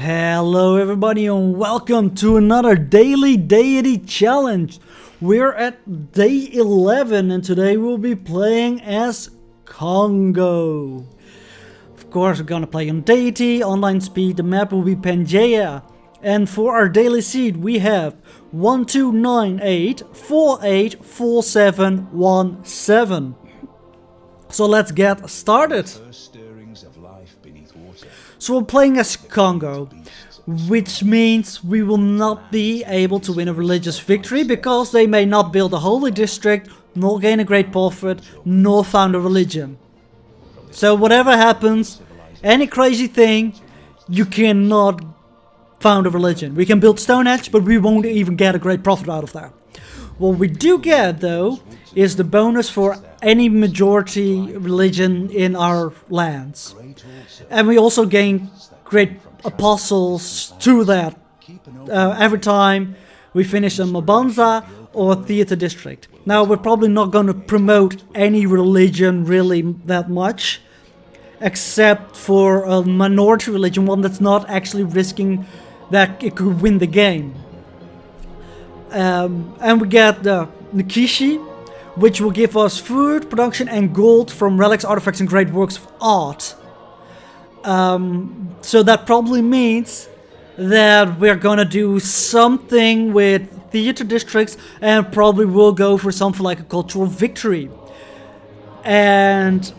Hello everybody and welcome to another Daily Deity challenge. We're at day 11 and today we'll be playing as Kongo. Of course we're gonna play on Deity, online speed, the map will be Pangaea. And for our daily seed we have 1298484717. So let's get started. So we're playing as Kongo, which means we will not be able to win a religious victory because they may not build a holy district, nor gain a great profit, nor found a religion. So whatever happens, any crazy thing, you cannot found a religion. We can build Stonehenge, but we won't even get a great profit out of that. What we do get though is the bonus for any majority religion in our lands. And we also gain great apostles through that every time we finish a Mabanza or a theater district. Now we're probably not going to promote any religion really that much, except for a minority religion, one that's not actually risking that it could win the game. And we get the Nikishi, which will give us food, production and gold from relics, artifacts and great works of art. So that probably means that we're gonna do something with theater districts and probably will go for something like a cultural victory. And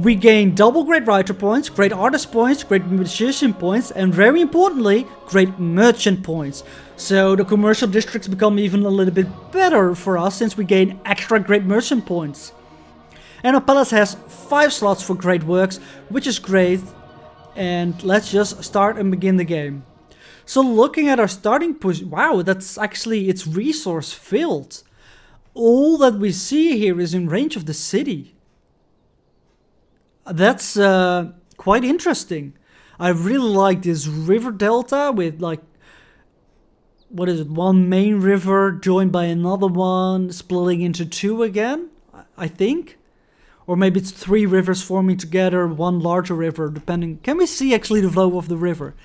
we gain double great writer points, great artist points, great musician points, and very importantly, great merchant points. So the commercial districts become even a little bit better for us since we gain extra great merchant points. And our palace has 5 slots for great works, which is great. And let's just start and begin the game. So looking at our starting position, wow, that's actually, it's resource filled. All that we see here is in range of the city. That's quite interesting. I really like this river delta with like, what is it, one main river joined by another one, splitting into 2 again, I think. Or maybe it's 3 rivers forming together, one larger river, depending. Can we see actually the flow of the river?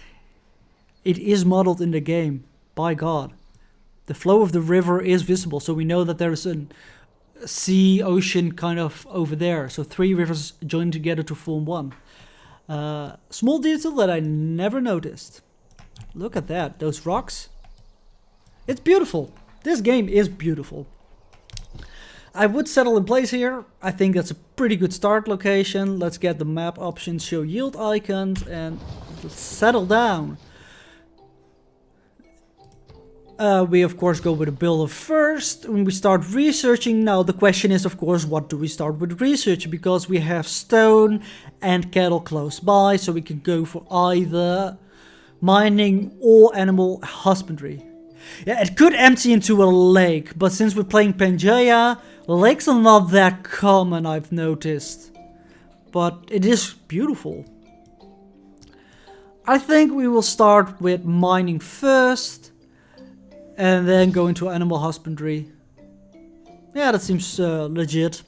It is modeled in the game, by God. The flow of the river is visible, so we know that there's a sea, ocean kind of over there. So 3 rivers join together to form one. Small detail that I never noticed. Look at that, those rocks. It's beautiful. This game is beautiful. I would settle in place here. I think that's a pretty good start location. Let's get the map options, show yield icons, and let's settle down. We of course go with a builder first. When we start researching, now the question is of course, what do we start with research? Because we have stone and cattle close by, so we can go for either mining or animal husbandry. Yeah, it could empty into a lake, but since we're playing Pangaea, lakes are not that common, I've noticed. But it is beautiful. I think we will start with mining first, and then go into animal husbandry. Yeah, that seems legit.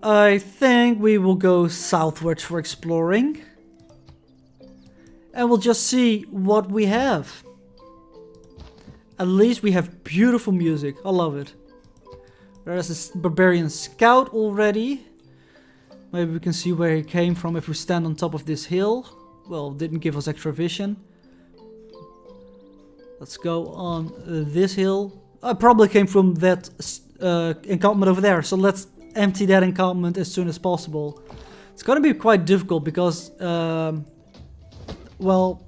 I think we will go southwards for exploring. And we'll just see what we have. At least we have beautiful music. I love it. There's this barbarian scout already. Maybe we can see where he came from if we stand on top of this hill. Well, didn't give us extra vision. Let's go on this hill. I probably came from that encampment over there. So let's empty that encampment as soon as possible. It's gonna be quite difficult because, well,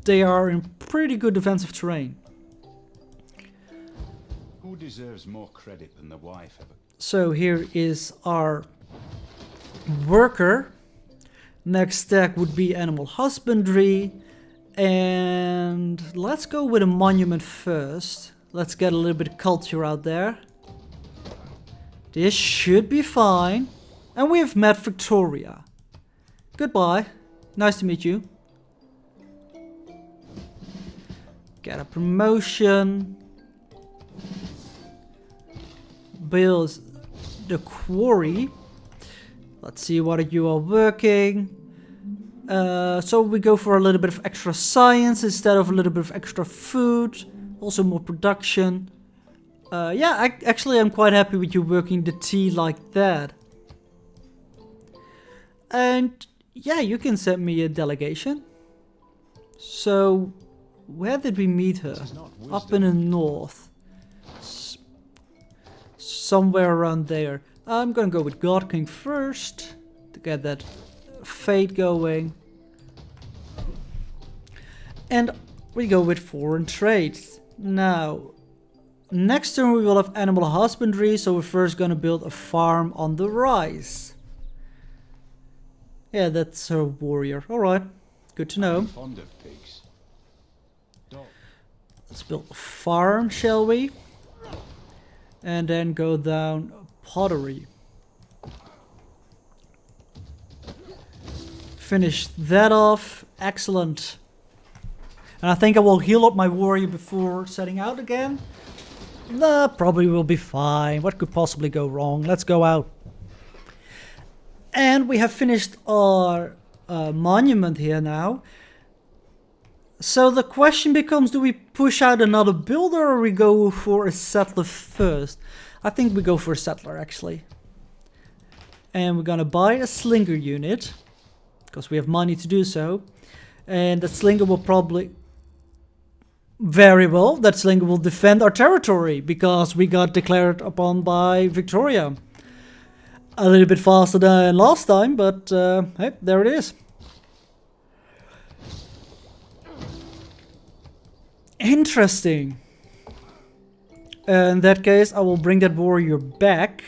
they are in pretty good defensive terrain. Who deserves more credit than the wife ever? So here is our worker. Next stack would be animal husbandry. And let's go with a monument first. Let's get a little bit of culture out there. This should be fine. And we have met Victoria. Goodbye. Nice to meet you. Get a promotion. Build the quarry. Let's see what you are working. So we go for a little bit of extra science instead of a little bit of extra food. Also more production. Yeah, I'm quite happy with you working the tea like that. And yeah, you can send me a delegation. So, where did we meet her? Up in the north. Somewhere around there. I'm gonna go with God King first. To get that fate going. And we go with foreign trade. Now, next turn we will have animal husbandry. So we're first gonna build a farm on the rice. Yeah, that's her warrior. Alright, good to know. I'm fond of pigs. Let's build a farm, shall we? And then go down pottery. Finish that off. Excellent. And I think I will heal up my warrior before setting out again. Nah, probably will be fine. What could possibly go wrong? Let's go out. And we have finished our monument here now. So the question becomes, do we push out another builder or we go for a settler first? I think we go for a settler actually. And we're gonna buy a slinger unit. Because we have money to do so. And that slinger will probably... Very well, that slinger will defend our territory. Because we got declared upon by Victoria. A little bit faster than last time, but hey, there it is. Interesting. In that case, I will bring that warrior back.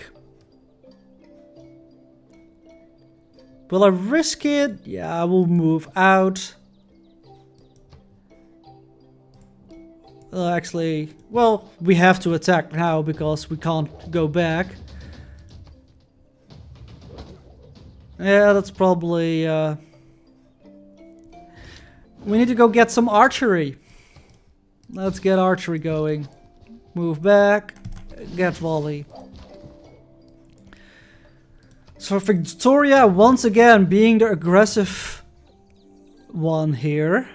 Will I risk it? Yeah, I will move out. Actually, well, we have to attack now because we can't go back. Yeah, that's probably... We need to go get some archery. Let's get archery going. Move back. Get volley. So Victoria, once again, being the aggressive one here.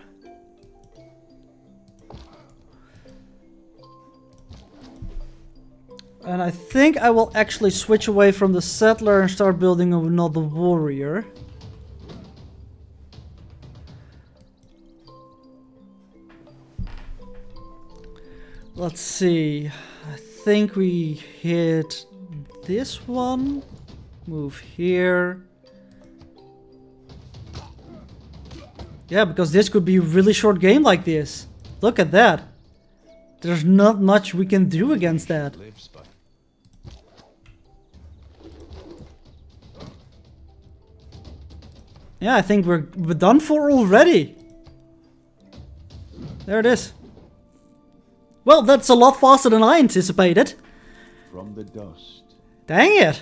And I think I will actually switch away from the settler and start building another warrior. Let's see. I think we hit this one. Move here. Yeah, because this could be a really short game like this. Look at that. There's not much we can do against that. Yeah, I think we're done for already. There it is. Well, that's a lot faster than I anticipated. From the dust. Dang it.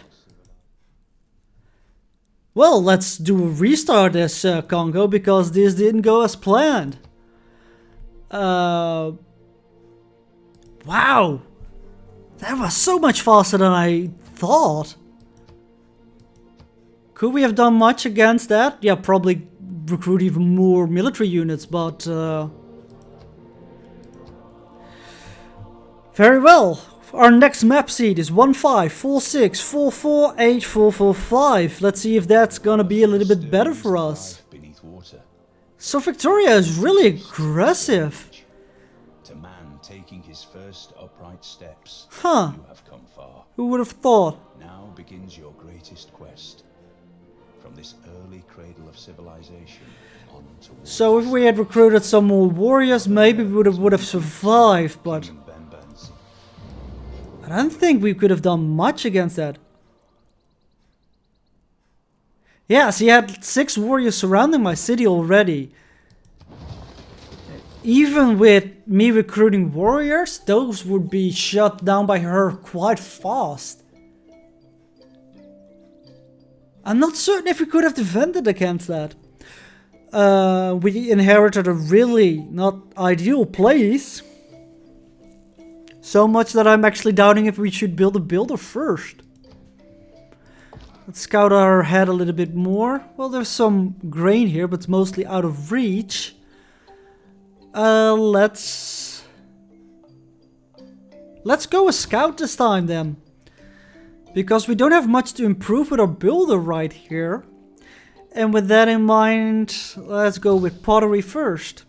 Well, let's do a restart this Kongo because this didn't go as planned. Wow. That was so much faster than I thought. Could we have done much against that? Yeah, probably recruit even more military units, but... Very well. Our next map seed is 1546448445. Let's see if that's gonna be a little bit better for us. So Victoria is really aggressive. To man taking his first upright steps. Huh. You have come far. Who would have thought? Now begins your greatest quest. From this early cradle of civilization on towards... So if we had recruited some more warriors, maybe we would have survived, but... I don't think we could have done much against that. Yeah, so he had 6 warriors surrounding my city already. Even with me recruiting warriors, those would be shut down by her quite fast. I'm not certain if we could have defended against that. We inherited a really not ideal place. So much that I'm actually doubting if we should build a builder first. Let's scout our head a little bit more. Well, there's some grain here, but it's mostly out of reach. Let's go a scout this time then. Because we don't have much to improve with our builder right here. And with that in mind, let's go with pottery first.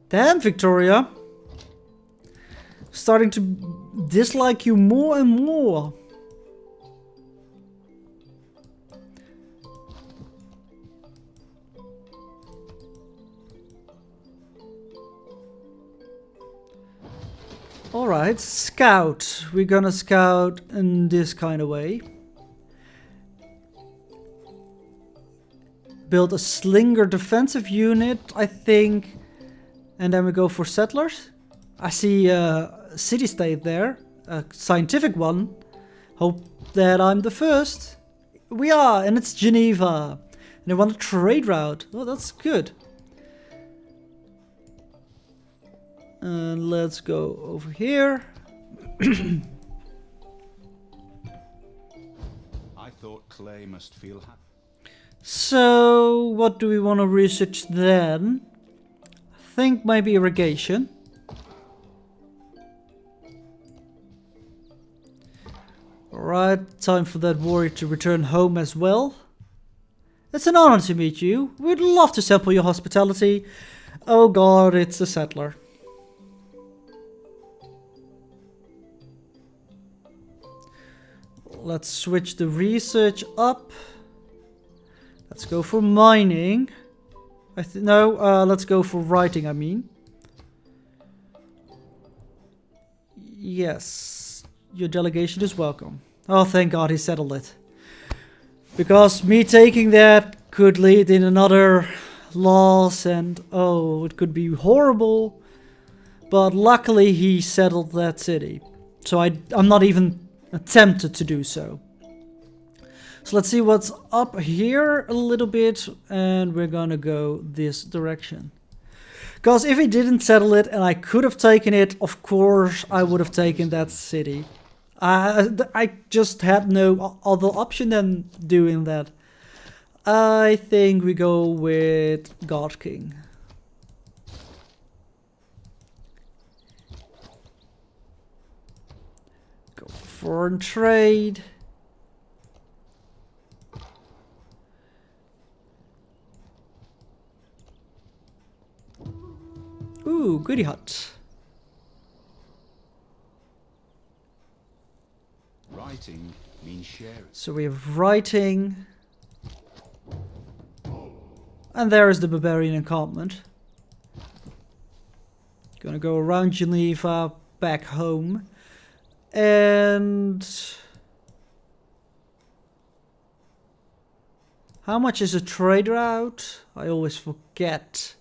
Damn, Victoria. Starting to dislike you more and more. Alright, scout. We're gonna scout in this kind of way. Build a slinger defensive unit, I think. And then we go for settlers. I see a city-state there. A scientific one. Hope that I'm the first. We are, and it's Geneva. And they want a trade route. Oh, that's good. And let's go over here. I thought clay must feel happy. So, what do we want to research then? I think maybe irrigation. Alright, time for that warrior to return home as well. It's an honor to meet you. We'd love to sample your hospitality. Oh god, it's a settler. Let's switch the research up. Let's go for mining. Let's go for writing, I mean. Yes, your delegation is welcome. Oh, thank God he settled it. Because me taking that could lead in another loss and oh, it could be horrible. But luckily he settled that city. So I'm not even attempted to do so. So let's see what's up here a little bit, and we're gonna go this direction. Because if he didn't settle it and I could have taken it, of course I would have taken that city. I just had no other option than doing that. I think we go with God King. Go for foreign trade. Ooh, goody hut. Writing means sharing. So we have writing. And there is the barbarian encampment. Gonna go around Geneva, back home. And how much is a trade route? I always forget.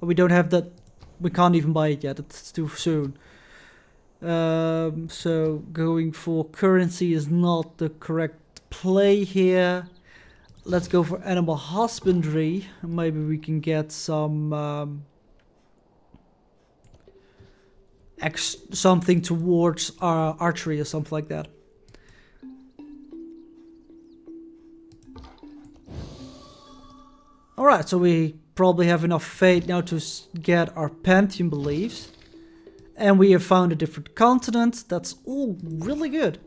We don't have that. We can't even buy it yet. It's too soon. So going for currency is not the correct play here. Let's go for animal husbandry. Maybe we can get some something towards our archery or something like that. Alright, so we probably have enough faith now to get our pantheon beliefs. And we have found a different continent. That's all really good.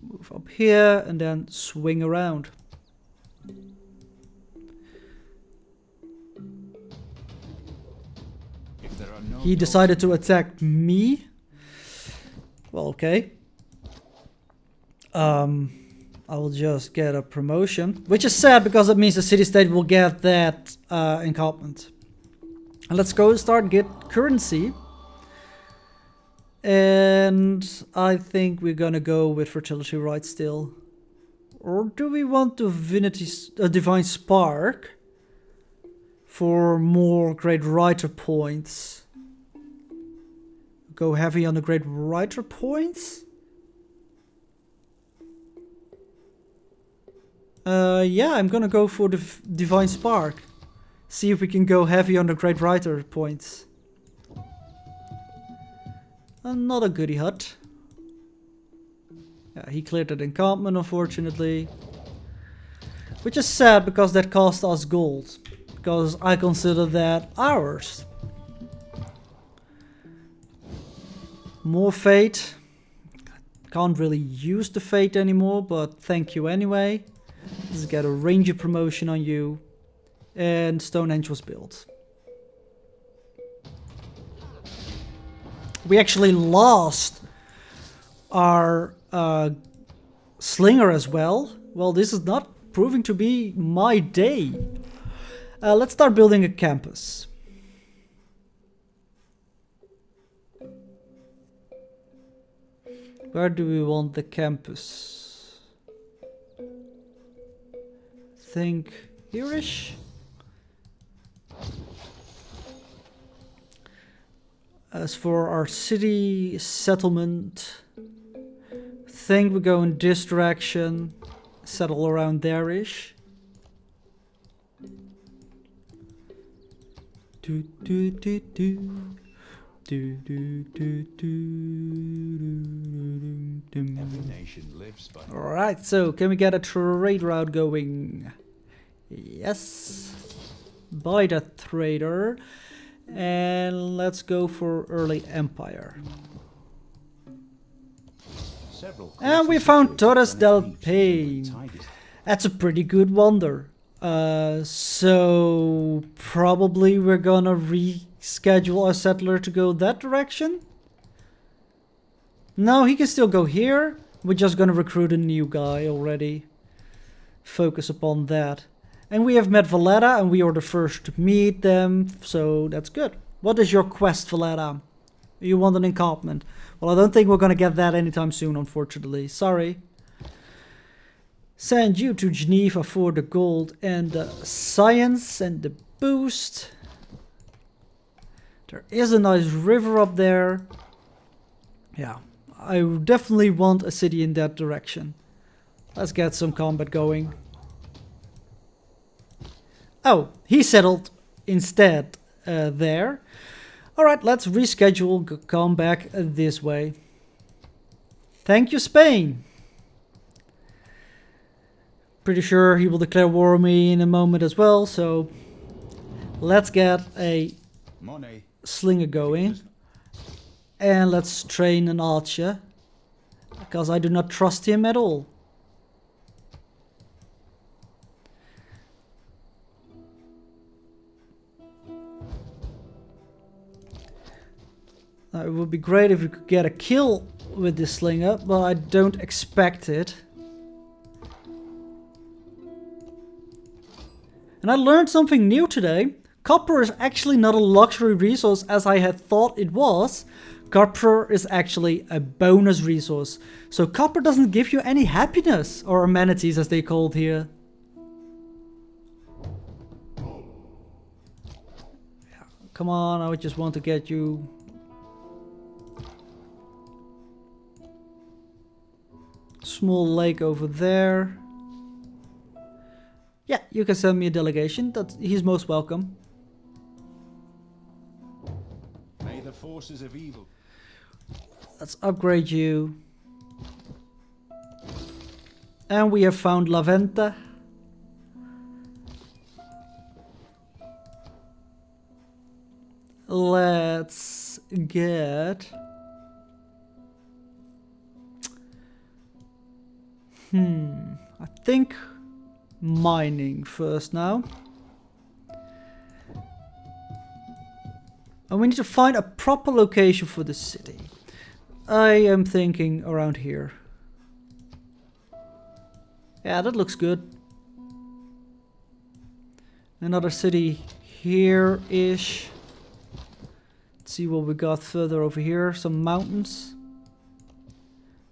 Move up here and then swing around. If there are no He decided to attack me. Well, okay. I will just get a promotion, which is sad because it means the city-state will get that encampment. And let's go start get currency. And I think we're gonna go with fertility rights still. Or do we want divinity, divine spark for more great writer points? Go heavy on the great writer points? Yeah, I'm gonna go for the divine spark. See if we can go heavy on the great writer points. Another goody hut. Yeah, he cleared that encampment, unfortunately. Which is sad, because that cost us gold. Because I consider that ours. More fate. Can't really use the fate anymore, but thank you anyway. Let's get a ranger promotion on you. And Stonehenge was built. We actually lost our slinger as well. Well, this is not proving to be my day. Let's start building a campus. Where do we want the campus? Think here-ish? As for our city settlement, think we go in this direction, settle around there-ish. Do do do do. Alright, so can we get a trade route going? Yes. Buy that trader. And let's go for early empire. And we found Torres del Paine. That's a pretty good wonder. So probably we're gonna reschedule our settler to go that direction. No, he can still go here. We're just gonna recruit a new guy already. Focus upon that. And we have met Valletta, and we are the first to meet them, so that's good. What is your quest, Valletta? You want an encampment? Well, I don't think we're gonna get that anytime soon, unfortunately. Sorry. Send you to Geneva for the gold and the science and the boost. There is a nice river up there. Yeah, I definitely want a city in that direction. Let's get some combat going. Oh, he settled instead there. Alright, let's reschedule, come back this way. Thank you, Spain. Pretty sure he will declare war on me in a moment as well, so let's get a slinger going. And let's train an archer, because I do not trust him at all. Now, it would be great if we could get a kill with this slinger, but I don't expect it. And I learned something new today. Copper is actually not a luxury resource as I had thought it was. Copper is actually a bonus resource. So copper doesn't give you any happiness, or amenities as they called here. Yeah, come on, I just want to get you. Small lake over there. Yeah, you can send me a delegation. He's most welcome. May the forces of evil. Let's upgrade you. And we have found La Venta. Let's get... I think mining first now. And we need to find a proper location for the city. I am thinking around here. Yeah, that looks good. Another city here-ish. Let's see what we got further over here. Some mountains.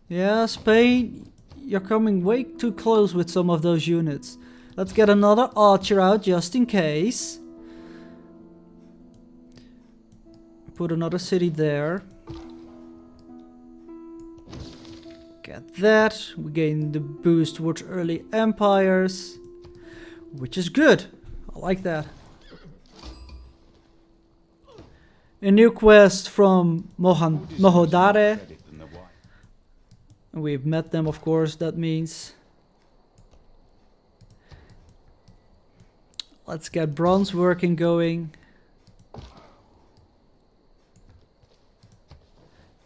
Yeah, Spain, you're coming way too close with some of those units. Let's get another archer out just in case. Put another city there. Get that. We gain the boost towards early empires, which is good. I like that. A new quest from Mohodare. We've met them, of course, that means. Let's get bronze working going.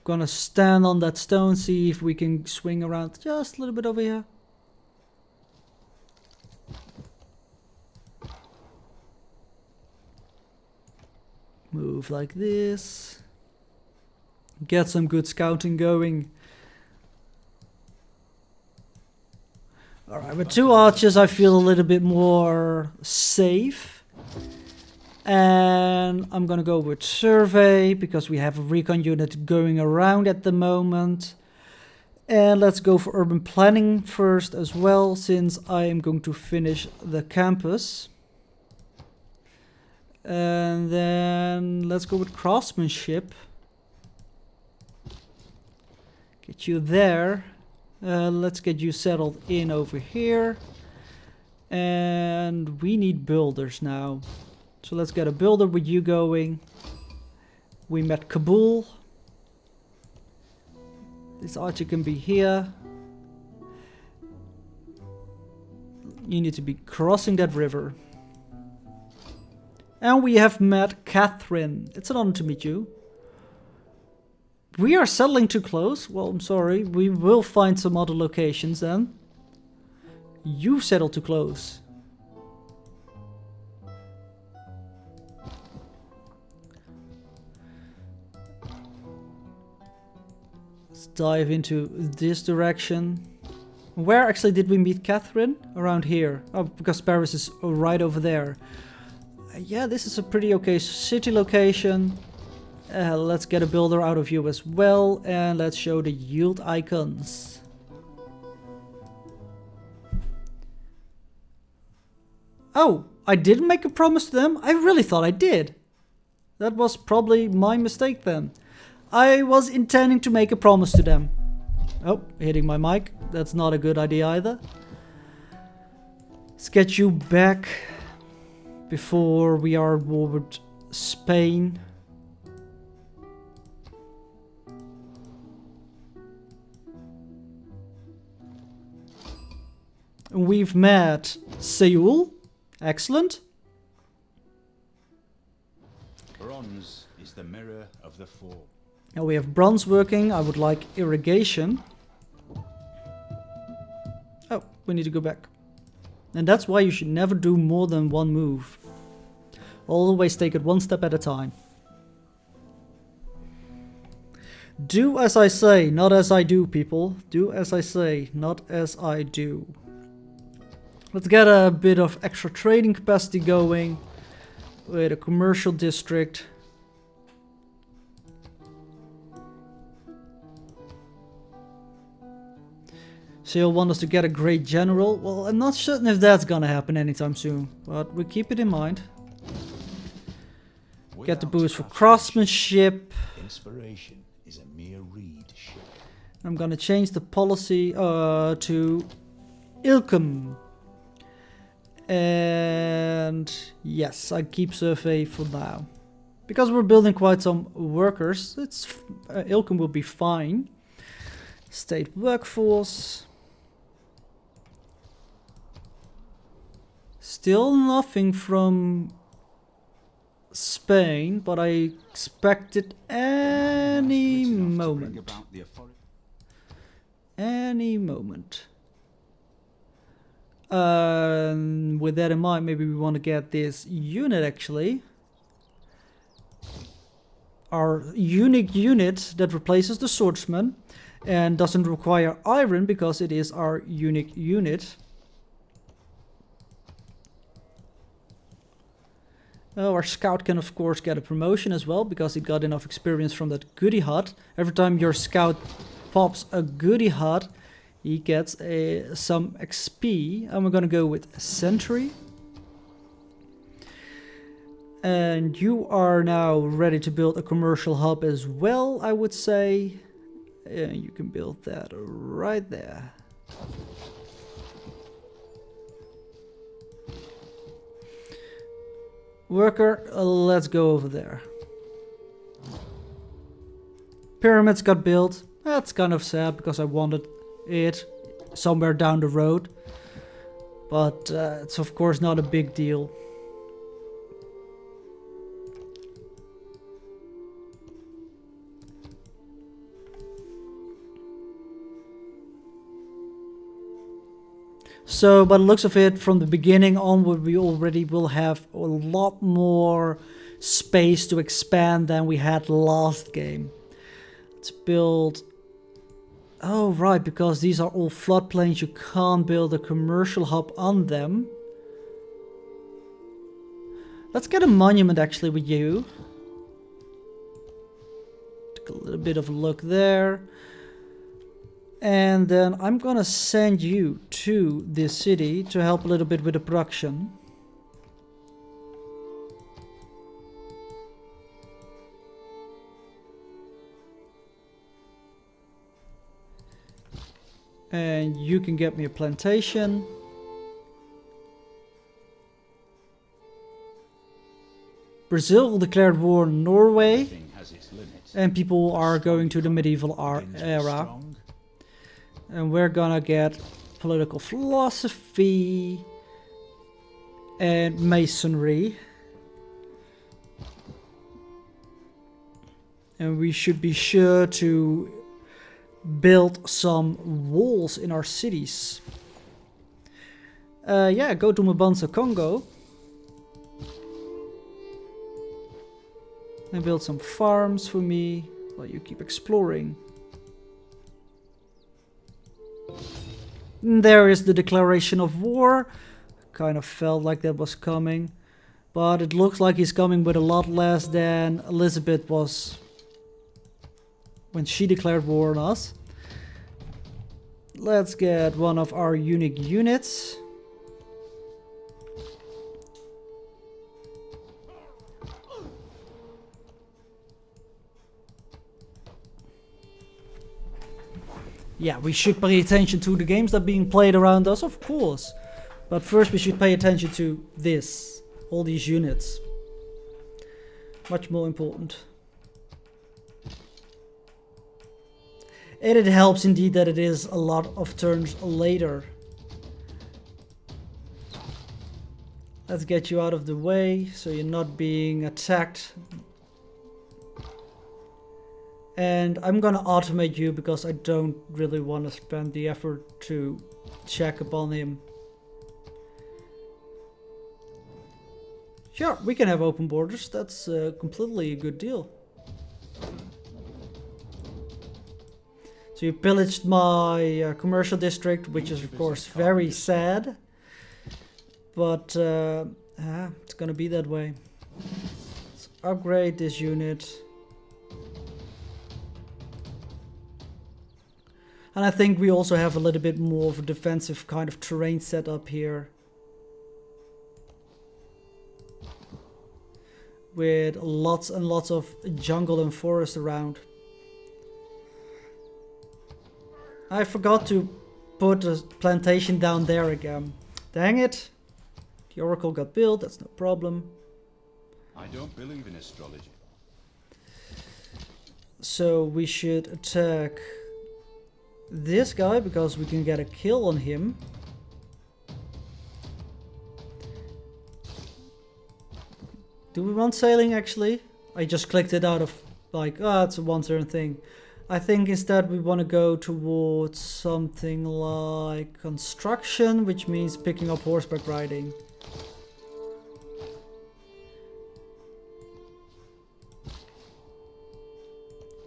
Gonna stand on that stone, see if we can swing around just a little bit over here. Move like this. Get some good scouting going. Alright, with 2 archers I feel a little bit more safe. And I'm gonna go with survey because we have a recon unit going around at the moment. And let's go for urban planning first as well, since I am going to finish the campus. And then let's go with craftsmanship. Get you there. Let's get you settled in over here. And we need builders now. So let's get a builder with you going. We met Kabul. This archer can be here. You need to be crossing that river. And we have met Catherine. It's an honor to meet you. We are settling too close. Well, I'm sorry. We will find some other locations then. You settled too close. Let's dive into this direction. Where actually did we meet Catherine? Around here. Oh, because Paris is right over there. Yeah, this is a pretty okay city location. Let's get a builder out of you as well. And let's show the yield icons. Oh, I didn't make a promise to them? I really thought I did. That was probably my mistake then. I was intending to make a promise to them. Oh, hitting my mic. That's not a good idea either. Let's get you back before we are at war with Spain. We've met Seoul. Excellent. Bronze is the mirror of the fall. Now we have bronze working. I would like irrigation. Oh, we need to go back. And that's why you should never do more than one move. Always take it one step at a time. Do as I say, not as I do, people. Do as I say, not as I do. Let's get a bit of extra trading capacity going with a commercial district. So you'll want us to get a great general. Well, I'm not certain if that's gonna happen anytime soon, but we keep it in mind. Get the boost for craftsmanship. Inspiration is a mere reed ship. I'm gonna change the policy to Ilkum. And yes, I keep survey for now. Because we're building quite some workers, it's Ilkum will be fine. State workforce. Still nothing from Spain, but I expect it any moment. Any moment. With that in mind, maybe we want to get this unit actually. Our unique unit that replaces the swordsman and doesn't require iron because it is our unique unit. Oh, our scout can of course get a promotion as well because he got enough experience from that goody hut. Every time your scout pops a goody hut, he gets some XP, and we're gonna go with Sentry. And you are now ready to build a commercial hub as well, I would say. You can build that right there. Worker, let's go over there. Pyramids got built. That's kind of sad because I wanted it somewhere down the road. But it's of course not a big deal. So by the looks of it, from the beginning onward, we already will have a lot more space to expand than we had last game. Let's build... Oh right, because these are all floodplains, you can't build a commercial hub on them. Let's get a monument actually with you. Take a little bit of a look there. And then I'm gonna send you to this city to help a little bit with the production. And you can get me a plantation. Brazil declared war on Norway. And people are going to the medieval era. And we're gonna get political philosophy and masonry. And we should be sure to build some walls in our cities. Yeah, go to Mabanza, Kongo. And build some farms for me while you keep exploring. There is the declaration of war. Kind of felt like that was coming. But it looks like he's coming with a lot less than Elizabeth was when she declared war on us. Let's get one of our unique units. Yeah, we should pay attention to the games that are being played around us, of course. But first we should pay attention to this. All these units. Much more important. And it helps indeed that it is a lot of turns later. Let's get you out of the way so you're not being attacked. And I'm gonna automate you because I don't really want to spend the effort to check upon him. Sure, we can have open borders. That's completely a good deal. So you pillaged my commercial district, which is of course very sad. But it's gonna be that way. Let's upgrade this unit. And I think we also have a little bit more of a defensive kind of terrain set up here. With lots and lots of jungle and forest around. I forgot to put a plantation down there again. Dang it. The oracle got built, that's no problem. I don't believe in astrology. So we should attack this guy because we can get a kill on him. Do we want sailing actually? I just clicked it out of like, it's a one turn thing. I think instead we want to go towards something like construction, which means picking up horseback riding.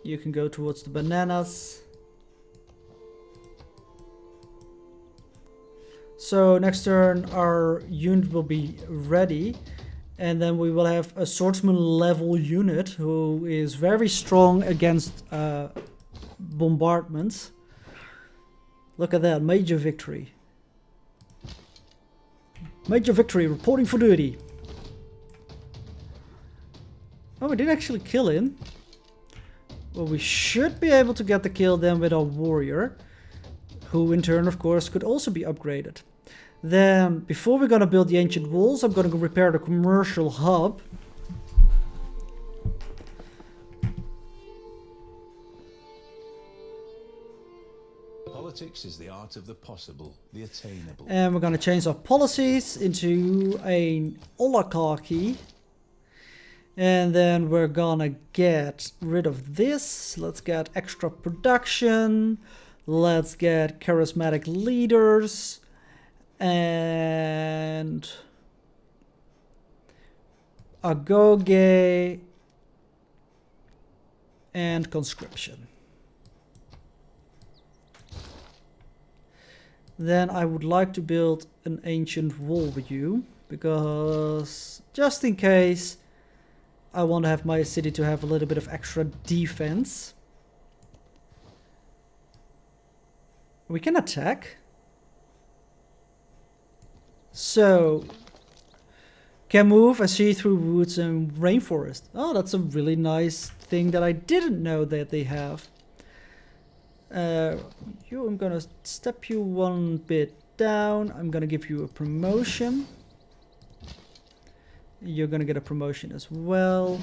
You can go towards the bananas. So next turn our unit will be ready. And then we will have a swordsman level unit who is very strong against bombardments. Look at that, major victory. Major victory, reporting for duty. Oh, we did actually kill him. Well, we should be able to get the kill then with our warrior. Who in turn, of course, could also be upgraded. Then, before we're gonna build the ancient walls, I'm gonna go repair the commercial hub. Politics is the art of the possible, the attainable. And we're gonna change our policies into an oligarchy. And then we're gonna get rid of this. Let's get extra production. Let's get charismatic leaders. And agoge and conscription. Then I would like to build an ancient wall with you, because just in case I want to have my city to have a little bit of extra defense. We can attack. So, can move and see through woods and rainforest. Oh, that's a really nice thing that I didn't know that they have. I'm gonna step you one bit down. I'm gonna give you a promotion. You're gonna get a promotion as well.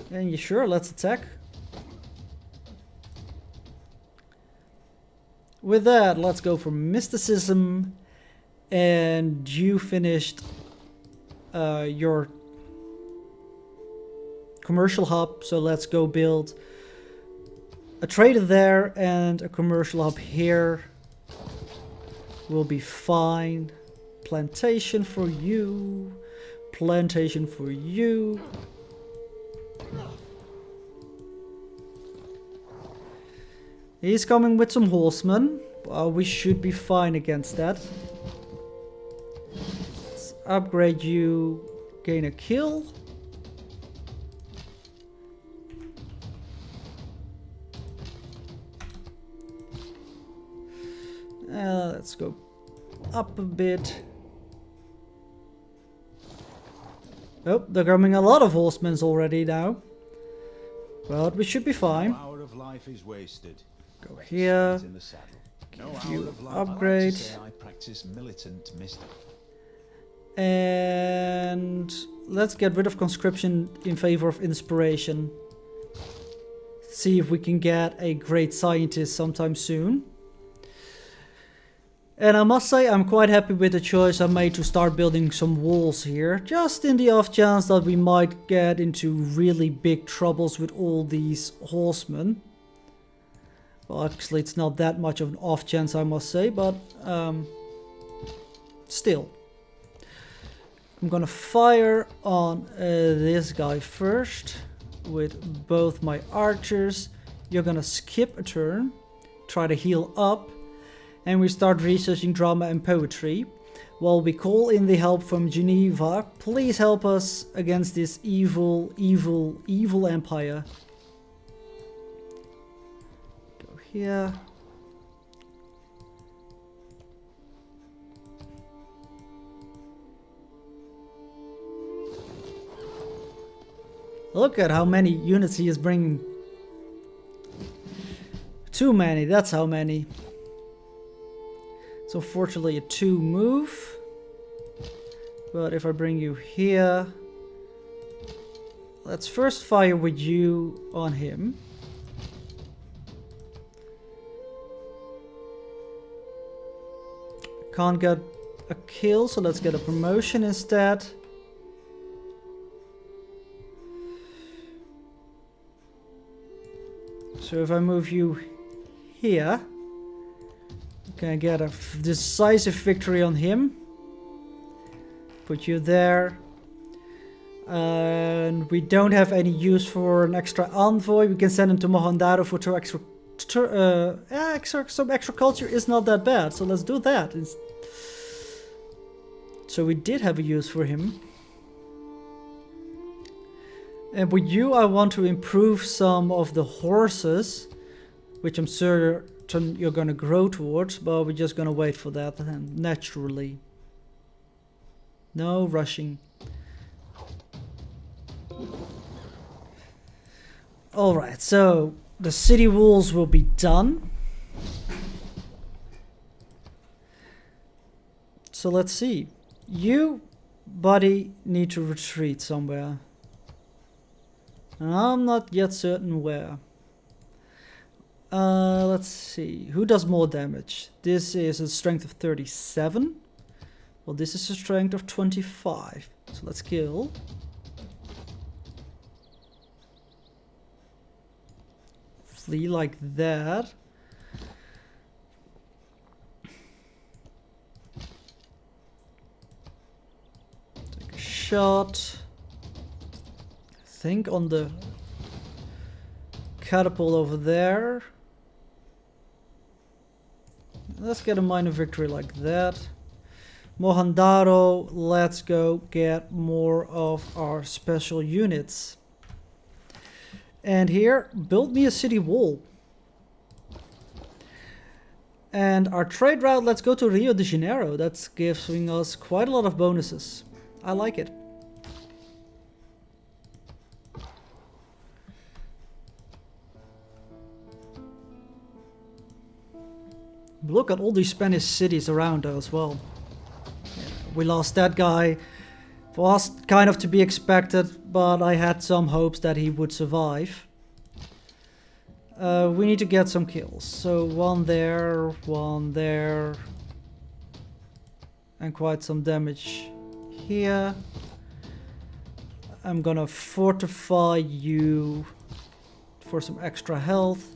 And sure, let's attack. With that, let's go for mysticism. And you finished your commercial hub, so let's go build a trader there and a commercial hub here. Will be fine. Plantation for you. Plantation for you. He's coming with some horsemen. We should be fine against that. Let's upgrade you. Gain a kill. Let's go up a bit. Oh, they're coming a lot of horsemen already now. But we should be fine. No hour of life is wasted. Go here. In the saddle. No You hour of life. upgrade. I like to say I practice militant mystic. And let's get rid of conscription in favor of inspiration. See if we can get a great scientist sometime soon. And I must say, I'm quite happy with the choice I made to start building some walls here. Just in the off chance that we might get into really big troubles with all these horsemen. Well, actually, it's not that much of an off chance, I must say, but still. I'm gonna fire on this guy first with both my archers. You're gonna skip a turn, try to heal up. And we start researching drama and poetry. While we call in the help from Geneva, please help us against this evil, evil, evil empire. Go here. Look at how many units he is bringing. Too many, that's how many. So fortunately a 2 move. But if I bring you here, let's first fire with you on him. Can't get a kill, so let's get a promotion instead. So if I move you here, can I get a decisive victory on him? Put you there. And we don't have any use for an extra envoy. We can send him to Mohandaro for some extra culture is not that bad. So let's do that. So we did have a use for him. And with you, I want to improve some of the horses, which I'm certain you're gonna grow towards, but we're just gonna wait for that naturally. No rushing. Alright, so the city walls will be done. So let's see. You, buddy, need to retreat somewhere. And I'm not yet certain where. Let's see. Who does more damage? This is a strength of 37. Well, this is a strength of 25. So let's kill. Flee like that. Take a shot. I think on the catapult over there. Let's get a minor victory like that. Mohandaro, let's go get more of our special units. And here, build me a city wall. And our trade route, let's go to Rio de Janeiro. That's giving us quite a lot of bonuses. I like it. Look at all these Spanish cities around as well. Yeah, we lost that guy. Was kind of to be expected, but I had some hopes that he would survive. We need to get some kills. So one there, and quite some damage here. I'm gonna fortify you for some extra health.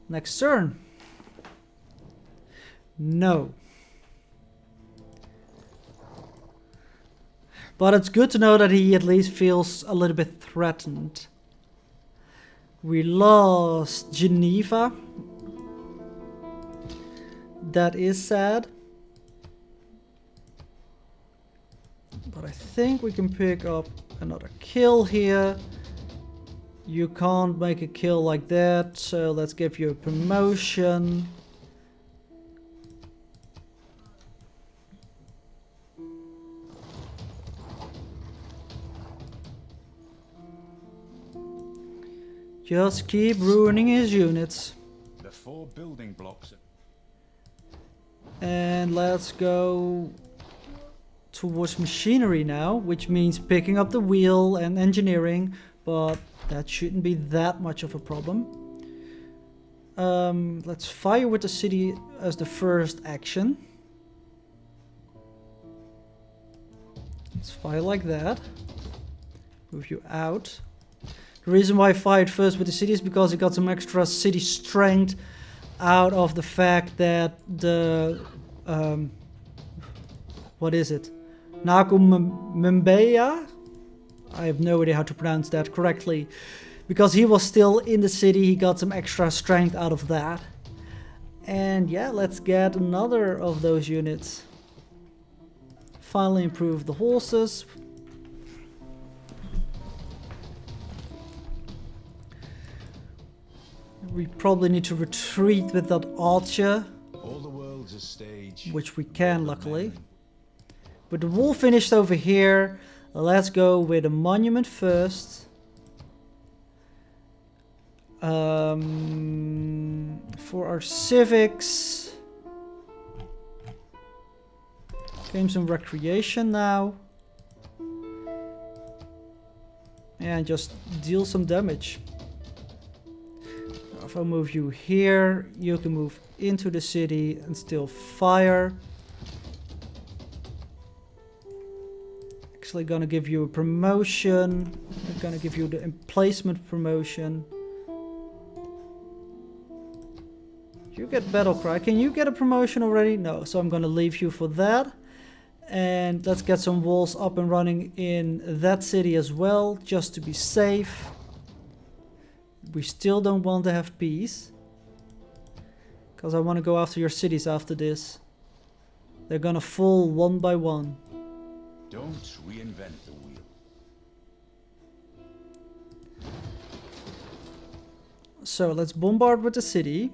Next turn. No. But it's good to know that he at least feels a little bit threatened. We lost Geneva. That is sad. But I think we can pick up another kill here. You can't make a kill like that, so let's give you a promotion. Just keep ruining his units. The 4 building blocks. And let's go towards machinery now, which means picking up the wheel and engineering, but that shouldn't be that much of a problem. Let's fire with the city as the first action. Let's fire like that. Move you out. The reason why I fired first with the city is because it got some extra city strength out of the fact that the what is it? Nakumembeya? I have no idea how to pronounce that correctly. Because he was still in the city, he got some extra strength out of that. And yeah, let's get another of those units. Finally improve the horses. We probably need to retreat with that archer, All the world's a stage, which we can luckily. With the wall finished over here, let's go with a monument first. For our civics. Games and recreation now. And just deal some damage. If I move you here, you can move into the city and still fire. Actually gonna give you a promotion. I'm gonna give you the emplacement promotion. You get battle cry. Can you get a promotion already? No, so I'm gonna leave you for that. And let's get some walls up and running in that city as well, just to be safe. We still don't want to have peace. Because I want to go after your cities after this. They're gonna fall one by one. Don't reinvent the wheel. So let's bombard with the city.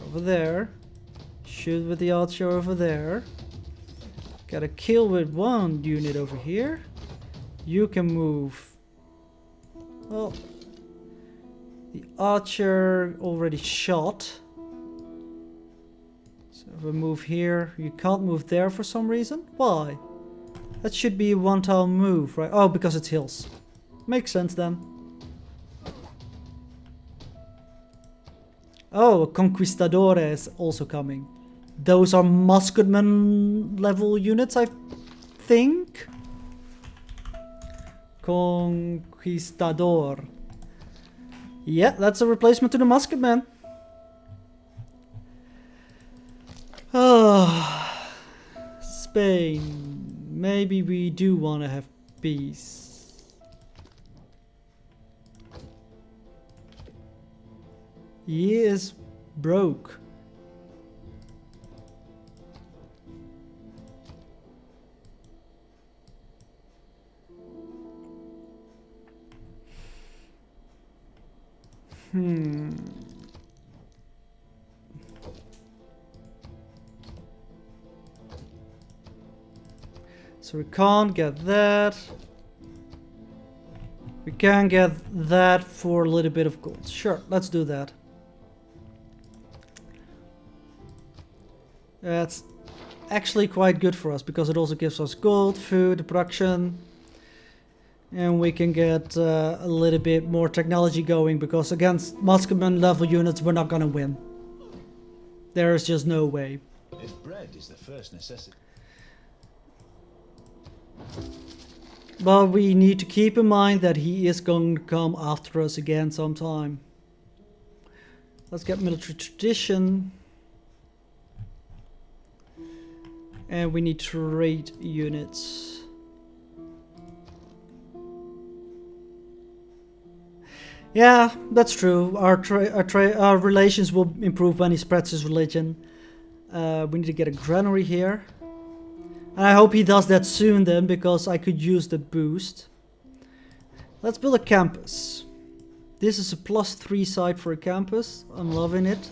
Over there. Shoot with the archer over there. Got a kill with one unit over here. You can move. Well, the archer already shot. So if I move here, you can't move there for some reason. Why? That should be a one-time move, right? Oh, because it's hills. Makes sense then. Oh, Conquistador is also coming. Those are musketman level units, I think. Conquistador. Yeah, that's a replacement to the musketman. Ah, Spain. Maybe we do want to have peace. He is broke. So we can't get that. We can get that for a little bit of gold. Sure, let's do that. That's actually quite good for us because it also gives us gold, food, production. And we can get a little bit more technology going because against musketman level units we're not gonna win. There is just no way. If bread is the first necessity. But we need to keep in mind that he is going to come after us again sometime. Let's get military tradition. And we need trade units. Yeah, that's true. Our relations will improve when he spreads his religion. We need to get a granary here. And I hope he does that soon then, because I could use the boost. Let's build a campus. This is a +3 site for a campus. I'm loving it.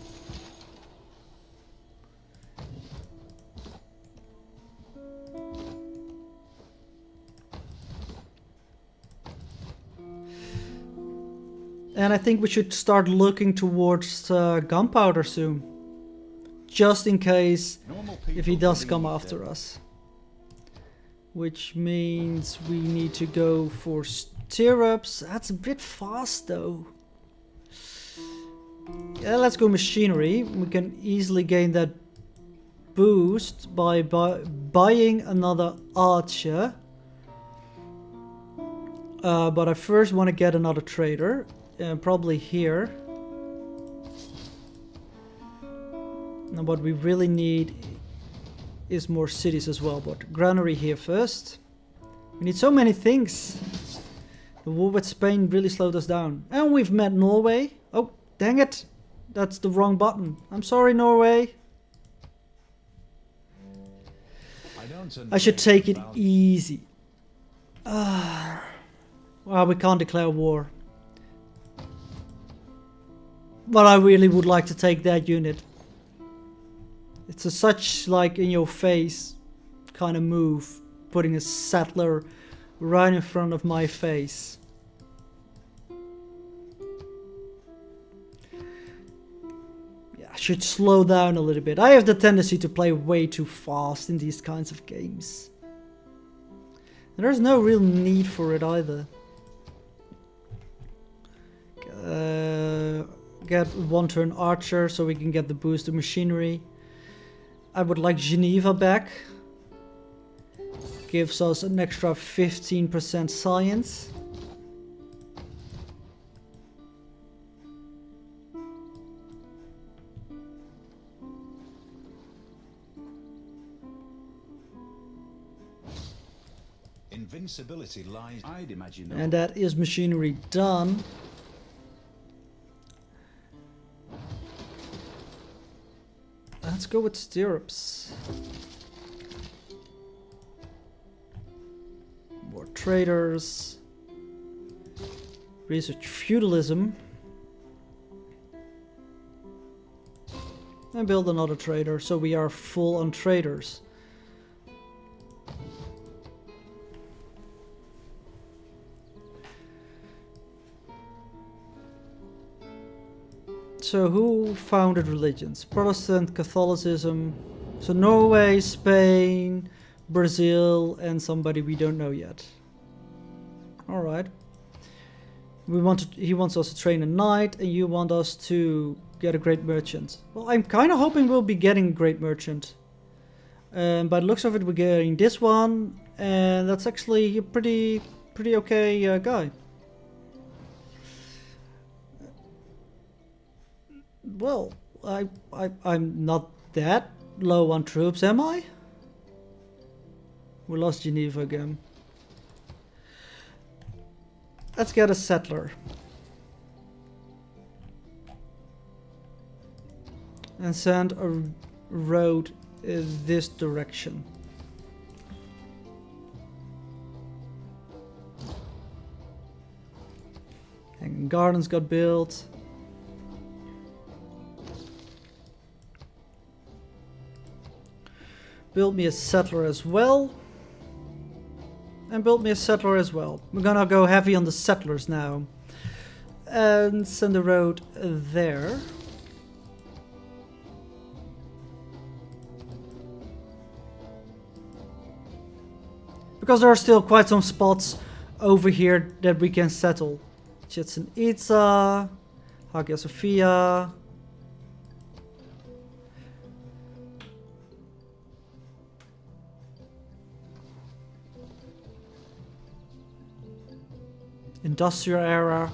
And I think we should start looking towards gunpowder soon. Just in case if he does come after us. Which means we need to go for stirrups. That's a bit fast though. Yeah, let's go machinery. We can easily gain that boost by buying another archer. But I first want to get another trader. Probably here. Now what we really need is more cities as well, but granary here first. We need so many things. The war with Spain really slowed us down. And we've met Norway. Oh, dang it. That's the wrong button. I'm sorry, Norway. I should take it easy. Well, we can't declare war. But I really would like to take that unit. It's a such like in your face kind of move, putting a settler right in front of my face. Yeah, I should slow down a little bit. I have the tendency to play way too fast in these kinds of games. And there's no real need for it either. Get one turn archer so we can get the boost to machinery. I would like Geneva back. Gives us an extra 15% science. Invincibility lies, I'd imagine. And that is machinery done. Let's go with stirrups. More traders. Research feudalism. And build another trader, so we are full on traders. So who founded religions? Protestant, Catholicism. So Norway, Spain, Brazil, and somebody we don't know yet. Alright. He wants us to train a knight, and you want us to get a great merchant. Well, I'm kind of hoping we'll be getting a great merchant. By the looks of it, we're getting this one, and that's actually a pretty okay guy. Well, I'm not that low on troops, am I? We lost Geneva again. Let's get a settler. And send a road in this direction. And gardens got built. Build me a settler as well. And build me a settler as well. We're gonna go heavy on the settlers now. And send a road there. Because there are still quite some spots over here that we can settle. Chichen Itza, Hagia Sophia. Industrial era.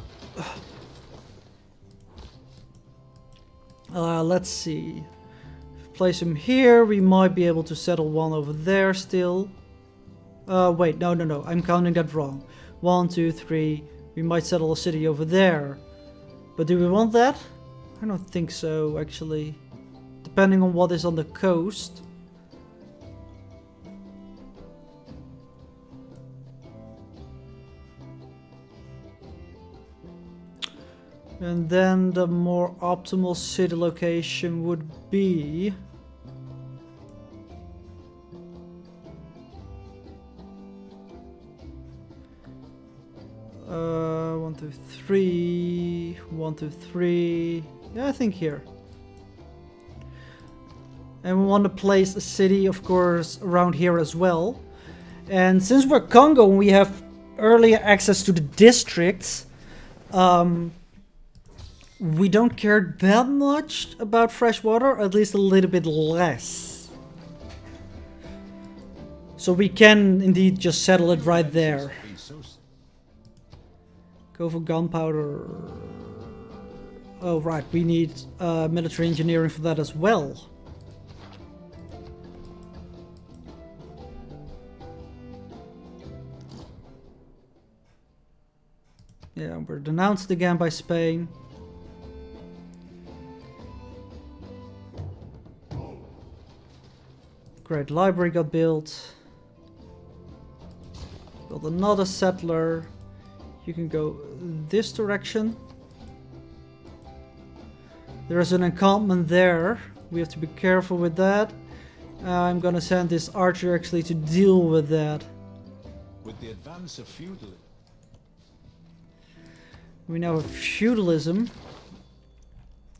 Let's see. Place him here. We might be able to settle one over there still. Wait, no. I'm counting that wrong. 1, 2, 3. We might settle a city over there. But do we want that? I don't think so, actually. Depending on what is on the coast. And then the more optimal city location would be... 1, 2, 3. 1, 2, 3. Yeah, I think here. And we want to place a city, of course, around here as well. And since we're Kongo and we have earlier access to the districts, we don't care that much about fresh water, at least a little bit less. So we can indeed just settle it right there. Go for gunpowder. Oh right, we need military engineering for that as well. Yeah, we're denounced again by Spain. Great library got built. Build another settler. You can go this direction. There's an encampment there. We have to be careful with that. I'm gonna send this archer actually to deal with that. With the advance of feudalism. We now have feudalism.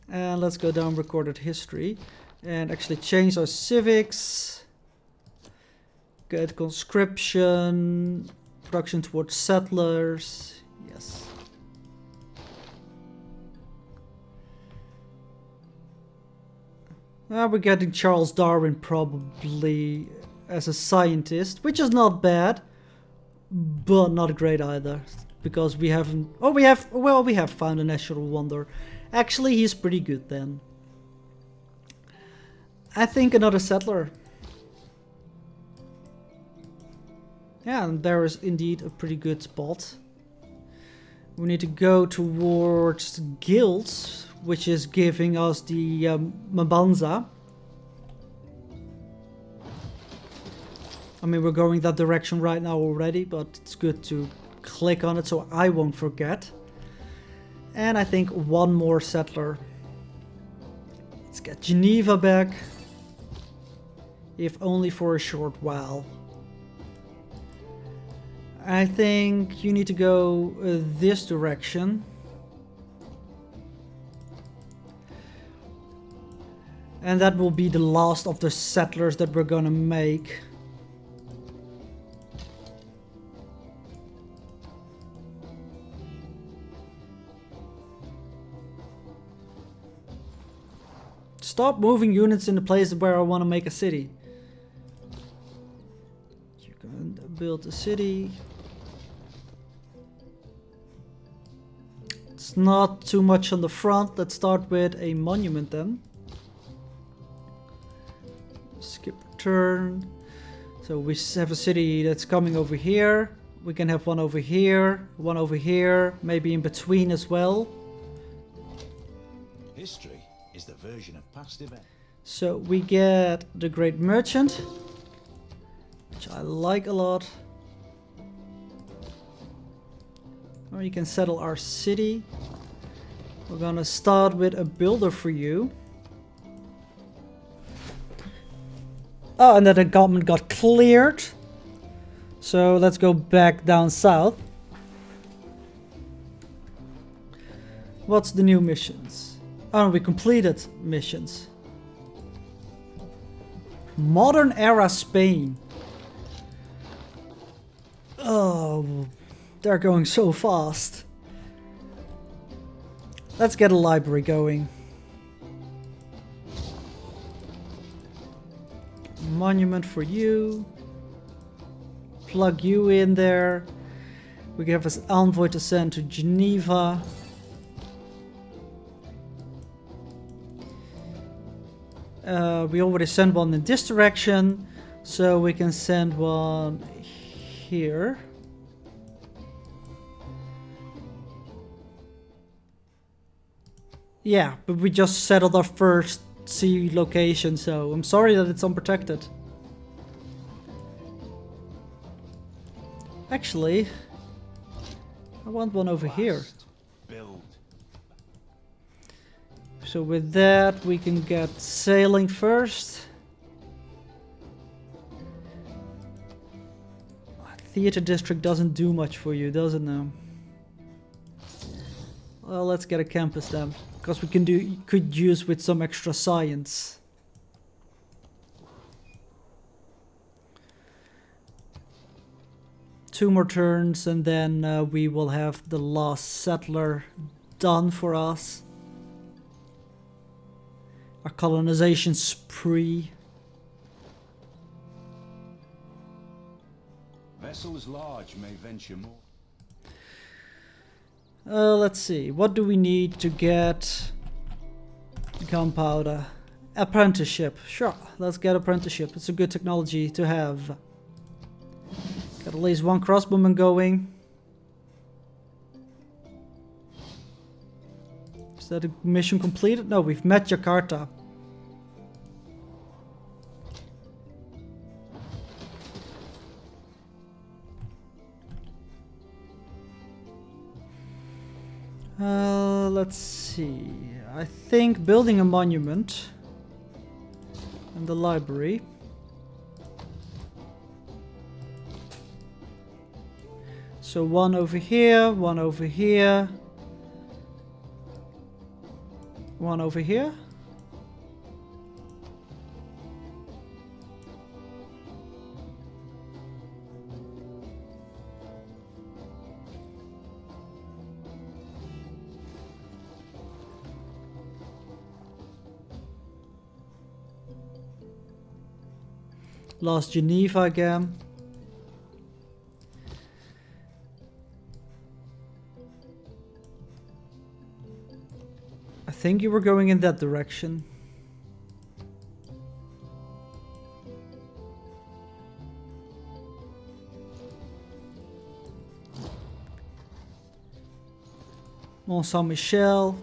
And let's go down recorded history. And actually change our civics. Get conscription. Production towards settlers. Yes. Now we're getting Charles Darwin probably as a scientist, which is not bad, but not great either, because we haven't. Oh, we have found a natural wonder. Actually, he's pretty good then. I think another settler. Yeah, and there is indeed a pretty good spot. We need to go towards guilds, which is giving us the Mabanza. I mean, we're going that direction right now already, but it's good to click on it so I won't forget. And I think one more settler. Let's get Geneva back. If only for a short while. I think you need to go this direction. And that will be the last of the settlers that we're gonna make. Stop moving units in the places where I want to make a city. You can build a city. It's not too much on the front. Let's start with a monument then. Skip a turn. So we have a city that's coming over here. We can have one over here, maybe in between as well. History is the version of past events. So we get the Great Merchant, which I like a lot. Or you can settle our city. We're gonna start with a builder for you. Oh, and then the government got cleared. So let's go back down south. What's the new missions? Oh, we completed missions. Modern era Spain. Oh, they're going so fast. Let's get a library going. Monument for you. Plug you in there. We have an envoy to send to Geneva. We already sent one in this direction, so we can send one here. Yeah, but we just settled our first sea location, so I'm sorry that it's unprotected. Actually, I want one over here. Build. So with that, we can get sailing first. Theater district doesn't do much for you, does it now? Well, let's get a campus then, because we could use with some extra science. Two more turns and then we will have the last settler done for us. Our colonization spree. Vessels large may venture more. Let's see. What do we need to get gunpowder? Apprenticeship. Sure, let's get apprenticeship. It's a good technology to have. Got at least one crossbowman going. Is that a mission completed? No, we've met Jakarta. Let's see. I think building a monument and the library. So one over here, one over here, one over here. Lost Geneva again. I think you were going in that direction. Mont Saint-Michel.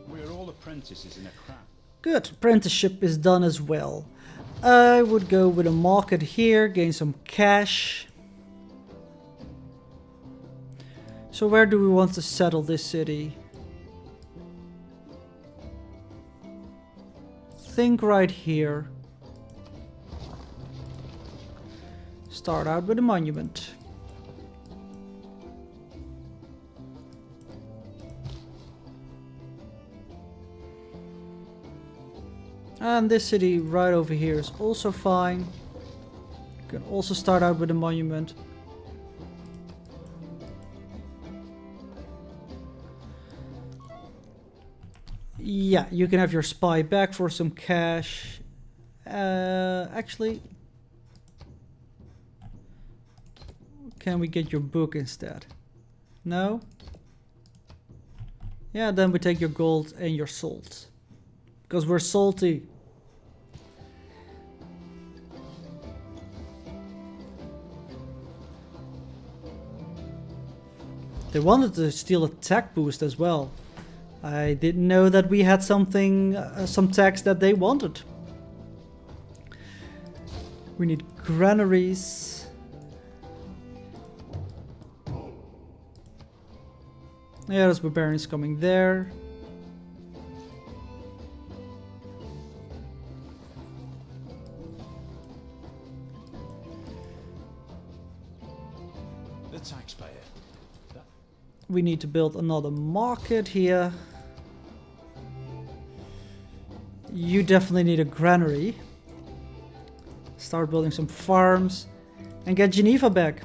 We're all apprentices in a craft. Good, apprenticeship is done as well. I would go with a market here, gain some cash. So where do we want to settle this city? Think right here. Start out with a monument. And this city right over here is also fine. You can also start out with a monument. Yeah, you can have your spy back for some cash. Actually, can we get your book instead? No? Yeah, then we take your gold and your salt. Because we're salty. They wanted to steal a tech boost as well. I didn't know that we had something, some techs that they wanted. We need granaries. Yeah, there's barbarians coming there. The taxpayer. We need to build another market here. You definitely need a granary. Start building some farms and get Geneva back.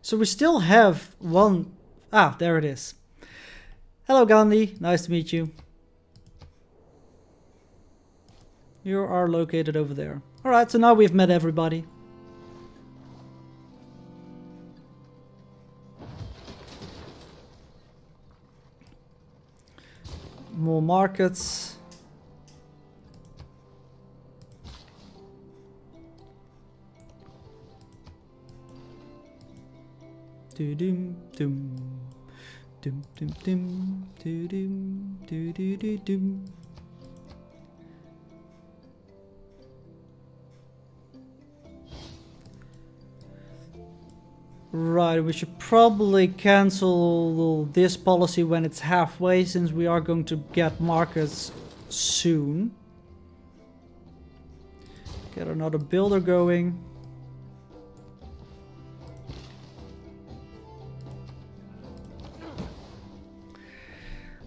So we still have one. Ah, there it is. Hello Gandhi, nice to meet you. You are located over there. Alright, so now we've met everybody. More markets. Do-dum, dum. Dum, dum, dum. Do-dum, do-do-do-dum. Right, we should probably cancel this policy when it's halfway, since we are going to get markets soon. Get another builder going.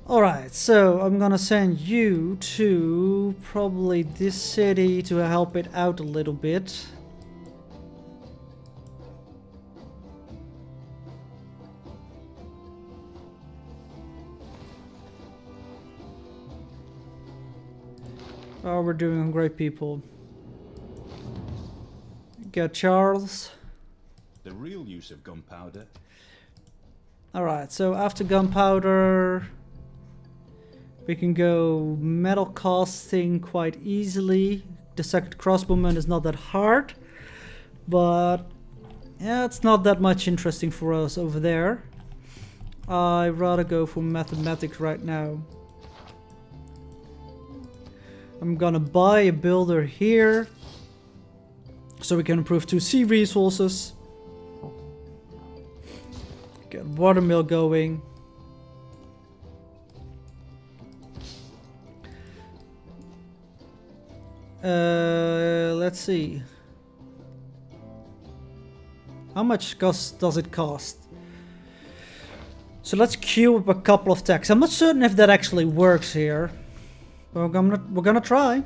Alright, so I'm gonna send you to probably this city to help it out a little bit. Oh, we're doing great, people. Get Charles. The real use of gunpowder. Alright, so after gunpowder, we can go metal casting quite easily. The second crossbowman is not that hard, but yeah, it's not that much interesting for us over there. I'd rather go for mathematics right now. I'm gonna buy a builder here so we can improve 2 sea resources. Get watermill going. Let's see. How much does it cost? So let's queue up a couple of techs. I'm not certain if that actually works here. We're gonna try.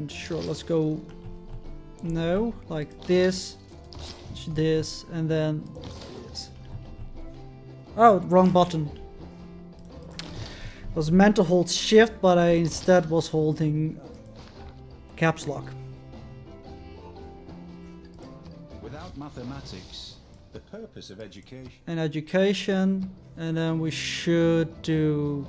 Sure, let's go. No, like this, this, and then this. Oh, wrong button. I was meant to hold shift, but I instead was holding caps lock. Without mathematics, the purpose of education. And education, and then we should do.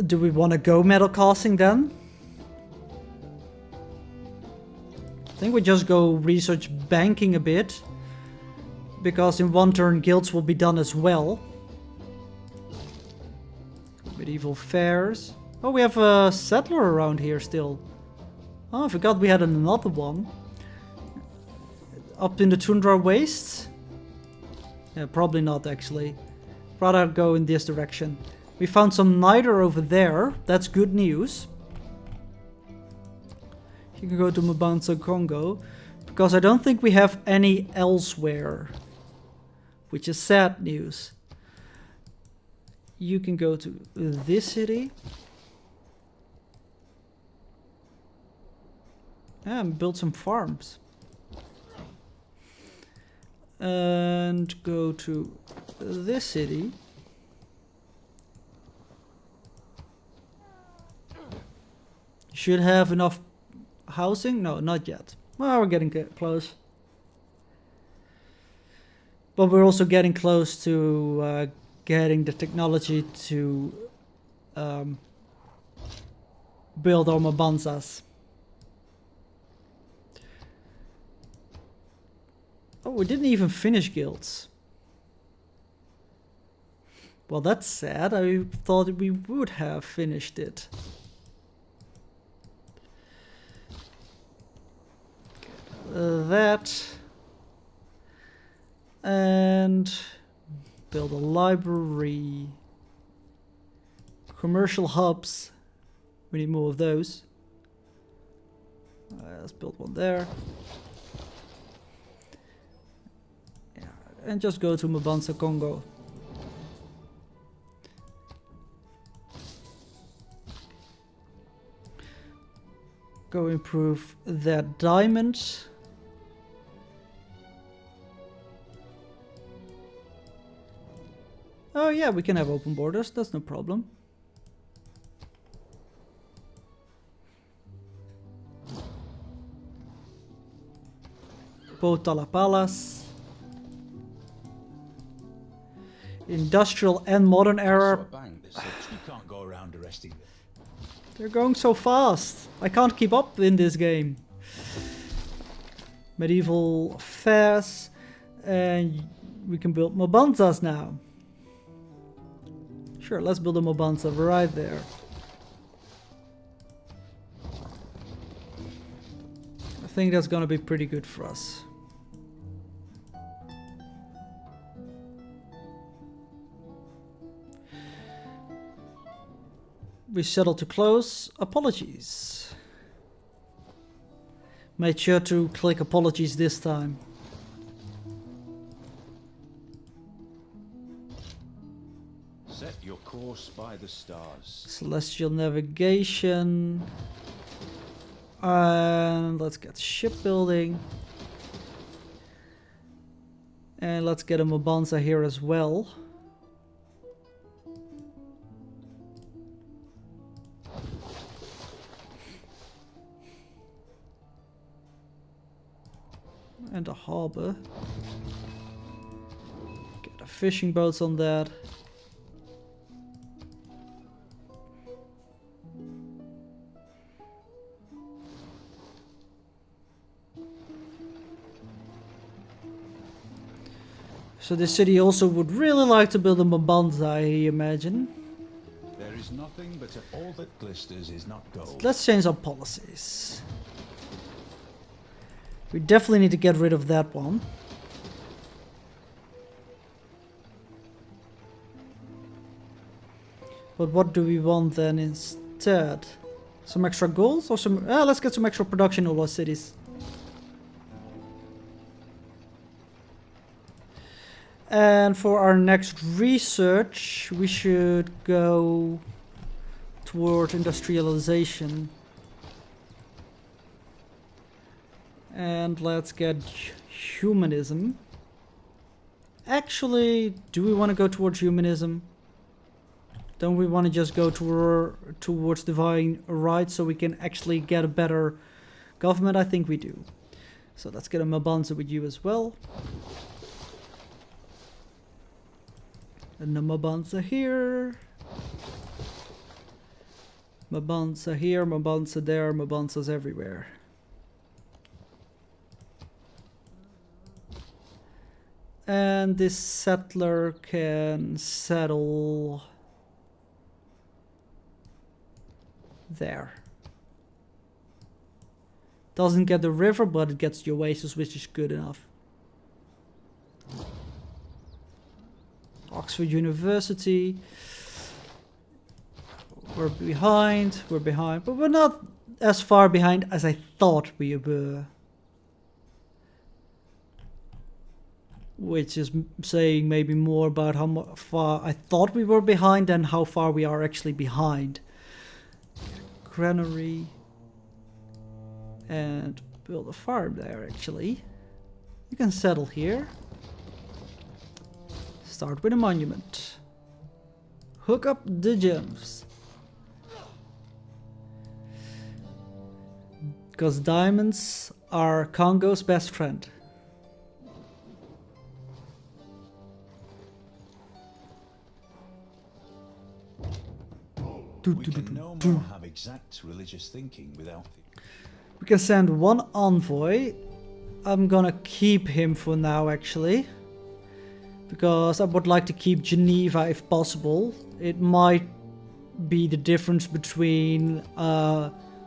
Do we want to go metal casting then? I think we just go research banking a bit, because in one turn guilds will be done as well. Medieval fairs. Oh, we have a settler around here still. Oh, I forgot we had another one. Up in the tundra wastes? Yeah, probably not actually. Rather go in this direction. We found some niter over there. That's good news. You can go to Mabanza Kongo, because I don't think we have any elsewhere. which is sad news. You can go to this city and build some farms. And go to this city. Should have enough housing? No, not yet. Well, we're getting close. But we're also getting close to getting the technology to build our Mabanzas. Oh, we didn't even finish guilds. Well, that's sad. I thought we would have finished it. That. And build a library. Commercial hubs. We need more of those. Let's build one there. Yeah, and just go to Mabanza, Kongo. Go improve that diamond. Oh yeah, we can have open borders, that's no problem. Both Talapalas. Industrial and modern era. We can't go around arresting them. They're going so fast. I can't keep up in this game. Medieval affairs. And we can build Mabanzas now. Sure, let's build a Mabanza right there. I think that's gonna be pretty good for us. We settled to close. Apologies. Made sure to click apologies this time. Set your course by the stars. Celestial navigation. And let's get shipbuilding. And let's get a Mabanza here as well. And a harbor. Get the fishing boats on that. So this city also would really like to build a Mabanza, I imagine. There is nothing but all that glisters is not gold. Let's change our policies. We definitely need to get rid of that one. But what do we want then instead? Some extra gold or some... let's get some extra production in all our cities. And for our next research, we should go toward industrialization. And let's get humanism. Actually, do we want to go towards humanism? Don't we want to just go towards divine rights so we can actually get a better government? I think we do. So let's get a Mabanza with you as well. And a Mabanza here. Mabanza here, Mabanza there, Mabanzas everywhere. And this settler can settle there. Doesn't get the river, but it gets the oasis, which is good enough. Oxford University. We're behind, but we're not as far behind as I thought we were. which is saying maybe more about how far I thought we were behind and how far we are actually behind. Granary. And build a farm there, actually. You can settle here. Start with a monument. Hook up the gems. Because diamonds are Kongo's best friend. We can no more have exact religious thinking without... We can send one envoy. I'm gonna keep him for now, actually. Because I would like to keep Geneva if possible. It might be the difference between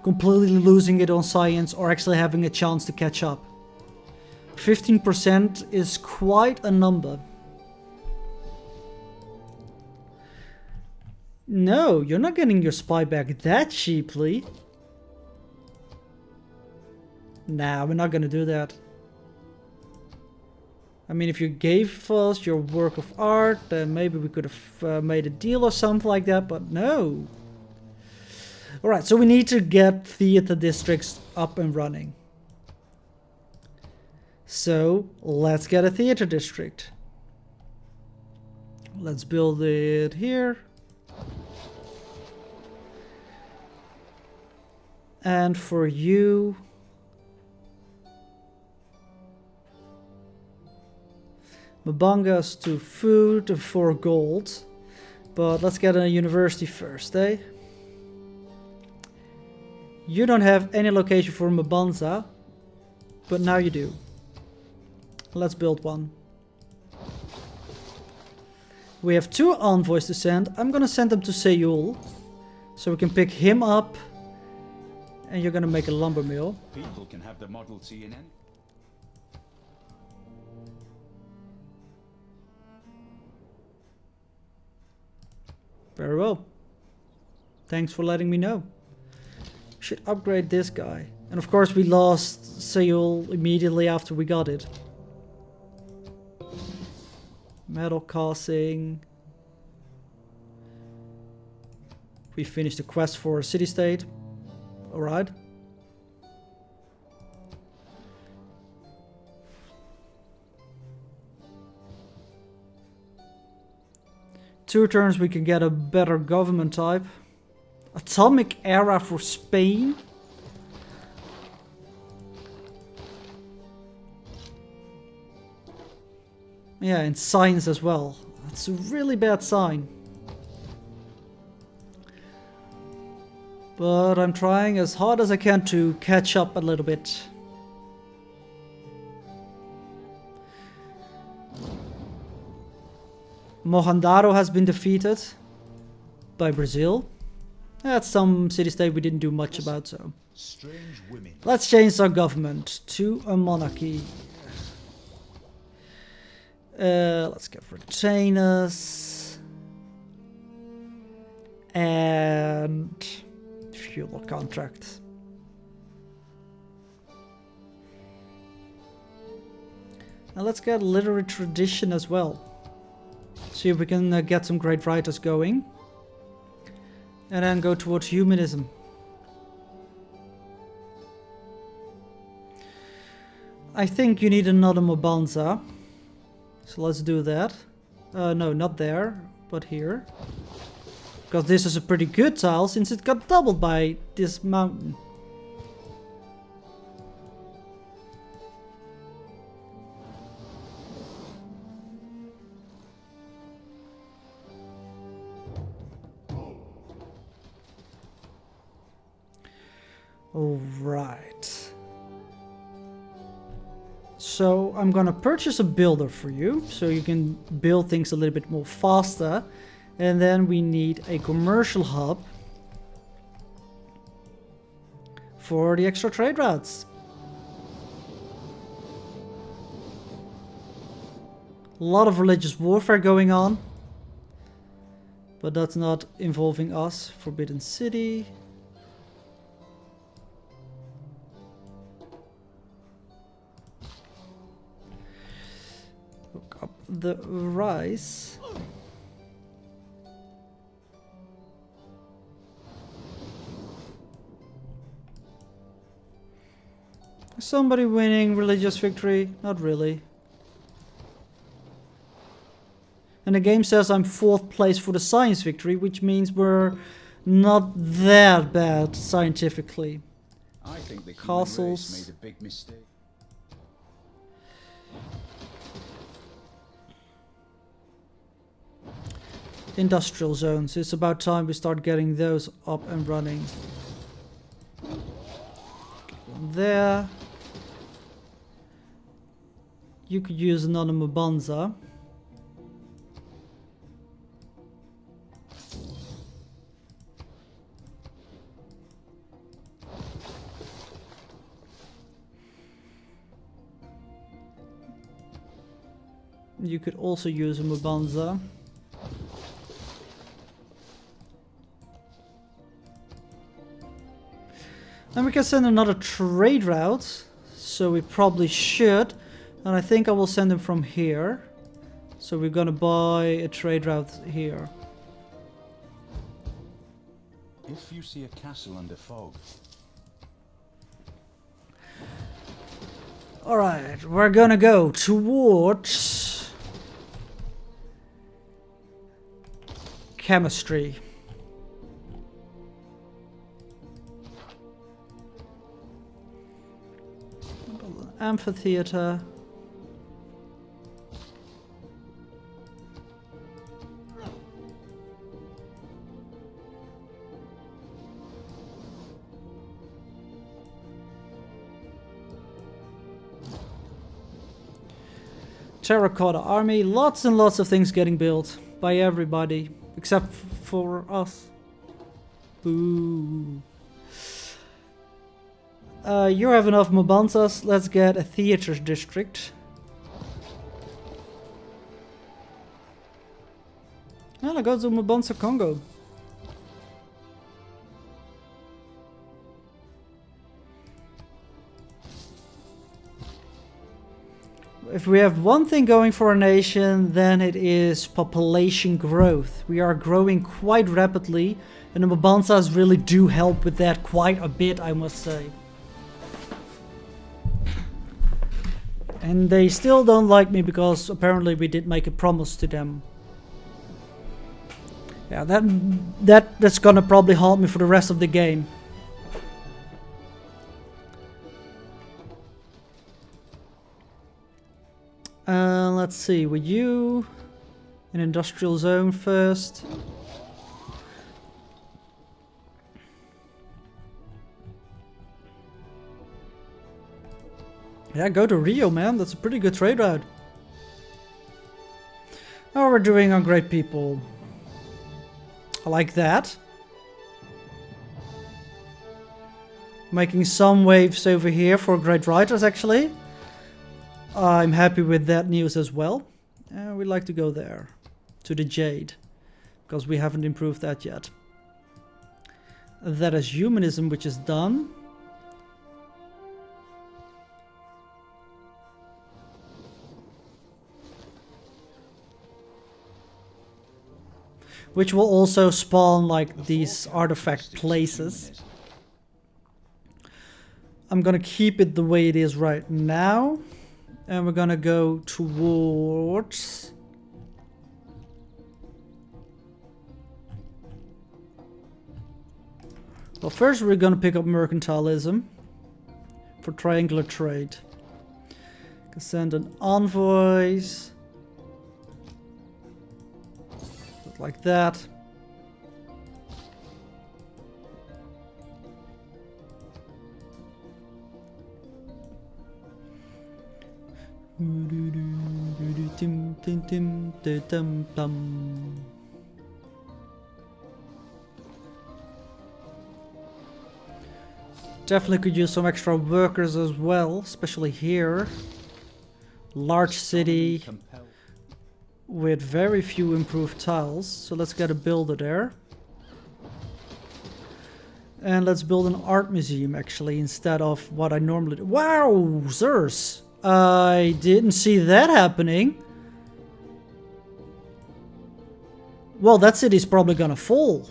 completely losing it on science or actually having a chance to catch up. 15% is quite a number. No, you're not getting your spy back that cheaply. Nah, we're not gonna do that. I mean, if you gave us your work of art, then maybe we could have made a deal or something like that, but no. Alright, so we need to get theater districts up and running. So, let's get a theater district. Let's build it here. And for you... Mabangas to food and 4 gold. But let's get a university first, eh? You don't have any location for Mabanza, but now you do. Let's build one. We have 2 envoys to send. I'm gonna send them to Seoul, so we can pick him up. And you're gonna make a lumber mill. People can have the Model T in any... Very well. Thanks for letting me know. Should upgrade this guy. And of course we lost Seoul immediately after we got it. Metal casting. We finished the quest for a city-state. Alright. Two turns we can get a better government type. Atomic era for Spain. Yeah, and science as well. That's a really bad sign. But I'm trying as hard as I can to catch up a little bit. Mohandaro has been defeated by Brazil. That's some city-state we didn't do much about, so. Let's change our government to a monarchy. Let's get retainers. And feudal contract. Now let's get literary tradition as well. See if we can get some great writers going. And then go towards humanism. I think you need another Mobanza. So let's do that. No, not there, but here. Because this is a pretty good tile since it got doubled by this mountain. Alright. So I'm gonna purchase a builder for you, so you can build things a little bit more faster. And then we need a commercial hub for the extra trade routes. A lot of religious warfare going on, but that's not involving us. Forbidden City. the rice. Is somebody winning religious victory? Not really. And the game says I'm 4th place for the science victory, which means we're not that bad scientifically. I think the human Castles. race made a big mistake. Industrial zones. It's about time we start getting those up and running. There. You could use another Mabanza. You could also use a Mabanza. And we can send another trade route, so we probably should. And I think I will send him from here. So we're gonna buy a trade route here. If you see a castle under fog, Alright, we're gonna go towards chemistry. Amphitheater. Terracotta army, lots and lots of things getting built by everybody except for us. Boo. You have enough Mabanzas, let's get a theater district. And I got the Mabanza Kongo. If we have one thing going for a nation, then it is population growth. We are growing quite rapidly, and the Mabanzas really do help with that quite a bit, I must say. And they still don't like me because apparently we did make a promise to them. Yeah, that's gonna probably haunt me for the rest of the game. Let's see, with you, an industrial zone first. Yeah, go to Rio, man. That's a pretty good trade route. How we're doing on great people. I like that. Making some waves over here for great writers, actually. I'm happy with that news as well. We'd like to go there. To the Jade. Because we haven't improved that yet. That is humanism, which is done. Which will also spawn like these artifact places. I'm gonna keep it the way it is right now. And we're gonna go towards... Well, first we're gonna pick up mercantilism for triangular trade. Can send an envoys. Like that. Definitely could use some extra workers as well, especially here. Large city with very few improved tiles, so let's get a builder there. And let's build an art museum actually instead of what I normally do. Wow, Zers! I didn't see that happening. Well, that city's probably gonna fall.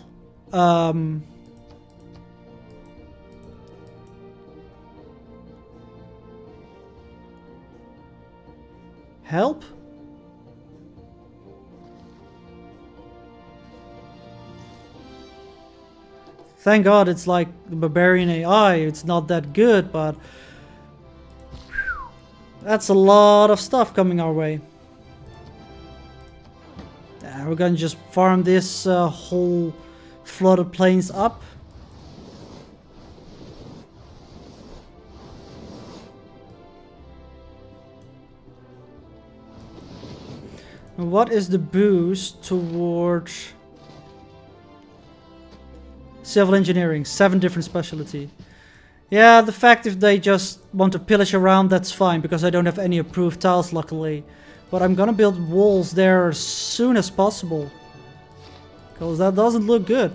Help? Thank God it's like the barbarian AI, it's not that good, but that's a lot of stuff coming our way. We're gonna just farm this whole flooded plains up. And what is the boost towards civil engineering? 7 different specialty. Yeah, the fact if they just want to pillage around, that's fine, because I don't have any approved tiles, luckily. But I'm gonna build walls there as soon as possible, because that doesn't look good.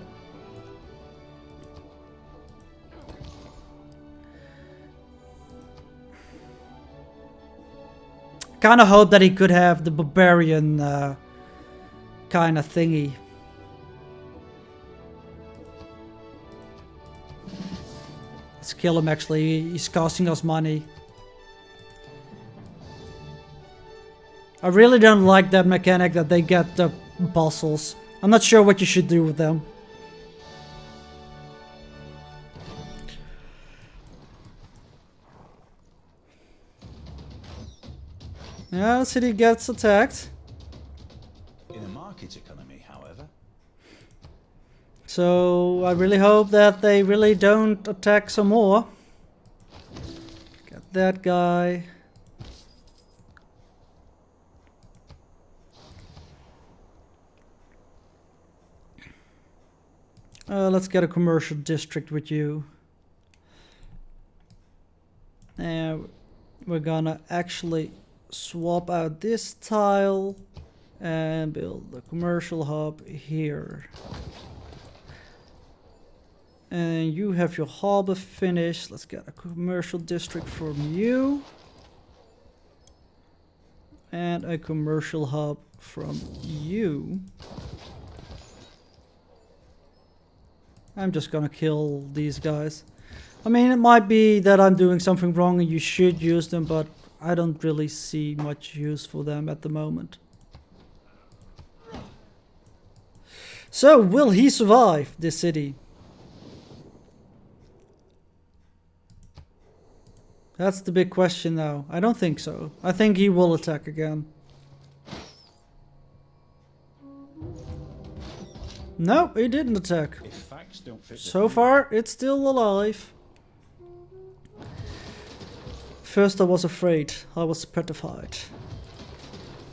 Kinda hope that he could have the barbarian kind of thingy. Let's kill him actually, he's costing us money. I really don't like that mechanic that they get the bustles. I'm not sure what you should do with them. Yeah, the city gets attacked. In a market economy, however, So I really hope that they really don't attack some more. Get that guy. Let's get a commercial district with you. And we're gonna actually swap out this tile and build the commercial hub here. And you have your harbor finished. Let's get a commercial district from you. And a commercial hub from you. I'm just gonna kill these guys. I mean, it might be that I'm doing something wrong and you should use them, but I don't really see much use for them at the moment. So, will he survive this city? That's the big question now. I don't think so. I think he will attack again. No, he didn't attack. If facts don't fit the So far, it's still alive. First I was afraid, I was petrified.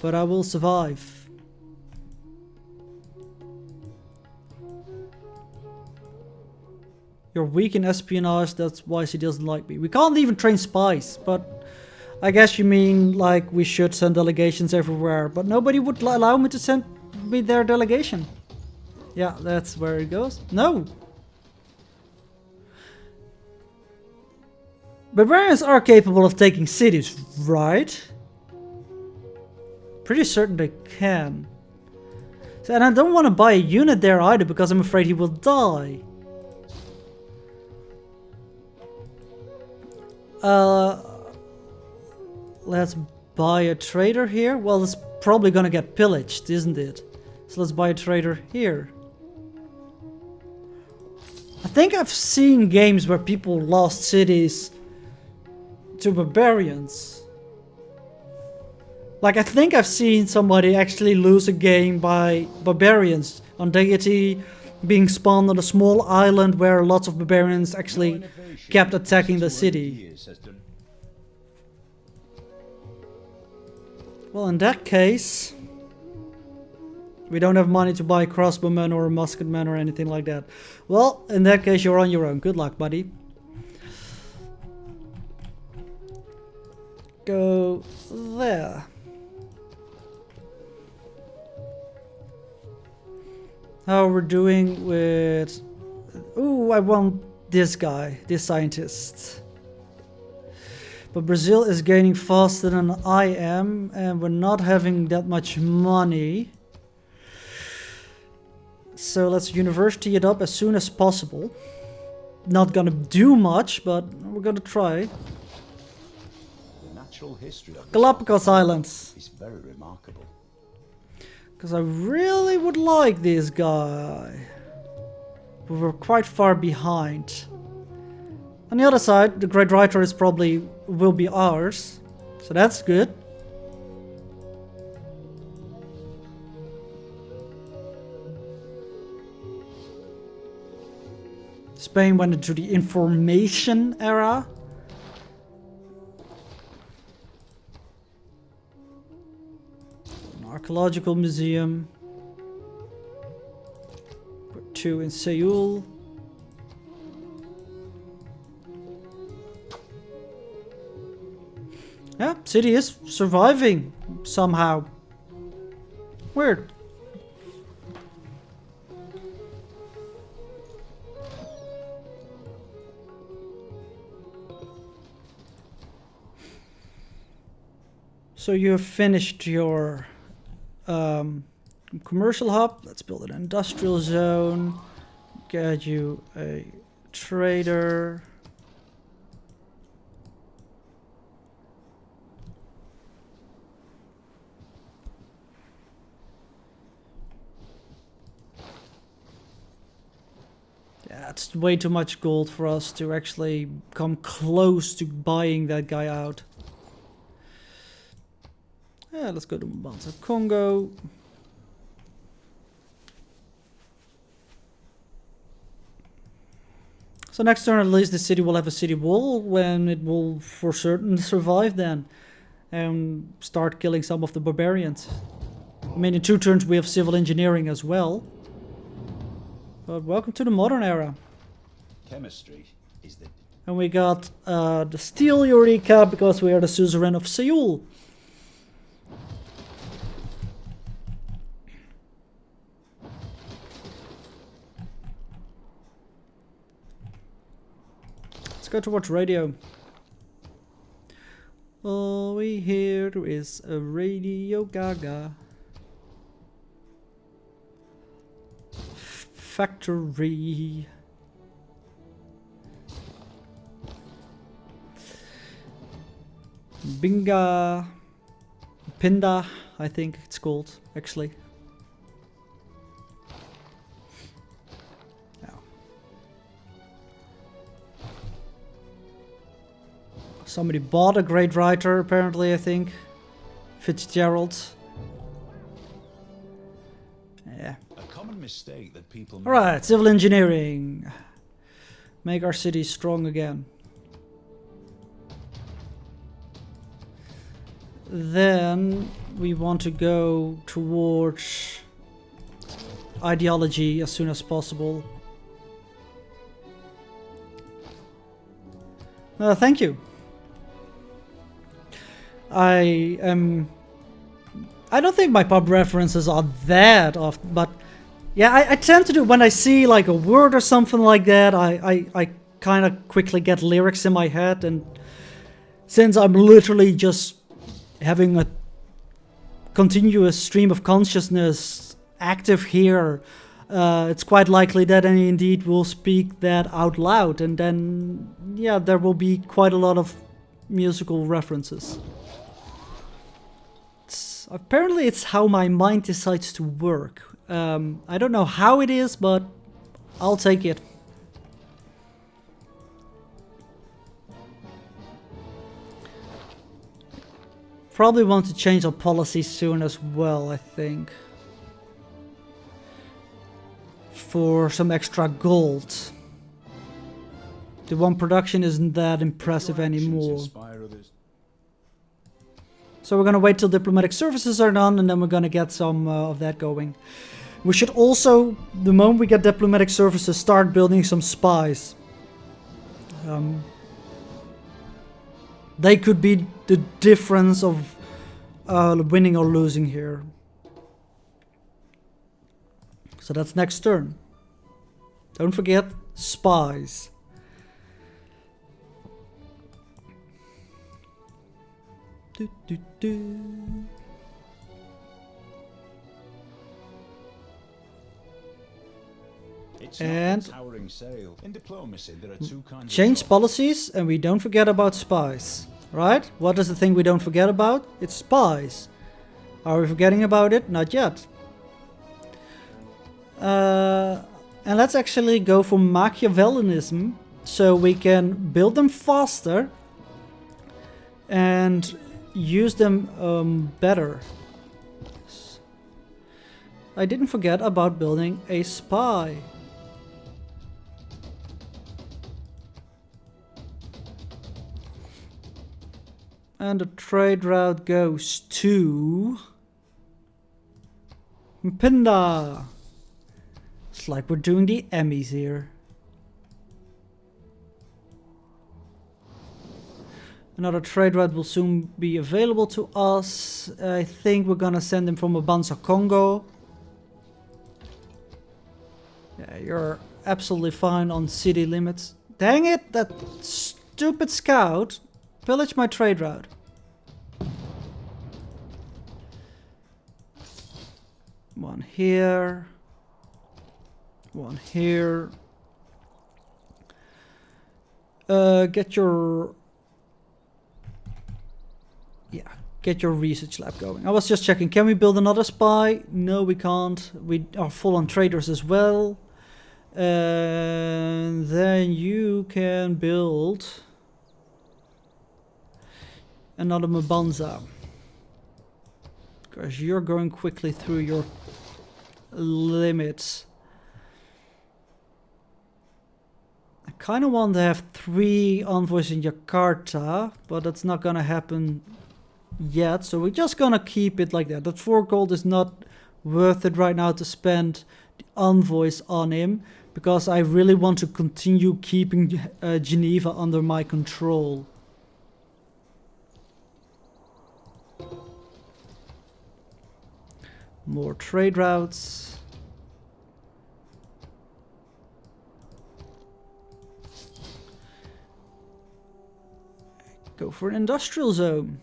But I will survive. You're weak in espionage, that's why she doesn't like me. We can't even train spies, but I guess you mean like we should send delegations everywhere, but nobody would allow me to send me their delegation. Yeah, that's where it goes. No! Barbarians are capable of taking cities, right? Pretty certain they can. And I don't want to buy a unit there either, because I'm afraid he will die. Let's buy a trader here. Well, it's probably gonna get pillaged, isn't it? So let's buy a trader here. I think I've seen games where people lost cities to barbarians. Like, I think I've seen somebody actually lose a game by barbarians on Deity, being spawned on a small island where lots of barbarians actually kept attacking the city. Well, in that case, we don't have money to buy crossbowmen or a musketman or anything like that. Well, in that case, you're on your own. Good luck, buddy. Go there. How we're doing with... Ooh, I want this guy, this scientist. But Brazil is gaining faster than I am, and we're not having that much money. So let's university it up as soon as possible. Not gonna do much, but we're gonna try. The natural history of this Galapagos Islands. is very remarkable. Because I really would like this guy. But we're quite far behind. On the other side, the Great Writer is probably will be ours. So that's good. Spain went into the information era. An archaeological museum. Put 2 in Seoul. Yeah, city is surviving somehow. Weird. So you have finished your commercial hub. Let's build an industrial zone. Get you a trader. Yeah, it's way too much gold for us to actually come close to buying that guy out. Yeah, let's go to Banza Kongo. So next turn at least the city will have a city wall when it will for certain survive then. And start killing some of the barbarians. I mean in 2 turns we have civil engineering as well. But welcome to the modern era. Chemistry is the And we got the steel Eureka because we are the suzerain of Seoul. Let's go towards radio. All we hear is a Radio Gaga. Factory. Binga. Pinda, I think it's called, actually. Somebody bought a great writer, apparently, I think. Fitzgerald. Yeah. a common mistake that people make. Alright, civil engineering. Make our city strong again. Then we want to go towards ideology as soon as possible. Thank you. I don't think my pub references are that often, but yeah, I tend to do when I see like a word or something like that, I kind of quickly get lyrics in my head, and since I'm literally just having a continuous stream of consciousness active here, it's quite likely that I indeed will speak that out loud, and then yeah, there will be quite a lot of musical references. Apparently it's how my mind decides to work. I don't know how it is, but I'll take it. Probably want to change our policy soon as well, I think. For some extra gold. The one production isn't that impressive anymore. So we're gonna wait till diplomatic services are done, and then we're gonna get some of that going. We should also, the moment we get diplomatic services, start building some spies. They could be the difference of winning or losing here. So that's next turn. Don't forget spies. Do, do, do. It's And- not a towering sail. In diplomacy, there are two kinds Change of policies and we don't forget about spies. Right? What is the thing we don't forget about? It's spies. Are we forgetting about it? Not yet. And let's actually go for Machiavellianism so we can build them faster and use them better. I didn't forget about building a spy. And the trade route goes to Mpinda. It's like we're doing the Emmys here. Another trade route will soon be available to us. I think we're gonna send him from Abanza, Kongo. Yeah, you're absolutely fine on city limits. Dang it, that stupid scout. Pillage my trade route. One here. One here. Get your research lab going. I was just checking. Can we build another spy? No, we can't. We are full on traders as well. And then you can build another Mabanza. Because you're going quickly through your limits. I kind of want to have 3 envoys in Jakarta, but that's not gonna happen yet. So we're just gonna keep it like that. That 4 gold is not worth it right now to spend the envoys on him, because I really want to continue keeping Geneva under my control. More trade routes. Go for an industrial zone.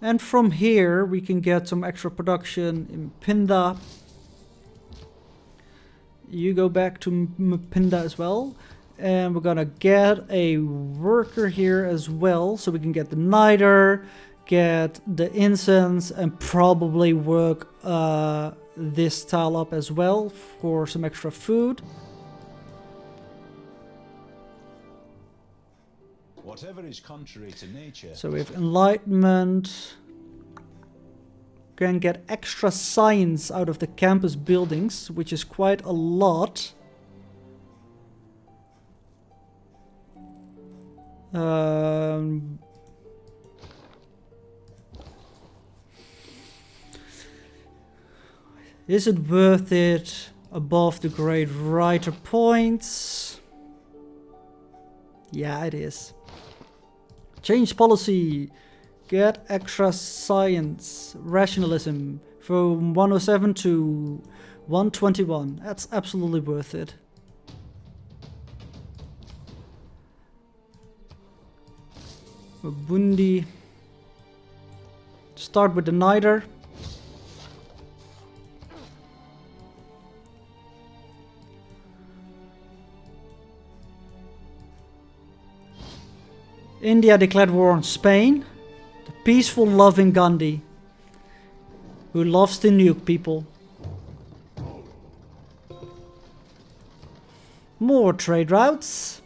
And from here we can get some extra production in Pinda. You go back to Pinda as well. And we're gonna get a worker here as well, so we can get the niter, get the incense, and probably work this tile up as well for some extra food. whatever is contrary to nature. So we have enlightenment. Can get extra science out of the campus buildings, which is quite a lot. Is it worth it above the great writer points? Yeah, it is. Change policy. Get extra science. Rationalism from 107 to 121. That's absolutely worth it. Bundi. Start with the niter. India declared war on Spain. The peaceful, loving Gandhi, who loves to nuke people. More trade routes.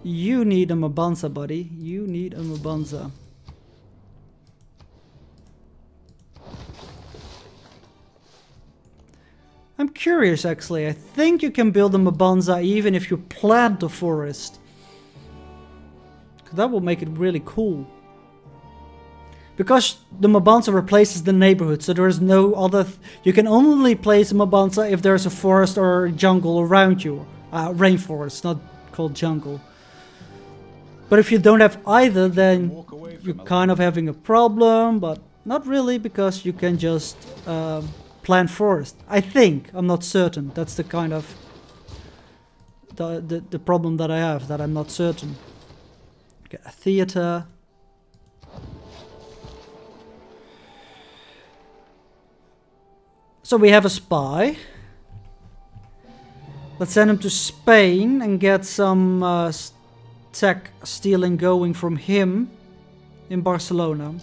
You need a Mabanza, buddy. You need a Mabanza. I'm curious, actually. I think you can build a Mabanza even if you plant the forest. That will make it really cool. Because the Mabanza replaces the neighborhood, so there is no other... you can only place a Mabanza if there's a forest or jungle around you. Rainforest, not called jungle. But if you don't have either, then you're kind of having a problem, but not really, because you can just plant forest. I think, I'm not certain. That's the kind of the problem that I have, that I'm not certain. Get a theater. So we have a spy. Let's send him to Spain and get some tech stealing going from him in Barcelona.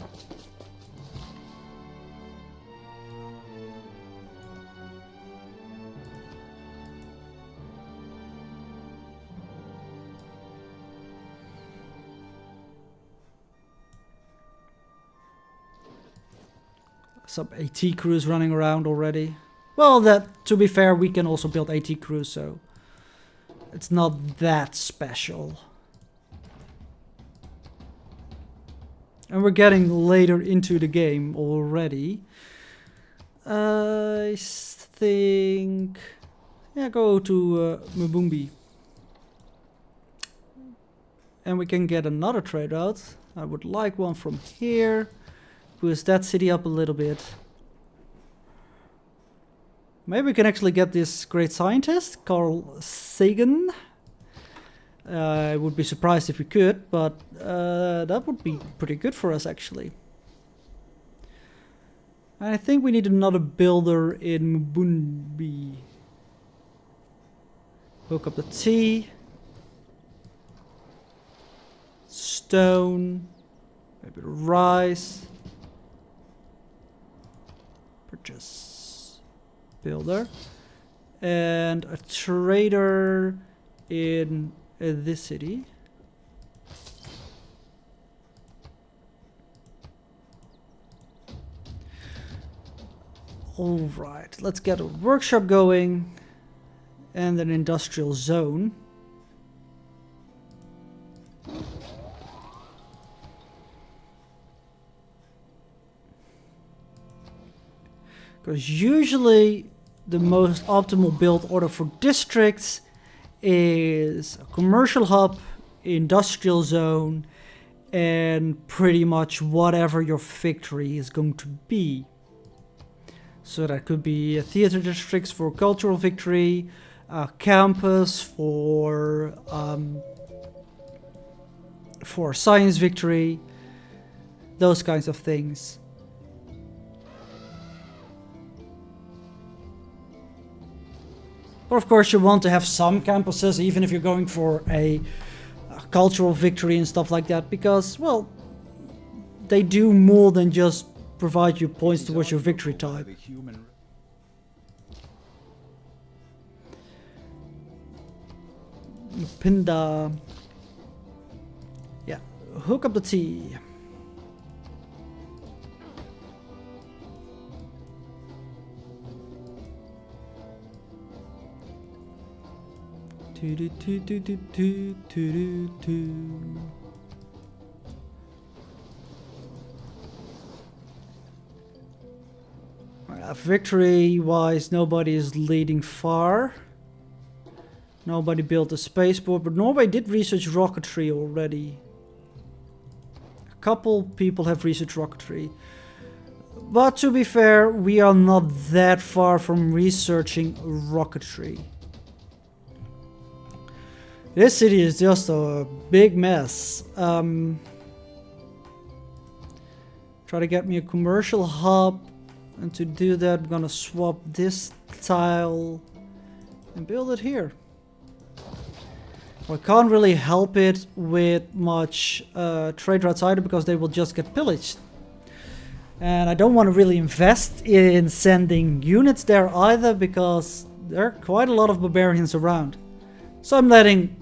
Some AT crews running around already. Well, that, to be fair, we can also build AT crews, so it's not that special. And we're getting later into the game already. I think... yeah, go to Mbumbi. And we can get another trade route. I would like one from here. Boost that city up a little bit. Maybe we can actually get this great scientist, Carl Sagan. I would be surprised if we could, but that would be pretty good for us actually. And I think we need another builder in Mbumbi. Hook up the tea. Stone. Maybe rice. Purchase. Builder. And a trader in this city. Alright, let's get a workshop going and an industrial zone. Because usually the most optimal build order for districts is a commercial hub, industrial zone, and pretty much whatever your victory is going to be. So that could be a theater districts for cultural victory, a campus for science victory, those kinds of things. But of course you want to have some campuses, even if you're going for a cultural victory and stuff like that, because, well, they do more than just provide you points towards your victory type. Pinda. Yeah, hook up the tea. Victory-wise, nobody is leading far. Nobody built a spaceport, but Norway did research rocketry already. A couple people have researched rocketry. But to be fair, we are not that far from researching rocketry. This city is just a big mess. Try to get me a commercial hub. And to do that, I'm gonna swap this tile and build it here. Well, I can't really help it with much trade routes either, because they will just get pillaged. And I don't want to really invest in sending units there either, because there are quite a lot of barbarians around. So I'm letting,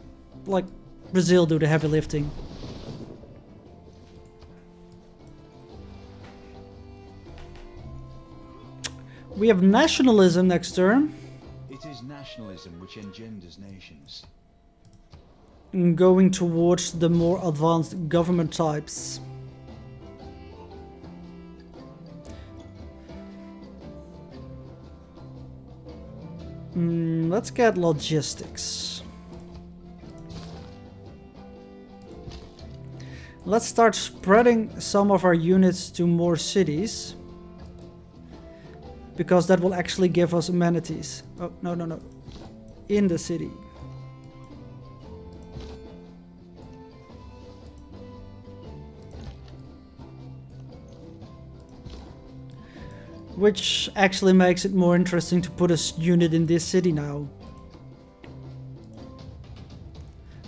like, Brazil do the heavy lifting. We have nationalism next turn. It is nationalism which engenders nations. Going towards the more advanced government types. Let's get logistics. Let's start spreading some of our units to more cities, because that will actually give us amenities. Oh, no, no, no. In the city. Which actually makes it more interesting to put a unit in this city now.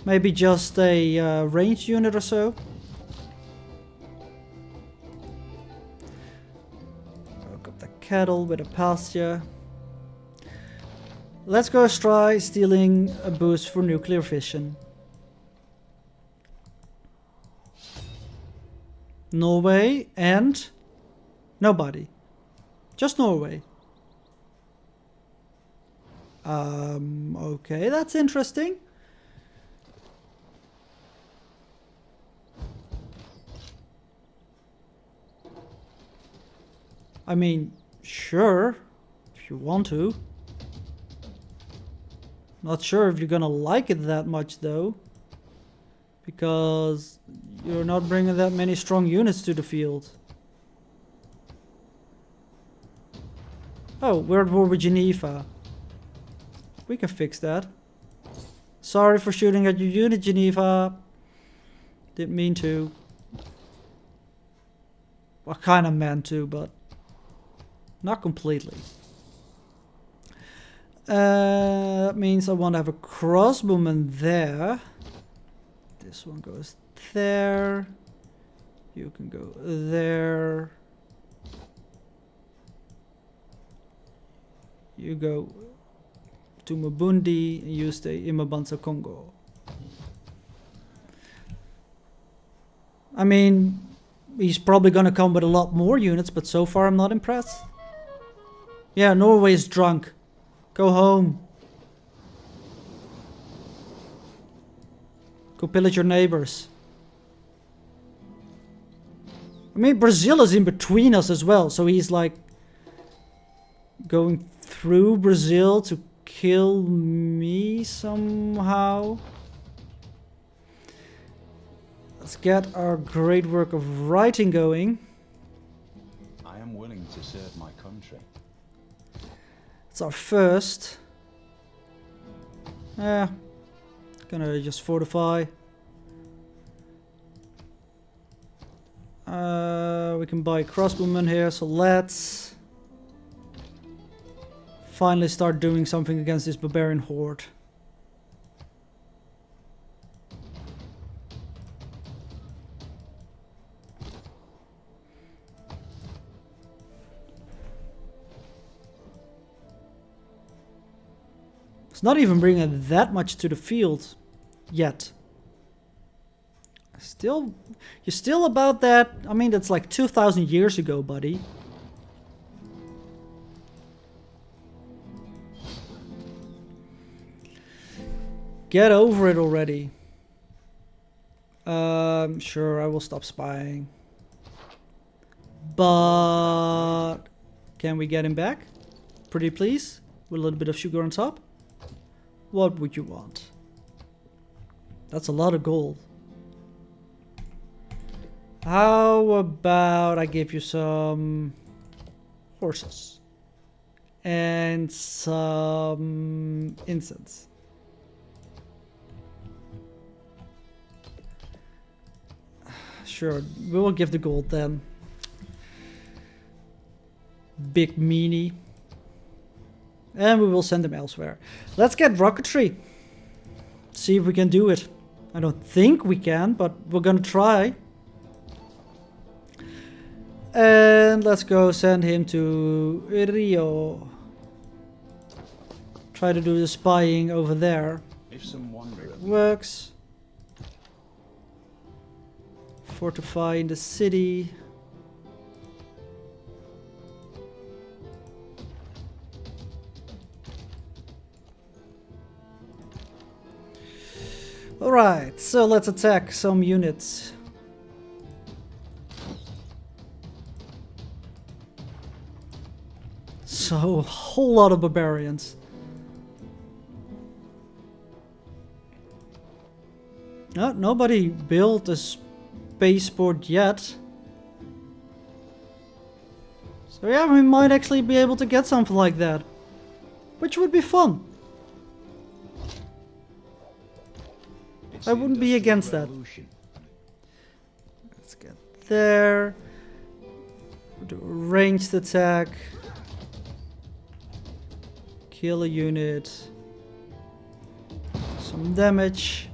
Maybe just a ranged unit or so. Hook up the cattle with a pasture. Let's go try stealing a boost for nuclear fission. Norway and nobody. Just Norway. Okay, that's interesting. I mean, sure, if you want to. Not sure if you're gonna like it that much though. Because you're not bringing that many strong units to the field. Oh, we're at war with Geneva. We can fix that. Sorry for shooting at your unit, Geneva. Didn't mean to. I kinda meant to, but not completely. That means I want to have a crossbowman there. This one goes there. You can go there. You go to Mabundi and you stay in Mabanza, Kongo. I mean, he's probably gonna come with a lot more units, but so far I'm not impressed. Yeah, Norway's drunk. Go home. Go pillage your neighbors. I mean, Brazil is in between us as well, so he's like going through Brazil to kill me somehow. Let's get our great work of writing going. I am willing to serve my country. It's our first. Gonna just fortify. We can buy crossbowmen here, so let's finally start doing something against this barbarian horde. It's not even bringing that much to the field yet. Still, you're still about that. I mean, that's like 2,000 years ago, buddy. Get over it already. Sure, I will stop spying. But can we get him back? Pretty please? With a little bit of sugar on top? What would you want? That's a lot of gold. How about I give you some horses and some incense? Sure, we will give the gold then. Big meanie. And we will send them elsewhere. Let's get rocketry. See if we can do it. I don't think we can, but we're gonna try. And let's go send him to Rio. Try to do the spying over there. If some wanderer Works. Fortify in the city. Alright, so let's attack some units. So, a whole lot of barbarians. No, nobody built a spaceport yet. So yeah, we might actually be able to get something like that. Which would be fun. It's I the wouldn't be Industrial against that. Revolution. Let's get there. Do a ranged attack. Kill a unit. Some damage.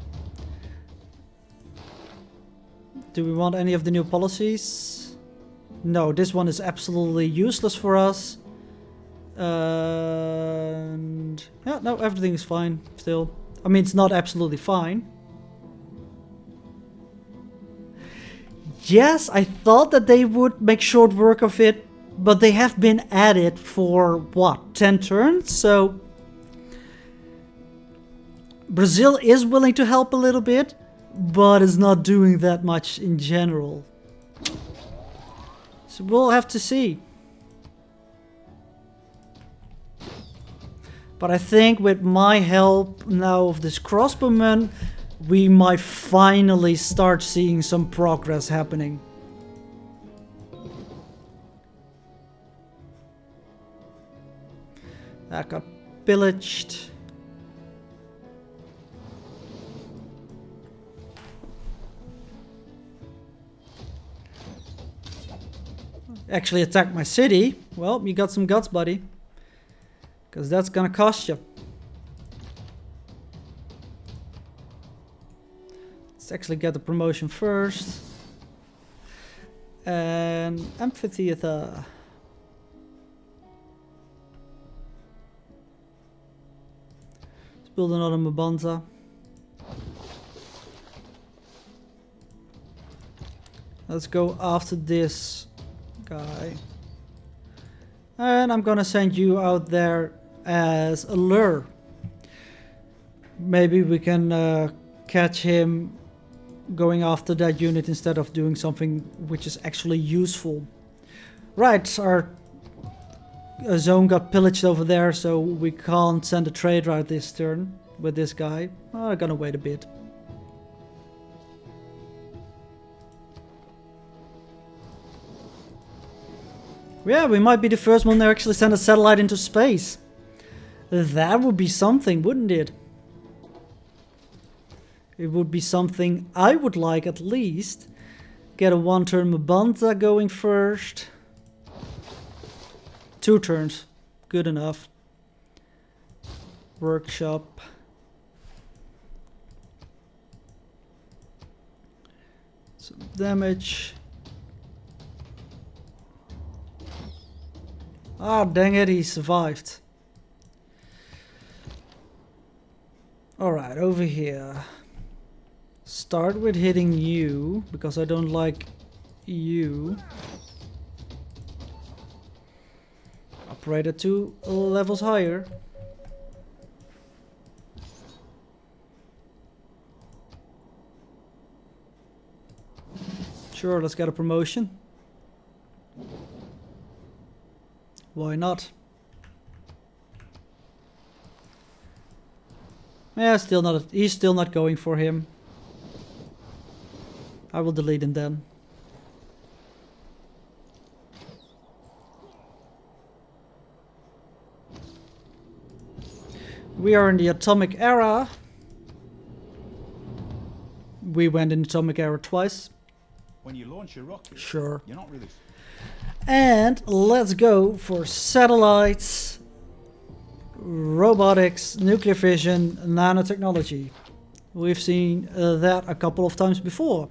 Do we want any of the new policies? No, this one is absolutely useless for us. And yeah, no, everything is fine still. I mean, it's not absolutely fine. Yes, I thought that they would make short work of it, but they have been at it for what, 10 turns? So Brazil is willing to help a little bit, but is not doing that much in general. So we'll have to see. But I think with my help now of this crossbowman, we might finally start seeing some progress happening. That got pillaged. Actually attacked my city. Well, you got some guts, buddy. Because that's gonna cost you. Let's actually get the promotion first. And amphitheater. Let's build another Mabanza. Let's go after this guy. And I'm gonna send you out there as a lure. Maybe we can catch him going after that unit instead of doing something which is actually useful. Right, our zone got pillaged over there, so we can't send a trade route this turn with this guy. I'm gonna wait a bit. Yeah, we might be the first one to actually send a satellite into space. That would be something, wouldn't it? It would be something I would like at least. Get a 1-turn Mabanza going first. 2 turns. Good enough. Workshop. Some damage. Ah, dang it, he survived. Alright, over here. Start with hitting you, because I don't like you. Operator 2 levels higher. Sure, let's get a promotion. Why not? Yeah, still not. He's still not going for him. I will delete him then. We are in the atomic era. We went in the atomic era twice. When you launch a rocket, Sure. you're not really... And let's go for satellites, robotics, nuclear fission, nanotechnology. We've seen that a couple of times before.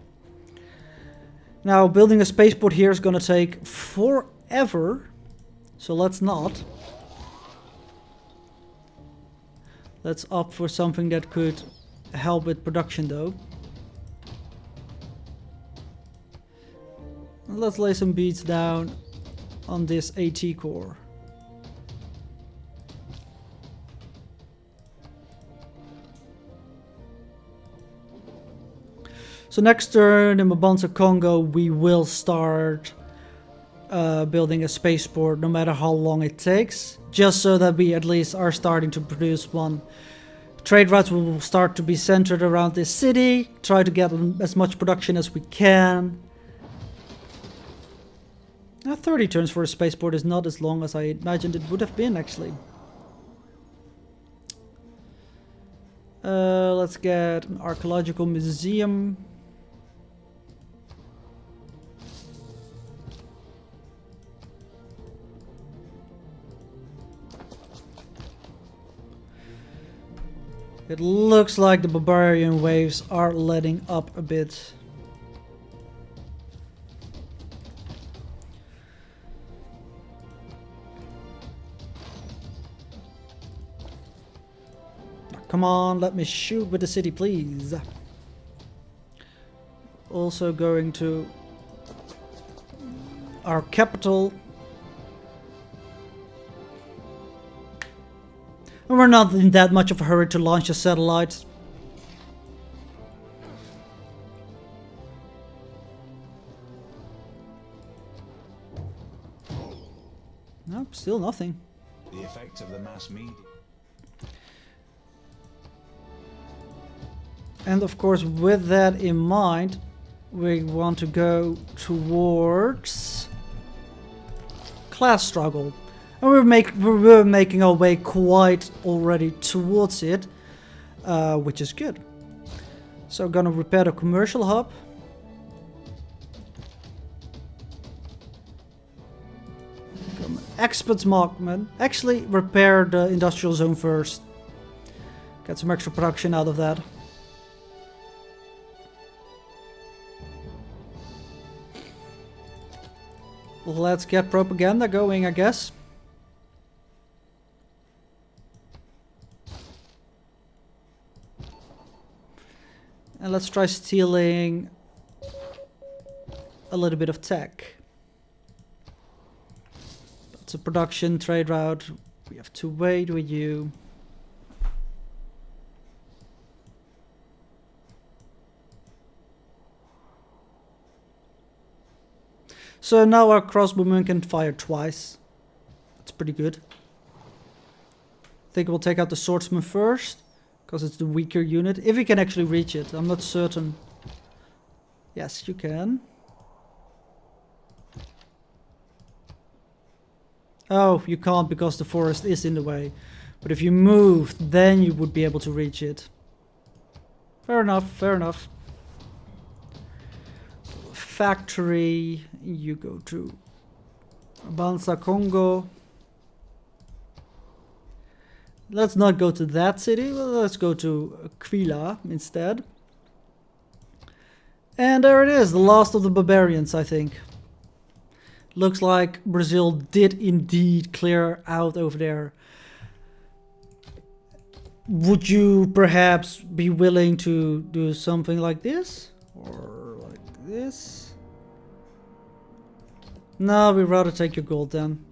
Now, building a spaceport here is going to take forever, so let's not. Let's opt for something that could help with production though. Let's lay some beads down on this AT core. So next turn in Mabanza Kongo we will start building a spaceport no matter how long it takes, just so that we at least are starting to produce one. Trade routes will start to be centered around this city, try to get as much production as we can. 30 turns for a spaceport is not as long as I imagined it would have been, actually. Let's get an archaeological museum. It looks like the barbarian waves are letting up a bit. Come on, let me shoot with the city, please. Also going to our capital. And we're not in that much of a hurry to launch a satellite. Nope, still nothing. The effect of the mass media. And of course, with that in mind, we want to go towards class struggle. And we're making our way quite already towards it, which is good. So gonna repair the commercial hub. Experts markman. Actually, repair the industrial zone first. Get some extra production out of that. Let's get propaganda going, I guess. And let's try stealing a little bit of tech. It's a production trade route. We have to wait with you. So now our crossbowman can fire twice. That's pretty good. I think we'll take out the swordsman first, because it's the weaker unit. If we can actually reach it, I'm not certain. Yes, you can. Oh, you can't because the forest is in the way. But if you moved, then you would be able to reach it. Fair enough, fair enough. Factory, you go to Bansa Kongo. Let's not go to that city, let's go to Aquila instead. And there it is, the last of the barbarians, I think. Looks like Brazil did indeed clear out over there. Would you perhaps be willing to do something like this? Or like this? No, we'd rather take your gold then.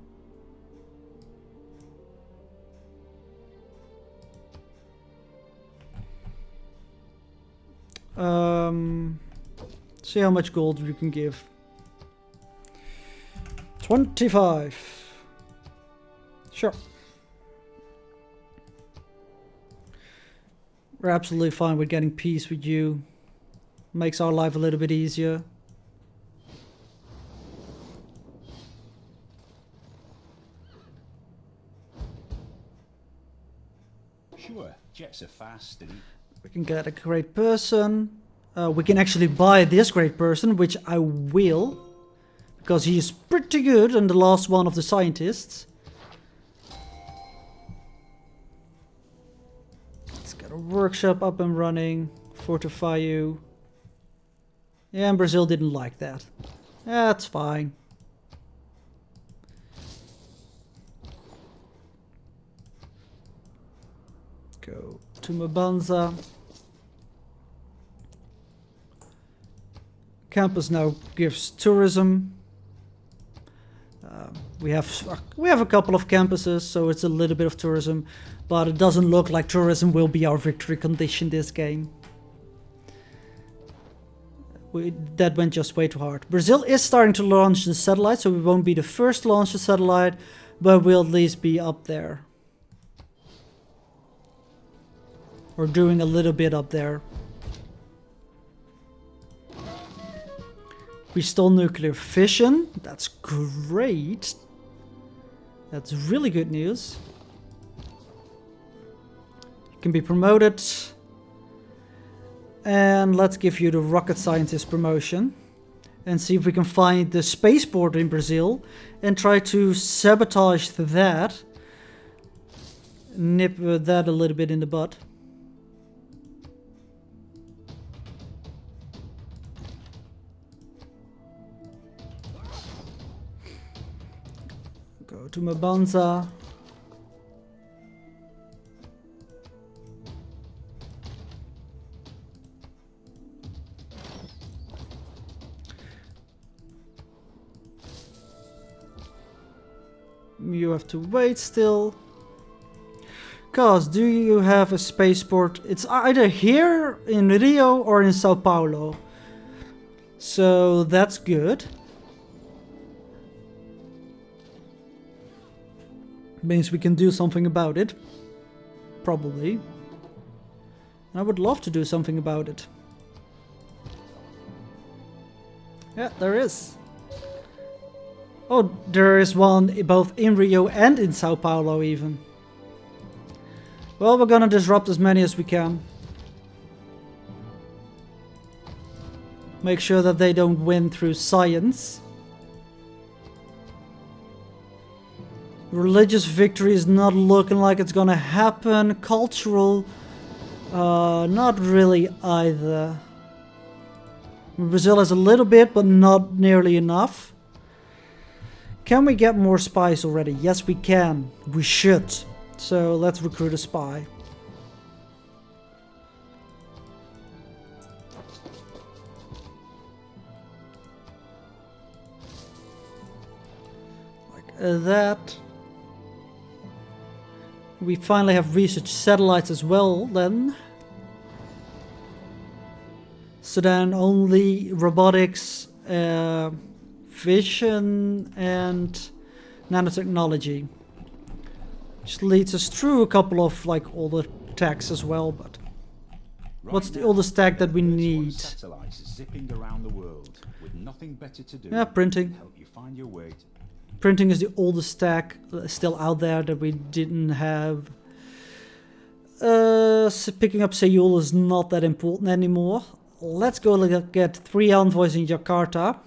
See how much gold you can give. 25. Sure. We're absolutely fine with getting peace with you. Makes our life a little bit easier. Sure, jets are fast and... We can get a great person. We can actually buy this great person, which I will. Because he is pretty good and the last one of the scientists. Let's get a workshop up and running. Fortify you. Yeah, and Brazil didn't like that. That's fine. Go to Mabanza. Campus now gives tourism. We have a couple of campuses, so it's a little bit of tourism, but it doesn't look like tourism will be our victory condition this game. That went just way too hard. Brazil is starting to launch the satellite, so we won't be the first to launch the satellite, but we'll at least be up there. We're doing a little bit up there. We stole nuclear fission. That's great. That's really good news. You can be promoted. And let's give you the rocket scientist promotion. And see if we can find the spaceport in Brazil. And try to sabotage that. Nip that a little bit in the butt. Go to Mabanza. You have to wait still. Cause, do you have a spaceport? It's either here in Rio or in Sao Paulo. So that's good. Means we can do something about it. Probably. I would love to do something about it. Yeah, there is. Oh, there is one both in Rio and in Sao Paulo even. Well, we're gonna disrupt as many as we can. Make sure that they don't win through science. Religious victory is not looking like it's gonna happen. Cultural, not really either. Brazil has a little bit, but not nearly enough. Can we get more spies already? Yes, we can. We should. So let's recruit a spy. Like that. We finally have research satellites as well then. So then only robotics, vision and nanotechnology. Which leads us through a couple of like older techs as well, but what's the oldest tech that we need? Zipping around the world with nothing better to do. Yeah, printing. Help you find your way. Printing is the oldest tech still out there that we didn't have. Picking up Seoul is not that important anymore. Let's go look at 3 envoys in Jakarta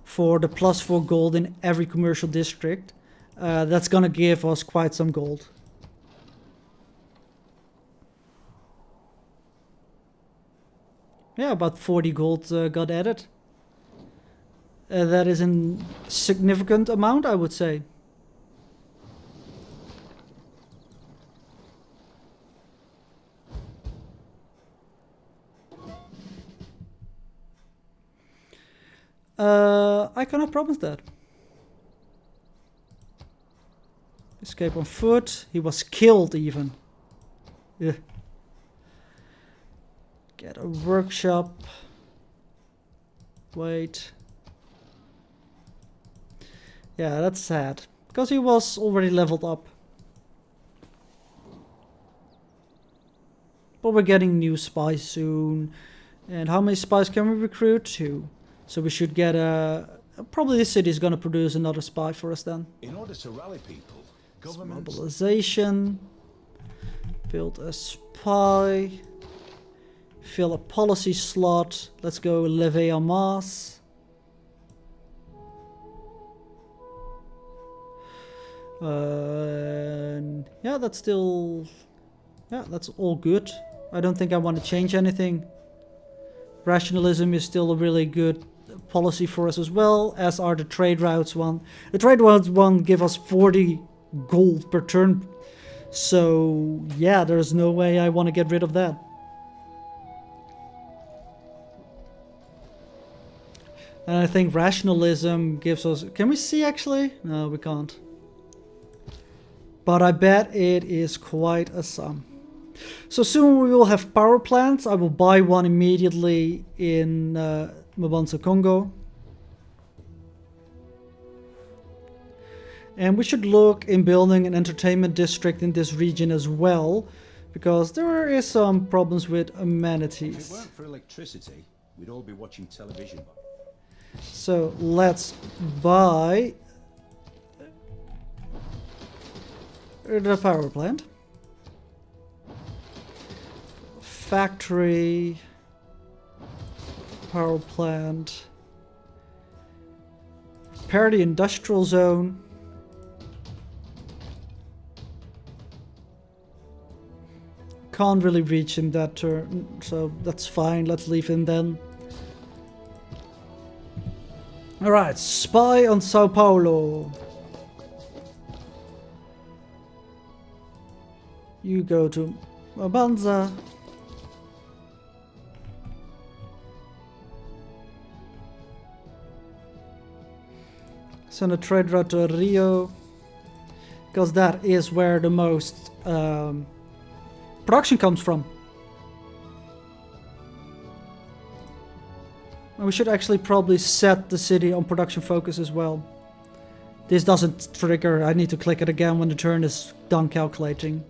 for the +4 gold in every commercial district. That's gonna give us quite some gold. Yeah, about 40 gold got added. That is a significant amount, I would say. I cannot promise that. Escape on foot. He was killed even. Yeah. Get a workshop. Wait. Yeah, that's sad. Because he was already leveled up. But we're getting new spies soon. And how many spies can we recruit? 2. So we should get a... Probably this city is going to produce another spy for us then. In order to rally people, government mobilization. Build a spy. Fill a policy slot. Let's go levee en masse. Yeah, that's still... Yeah, that's all good. I don't think I want to change anything. Rationalism is still a really good policy for us as well, as are the trade routes one. The trade routes one give us 40 gold per turn. So yeah, there's no way I want to get rid of that. And I think rationalism gives us... Can we see actually? No, we can't. But I bet it is quite a sum. So soon we will have power plants. I will buy one immediately in Mabanza, Kongo. And we should look in building an entertainment district in this region as well, because there is some problems with amenities. If it weren't for electricity, we'd all be watching television. So let's buy the power plant. Factory, power plant, repair the industrial zone. Can't really reach him that turn, so that's fine, let's leave him then. Alright, spy on Sao Paulo. You go to Mabanza. Send a trade route to Rio. Because that is where the most production comes from. And we should actually probably set the city on production focus as well. This doesn't trigger. I need to click it again when the turn is done calculating.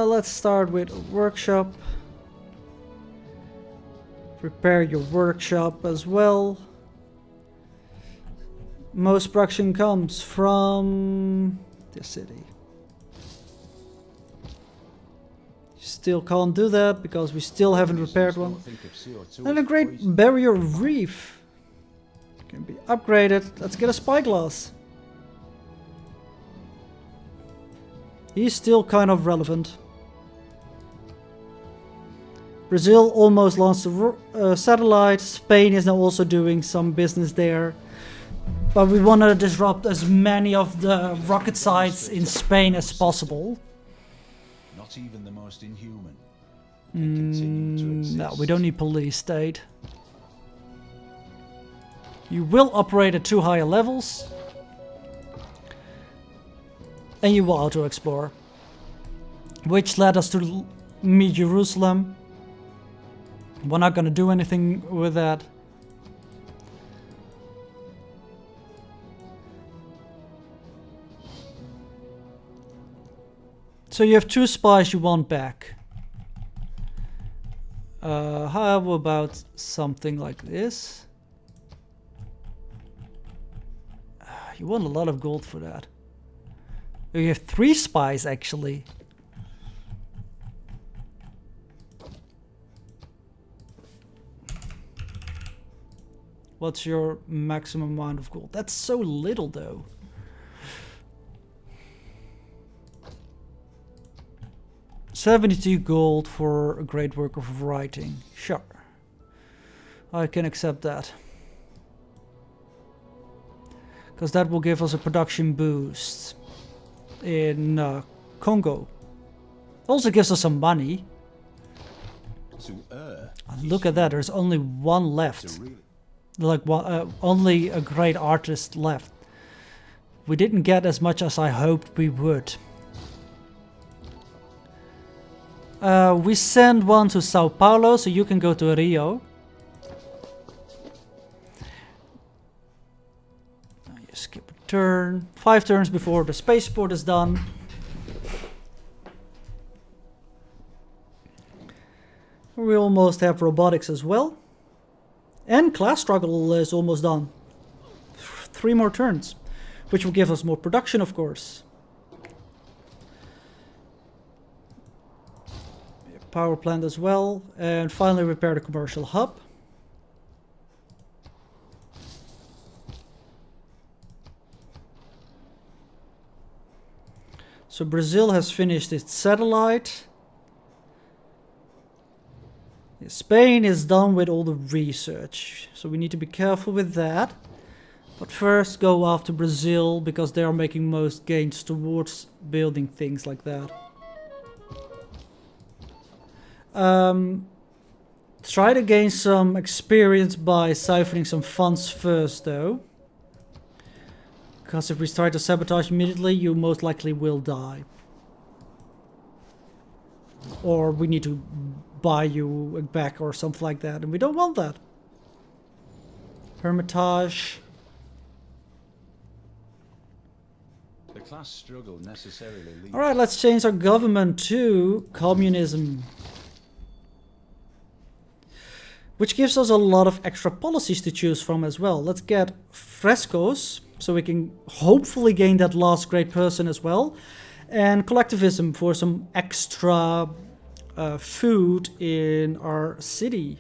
Let's start with a workshop. Prepare your workshop as well. Most production comes from this city. Still can't do that because we still haven't repaired one. And a Great Barrier Reef can be upgraded. Let's get a spyglass. He's still kind of relevant. Brazil almost launched a satellite. Spain is now also doing some business there. But we want to disrupt as many of the rocket sites in Spain as possible. Not even the most inhuman can continue to exist. No, we don't need police state. You will operate at 2 higher levels. And you will auto-explore. Which led us to meet Jerusalem. We're not gonna do anything with that. So you have 2 spies you want back. How about something like this? You want a lot of gold for that. You have 3 spies actually. What's your maximum amount of gold? That's so little though. $72 gold for a great work of writing. Sure. I can accept that. Because that will give us a production boost in Kongo. Also gives us some money. Look at that, there's only 1 left. Like only a great artist left. We didn't get as much as I hoped we would. We send one to Sao Paulo, so you can go to Rio. You skip a turn. 5 turns before the spaceport is done. We almost have robotics as well. And class struggle is almost done. 3 more turns, which will give us more production, of course. Power plant as well, and finally repair the commercial hub. So Brazil has finished its satellite. Spain is done with all the research, so we need to be careful with that. But first go after Brazil, because they are making most gains towards building things like that. Try to gain some experience by siphoning some funds first though. Because if we try to sabotage immediately, you most likely will die. Or we need to buy you back or something like that, and we don't want that. Hermitage. The class struggle necessarily leads. Alright, let's change our government to communism. Which gives us a lot of extra policies to choose from as well. Let's get frescoes, so we can hopefully gain that last great person as well. And collectivism for some extra food in our city.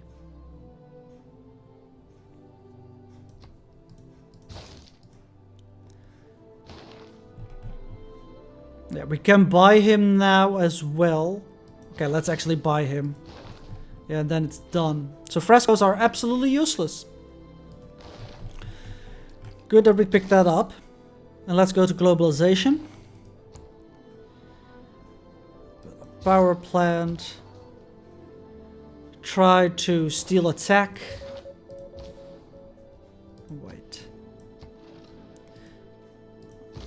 Yeah, we can buy him now as well. Okay, let's actually buy him. Yeah, and then it's done. So frescoes are absolutely useless. Good that we picked that up. And let's go to globalization. Power plant. Try to steal attack. Wait.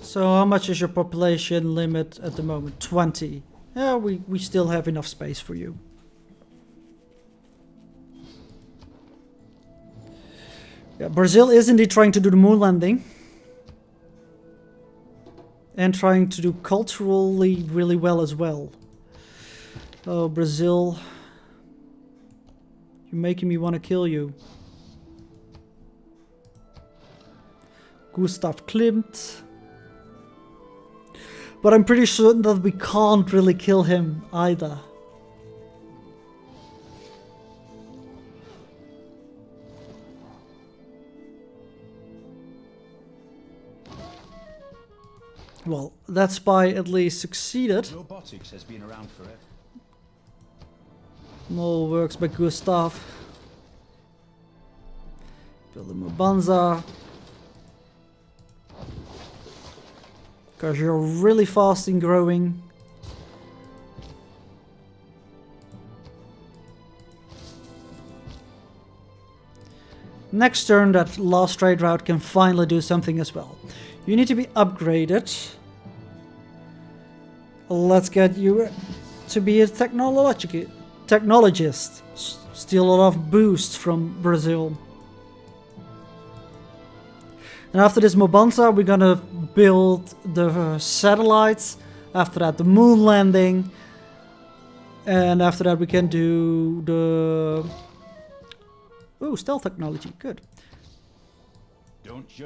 So how much is your population limit at the moment? 20. Yeah, we still have enough space for you. Yeah, Brazil is indeed trying to do the moon landing. And trying to do culturally really well as well. Oh, Brazil. You're making me want to kill you. Gustav Klimt. But I'm pretty certain that we can't really kill him either. Well, that spy at least succeeded. Robotics has been around forever. More works by Gustav. Build a Mabanza. Because you're really fast in growing. Next turn, that last trade route can finally do something as well. You need to be upgraded. Let's get you to be a technologist. Steal a lot of boost from Brazil. And after this Mobanza, we're gonna build the satellites. After that, the moon landing. And after that, we can do the... Ooh, stealth technology, good.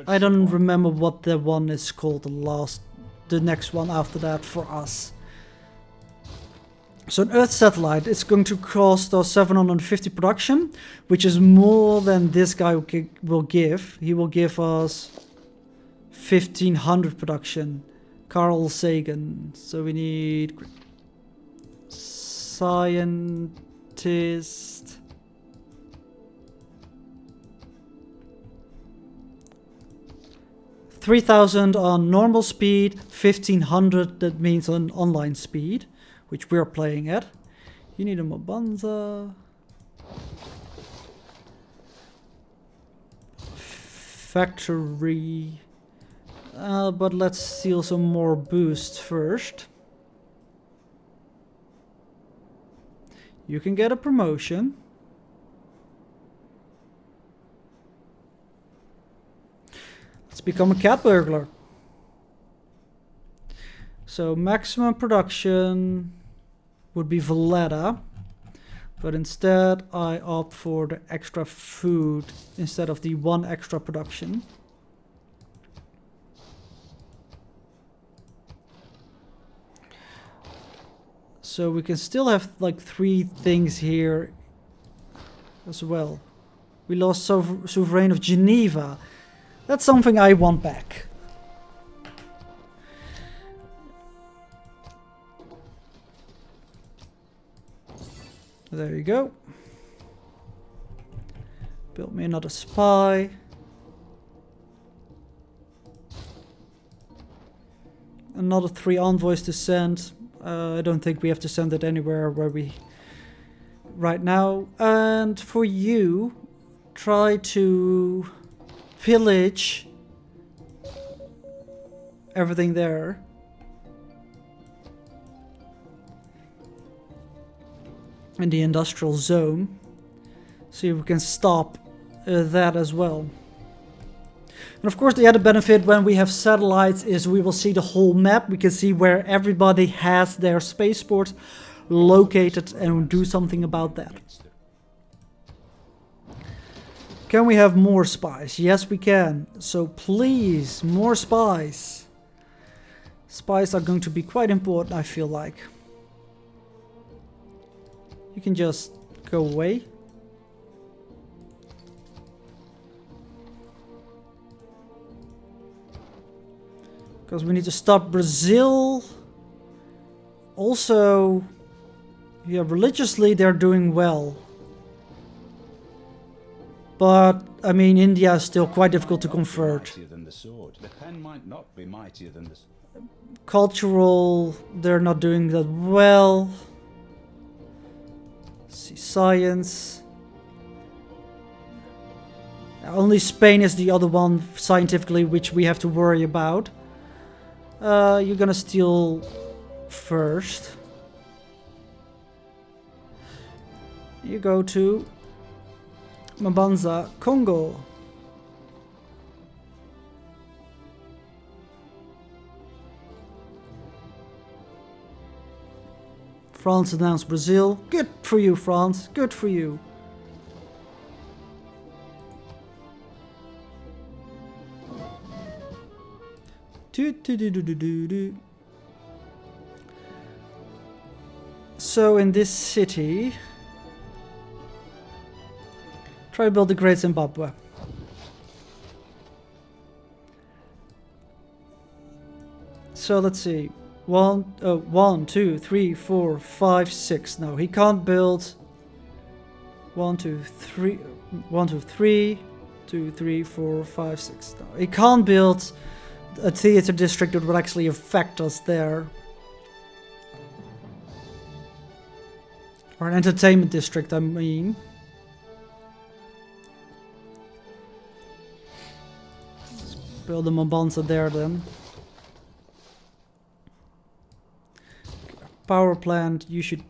I don't remember what the one is called, the next one after that for us. So an Earth satellite is going to cost us 750 production, which is more than this guy will give. He will give us 1500 production. Carl Sagan. So we need scientist. $3,000 on normal speed, 1500 that means on online speed, which we're playing at. You need a Mabanza. Factory. But let's steal some more boost first. You can get a promotion. Let's become a cat burglar. So maximum production would be Valletta, but instead I opt for the extra food instead of the one extra production. So we can still have like 3 things here as well. We lost Sovereign of Geneva. That's something I want back. There you go. Build me another spy. Another 3 envoys to send. I don't think we have to send it anywhere where we... right now. And for you, try to pillage everything there. In the industrial zone. See if we can stop that as well. And of course the other benefit when we have satellites is we will see the whole map. We can see where everybody has their spaceports located and do something about that. Can we have more spies? Yes, we can. So please, more spies. Spies are going to be quite important, I feel like. You can just go away. Because we need to stop Brazil. Also, yeah, religiously they're doing well. But, I mean, India is still quite difficult to convert. Mightier than the sword. The pen might not be mightier than the Cultural, they're not doing that well. Let's see, science. Only Spain is the other one scientifically which we have to worry about. You're gonna steal first. You go to Mabanza, Kongo. France announced Brazil. Good for you, France. Good for you. So in this city, try to build the Great Zimbabwe. So let's see. 1, 2, 3, 4, 5, 6. No, he can't build 1, 2, 3, 1, 2, 3, 2, 3, 4, 5, 6. No, he can't build a theater district that would actually affect us there. Or an entertainment district, I mean. Let's build a Mombasa there then. Power plant, you should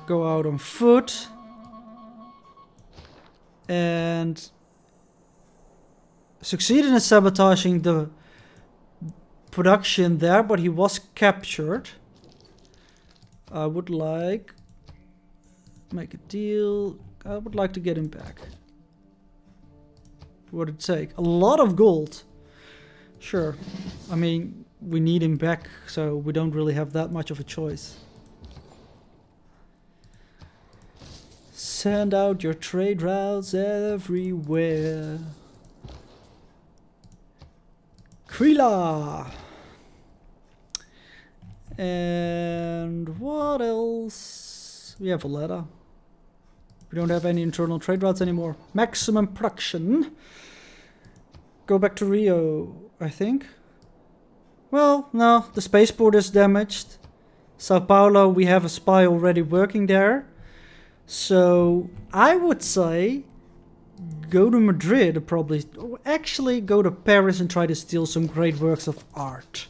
go out on foot. And succeeded in sabotaging the production there, but he was captured. I would like make a deal. I would like to get him back. What would it take? A lot of gold. Sure. I mean, we need him back, so we don't really have that much of a choice. Send out your trade routes everywhere. Krila! And what else? We have a letter. We don't have any internal trade routes anymore. Maximum production. Go back to Rio, I think. Well, no, the spaceport is damaged. Sao Paulo, we have a spy already working there. So I would say go to Madrid, probably. Actually, go to Paris and try to steal some great works of art.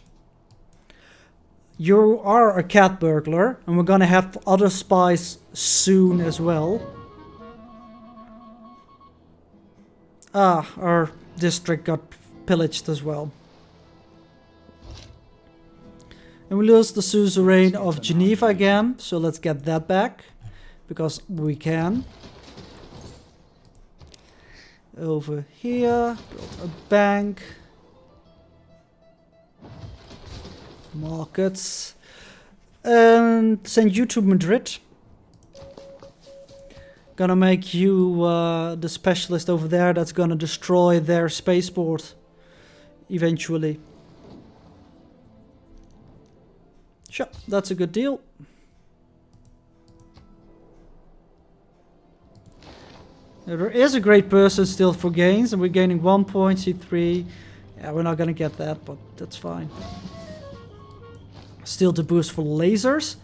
You are a cat burglar, and we're gonna have other spies soon as well. Ah, our district got pillaged as well. And we lose the suzerain of Geneva again, so let's get that back. Because we can. Over here, build a bank. Markets. And send you to Madrid. Gonna make you the specialist over there that's gonna destroy their spaceport. Eventually. Sure, that's a good deal. There is a great person still for gains, and we're gaining 1 point, C3. Yeah, we're not gonna get that, but that's fine. Still to boost for lasers.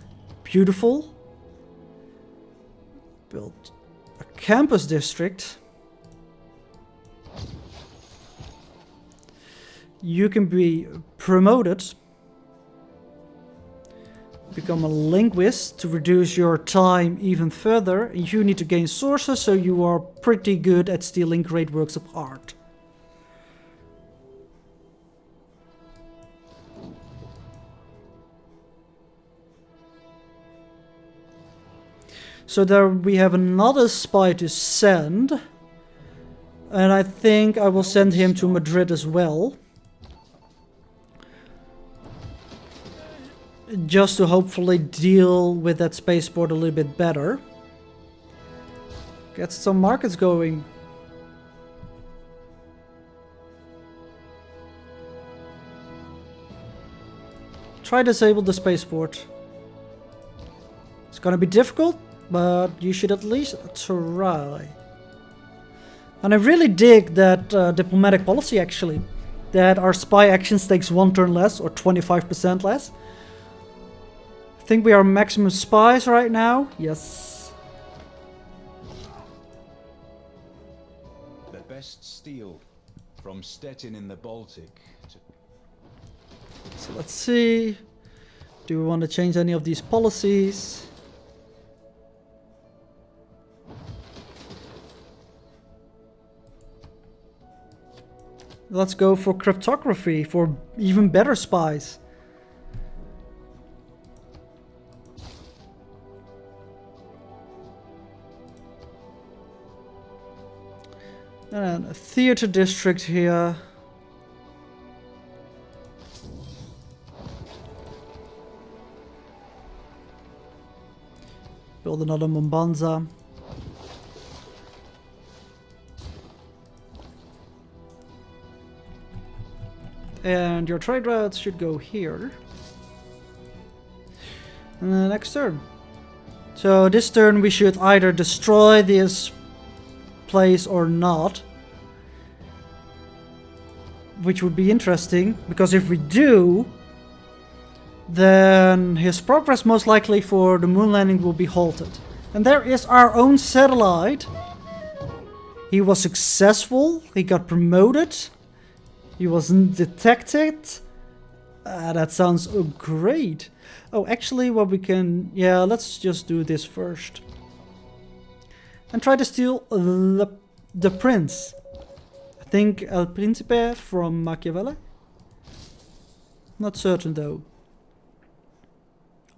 Beautiful. Build a campus district. You can be promoted. Become a linguist to reduce your time even further. You need to gain sources, so you are pretty good at stealing great works of art. So there we have another spy to send. And I think I will send him to Madrid as well. Just to hopefully deal with that spaceport a little bit better. Get some markets going. Try disable the spaceport. It's gonna be difficult, but you should at least try. And I really dig that diplomatic policy, actually. That our spy actions takes 1 turn less, or 25% less. I think we are maximum spies right now. Yes. The best steel from Stettin in the Baltic to So let's see. Do we want to change any of these policies? Let's go for cryptography, for even better spies. And a theater district here. Build another Mombasa. And your trade routes should go here. And the next turn. So this turn we should either destroy this place or not. Which would be interesting, because if we do, then his progress most likely for the moon landing will be halted. And there is our own satellite. He was successful, he got promoted, he wasn't detected. That sounds great. Oh, actually what we can... yeah, let's just do this first. And try to steal the prince. I think El Principe from Machiavelli? Not certain though.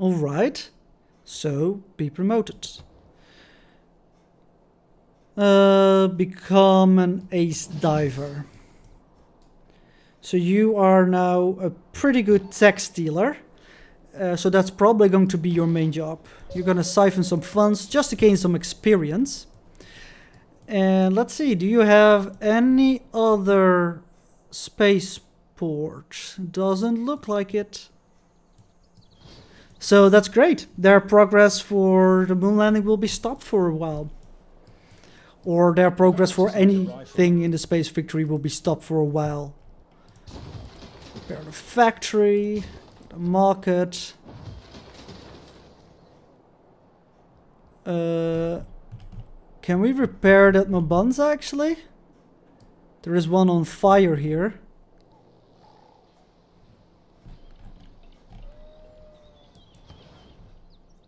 Alright, so be promoted. Become an ace diver. So you are now a pretty good tax stealer. So that's probably going to be your main job. You're gonna siphon some funds just to gain some experience. And let's see, do you have any other spaceports? Doesn't look like it. So that's great. Their progress for the moon landing will be stopped for a while. Or their progress for anything in the space victory will be stopped for a while. Repair the factory, the market. Can we repair that Mombasa actually? There is one on fire here.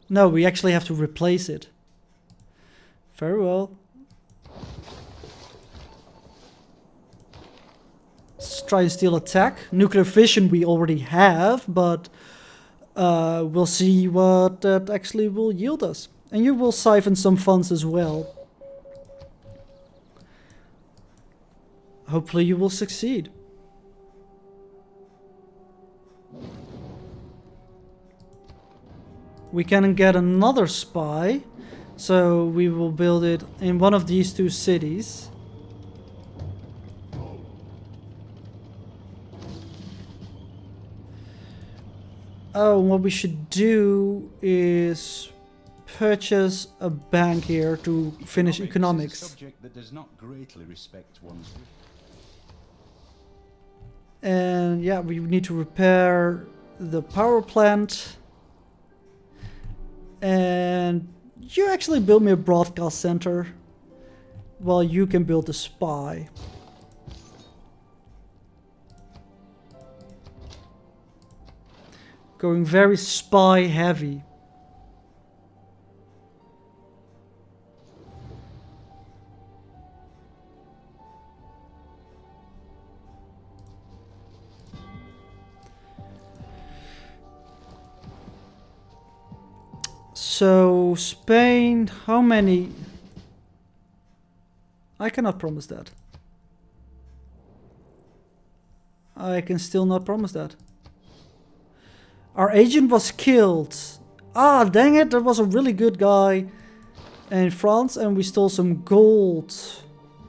No, we actually have to replace it. Very well. Let's try and steal attack. Nuclear fission we already have, but we'll see what that actually will yield us. And you will siphon some funds as well. Hopefully you will succeed. We can get another spy, so we will build it in one of these two cities. Oh, what we should do is purchase a bank here to finish economics. Is a subject that does not greatly respect one's... And yeah, we need to repair the power plant. And you actually build me a broadcast center while you can build a spy. Going very spy heavy. So, Spain, how many? I cannot promise that. I can still not promise that. Our agent was killed. Ah, dang it, that was a really good guy in France, and we stole some gold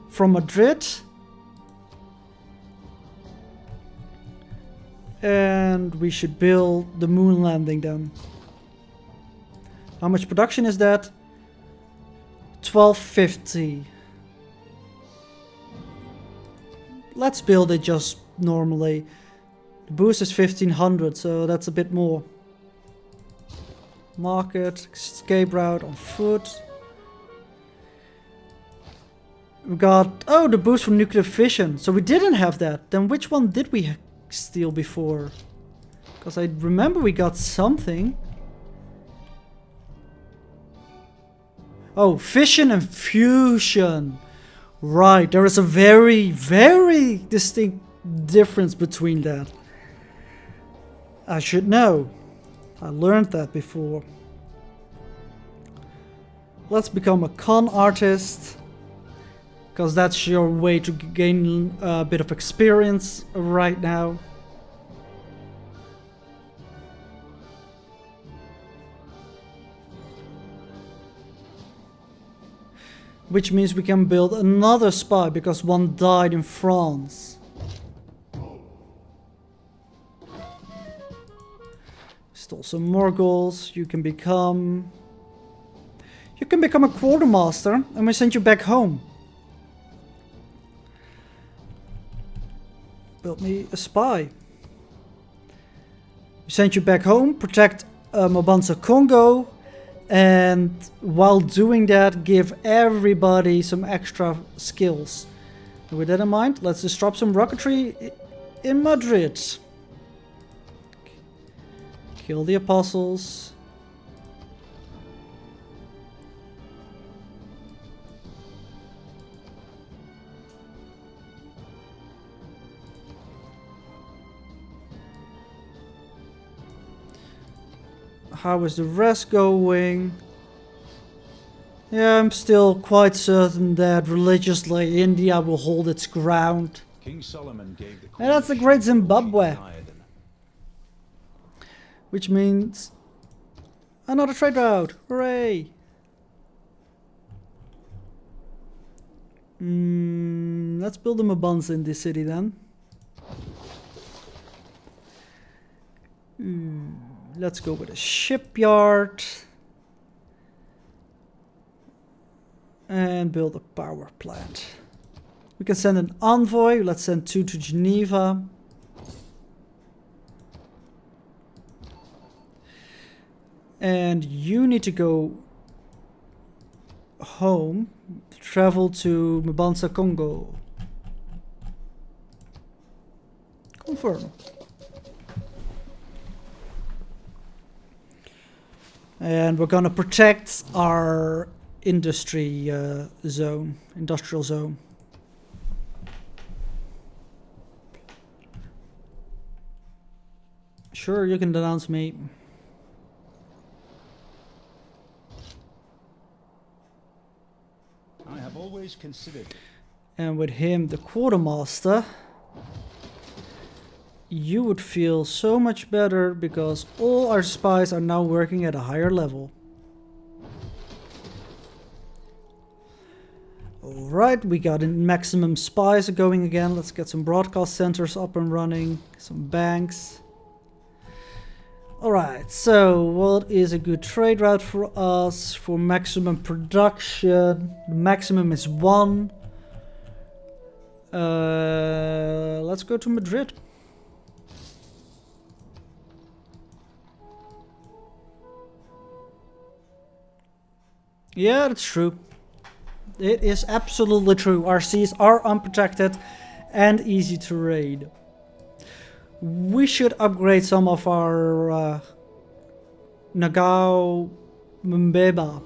from Madrid. And we should build the moon landing then. How much production is that? 1250. let's build it just normally. The boost is 1500, so that's a bit more. Market, escape route on foot. We got, oh, the boost from nuclear fission. So we didn't have that. Then which one did we steal before? Because I remember we got something. Oh, fission and fusion. Right, there is a very, very distinct difference between that. I should know. I learned that before. Let's become a con artist. Because that's your way to gain a bit of experience right now. Which means we can build another spy because one died in France. Stole some more goals. You can become a quartermaster and we send you back home. Build me a spy. We send you back home, protect Mobanza Kongo, and while doing that, give everybody some extra skills. And with that in mind, let's disrupt some rocketry in Madrid. Kill the apostles. How is the rest going? Yeah, I'm still quite certain that religiously India will hold its ground. King Solomon gave the And that's the great Zimbabwe. diadem. Which means another trade route. Hooray! Let's build them a buns in this city then. Let's go with a shipyard. And build a power plant. We can send an envoy. Let's send 2 to Geneva. And you need to go home. Travel to Mobanza Kongo. Confirm. And we're gonna protect our industrial zone. Sure, you can denounce me. I have always considered And with him, the quartermaster, you would feel so much better because all our spies are now working at a higher level. Alright, we got maximum spies going again. Let's get some broadcast centers up and running, some banks. Alright, so what is a good trade route for us for maximum production? The maximum is 1. Let's go to Madrid. Yeah, that's true. It is absolutely true. Our seas are unprotected and easy to raid. We should upgrade some of our Nagao Mbeba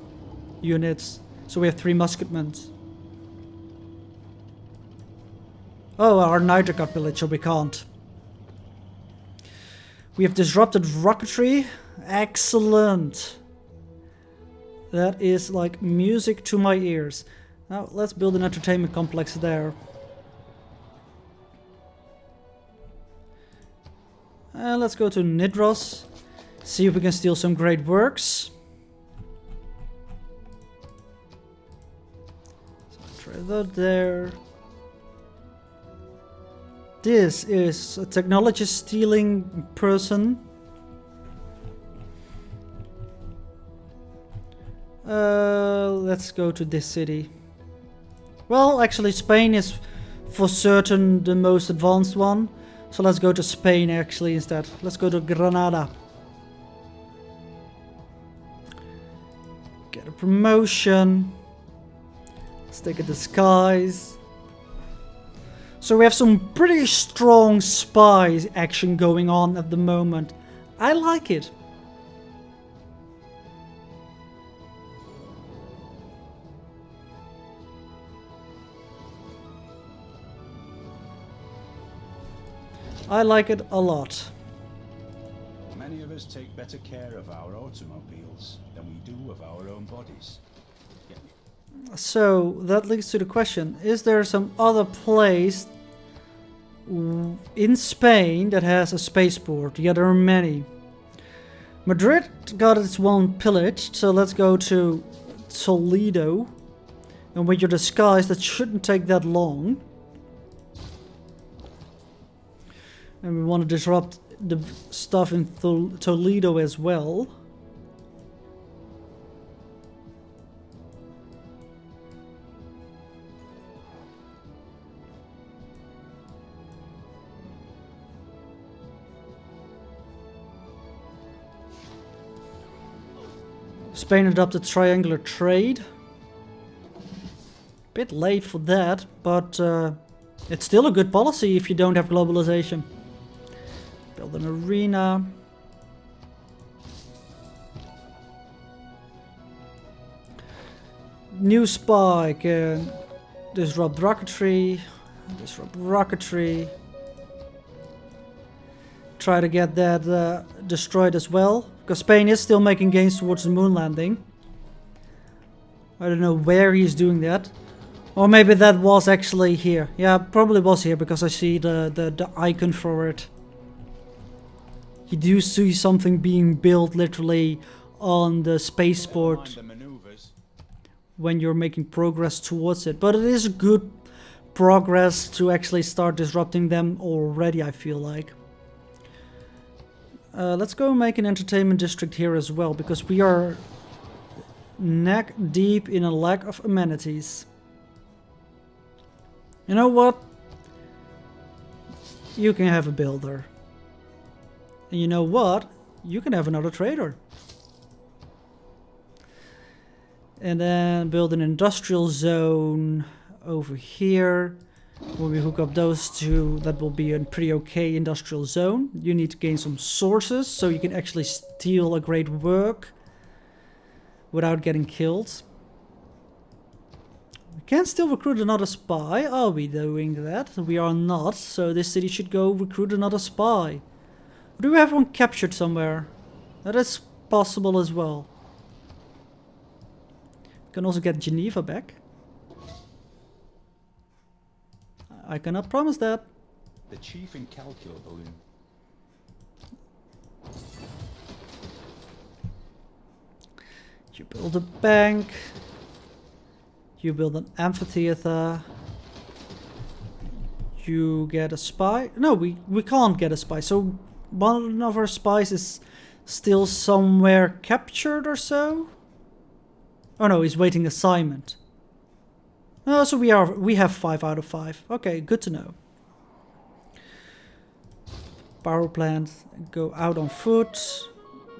units. So we have 3 musketmen. Oh, our Niger got village, so we can't. We have disrupted rocketry. Excellent. That is like music to my ears. Now let's build an entertainment complex there. And let's go to Nidros. See if we can steal some great works. So try that there. This is a technology stealing person. Let's go to this city. Well, actually Spain is for certain the most advanced one. So let's go to Spain actually instead. Let's go to Granada. Get a promotion. Let's take a disguise. So we have some pretty strong spy action going on at the moment. I like it. I like it a lot. Many of us take better care of our automobiles than we do of our own bodies. So that leads to the question, is there some other place in Spain that has a spaceport? Yeah, there are many. Madrid got its one pillaged, so let's go to Toledo. And with your disguise, that shouldn't take that long. And we want to disrupt the stuff in Toledo as well. Spain adopted triangular trade. Bit late for that, but it's still a good policy if you don't have globalization. Build an arena. New spy can disrupt rocketry. Try to get that destroyed as well. Because Spain is still making gains towards the moon landing. I don't know where he's doing that. Or maybe that was actually here. Yeah, probably was here because I see the icon for it. You do see something being built literally on the spaceport when you're making progress towards it. But it is good progress to actually start disrupting them already, I feel like. Let's go make an entertainment district here as well, because we are neck deep in a lack of amenities. You know what? You can have a builder. And you know what? You can have another trader. And then build an industrial zone over here. When we hook up those two, that will be a pretty okay industrial zone. You need to gain some sources so you can actually steal a great work without getting killed. We can still recruit another spy. Are we doing that? We are not, so this city should go recruit another spy. Do we have one captured somewhere? That is possible as well. Can also get Geneva back. I cannot promise that. The chief incalculable. You build a bank. You build an amphitheater. You get a spy. No, we can't get a spy. So one of our spies is still somewhere captured or so. Oh no, he's waiting assignment. Oh, so we have 5 out of 5. Okay, good to know. Power plant, go out on foot.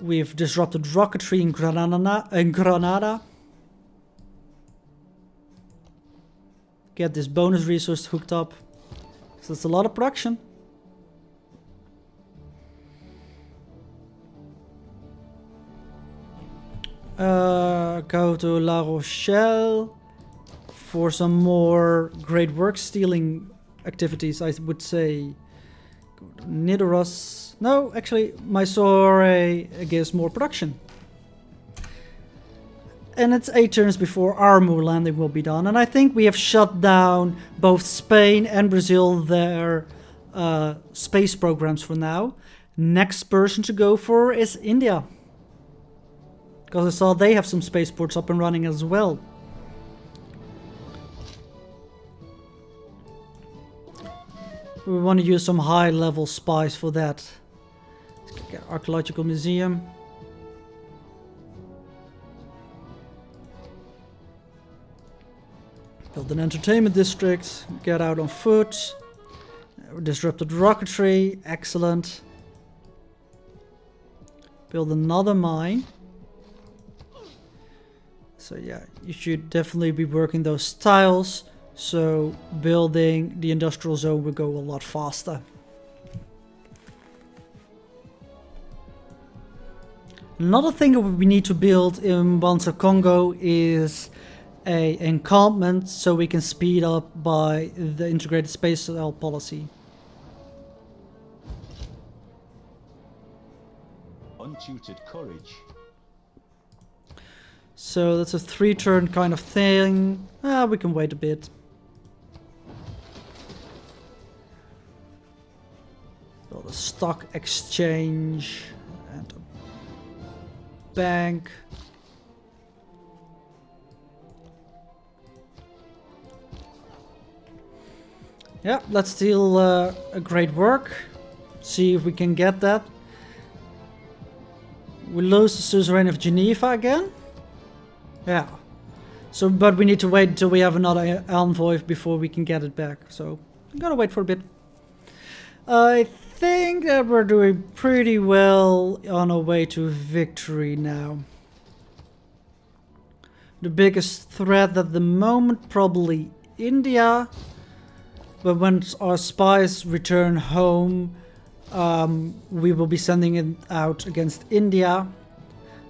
We've disrupted rocketry in Granada. Get this bonus resource hooked up. So it's a lot of production. Go to La Rochelle for some more great work stealing activities, I would say. Go to Nidaros. No, actually, Mysore gives more production. And it's 8 turns before our moon landing will be done. And I think we have shut down both Spain and Brazil their space programs for now. Next person to go for is India. Because I saw they have some spaceports up and running as well. We want to use some high level spies for that. Let's get Archaeological Museum. Build an entertainment district. Get out on foot. Disrupted rocketry. Excellent. Build another mine. So yeah, you should definitely be working those tiles. So building the industrial zone will go a lot faster. Another thing we need to build in Banza Kongo is a encampment so we can speed up by the integrated space policy. Untutored courage. So that's a 3-turn kind of thing. We can wait a bit. Build a stock exchange and a bank. Yeah, that's still a great work. See if we can get that. We lose the suzerain of Geneva again. Yeah. So, but we need to wait until we have another envoy before we can get it back. So, I'm gonna wait for a bit. I think that we're doing pretty well on our way to victory now. The biggest threat at the moment, probably India. But when our spies return home, we will be sending it out against India.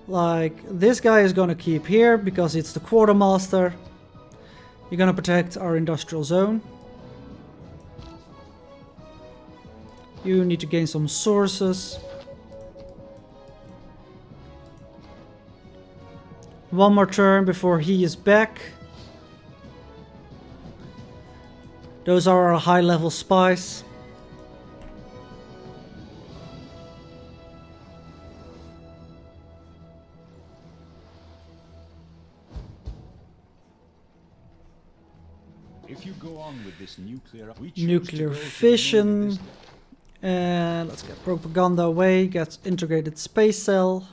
Like, this guy is gonna keep here because it's the quartermaster. You're gonna protect our industrial zone. You need to gain some sources. One more turn before he is back. Those are our high-level spies. If you go on with this nuclear fission. And let's get propaganda away. Get integrated space cell.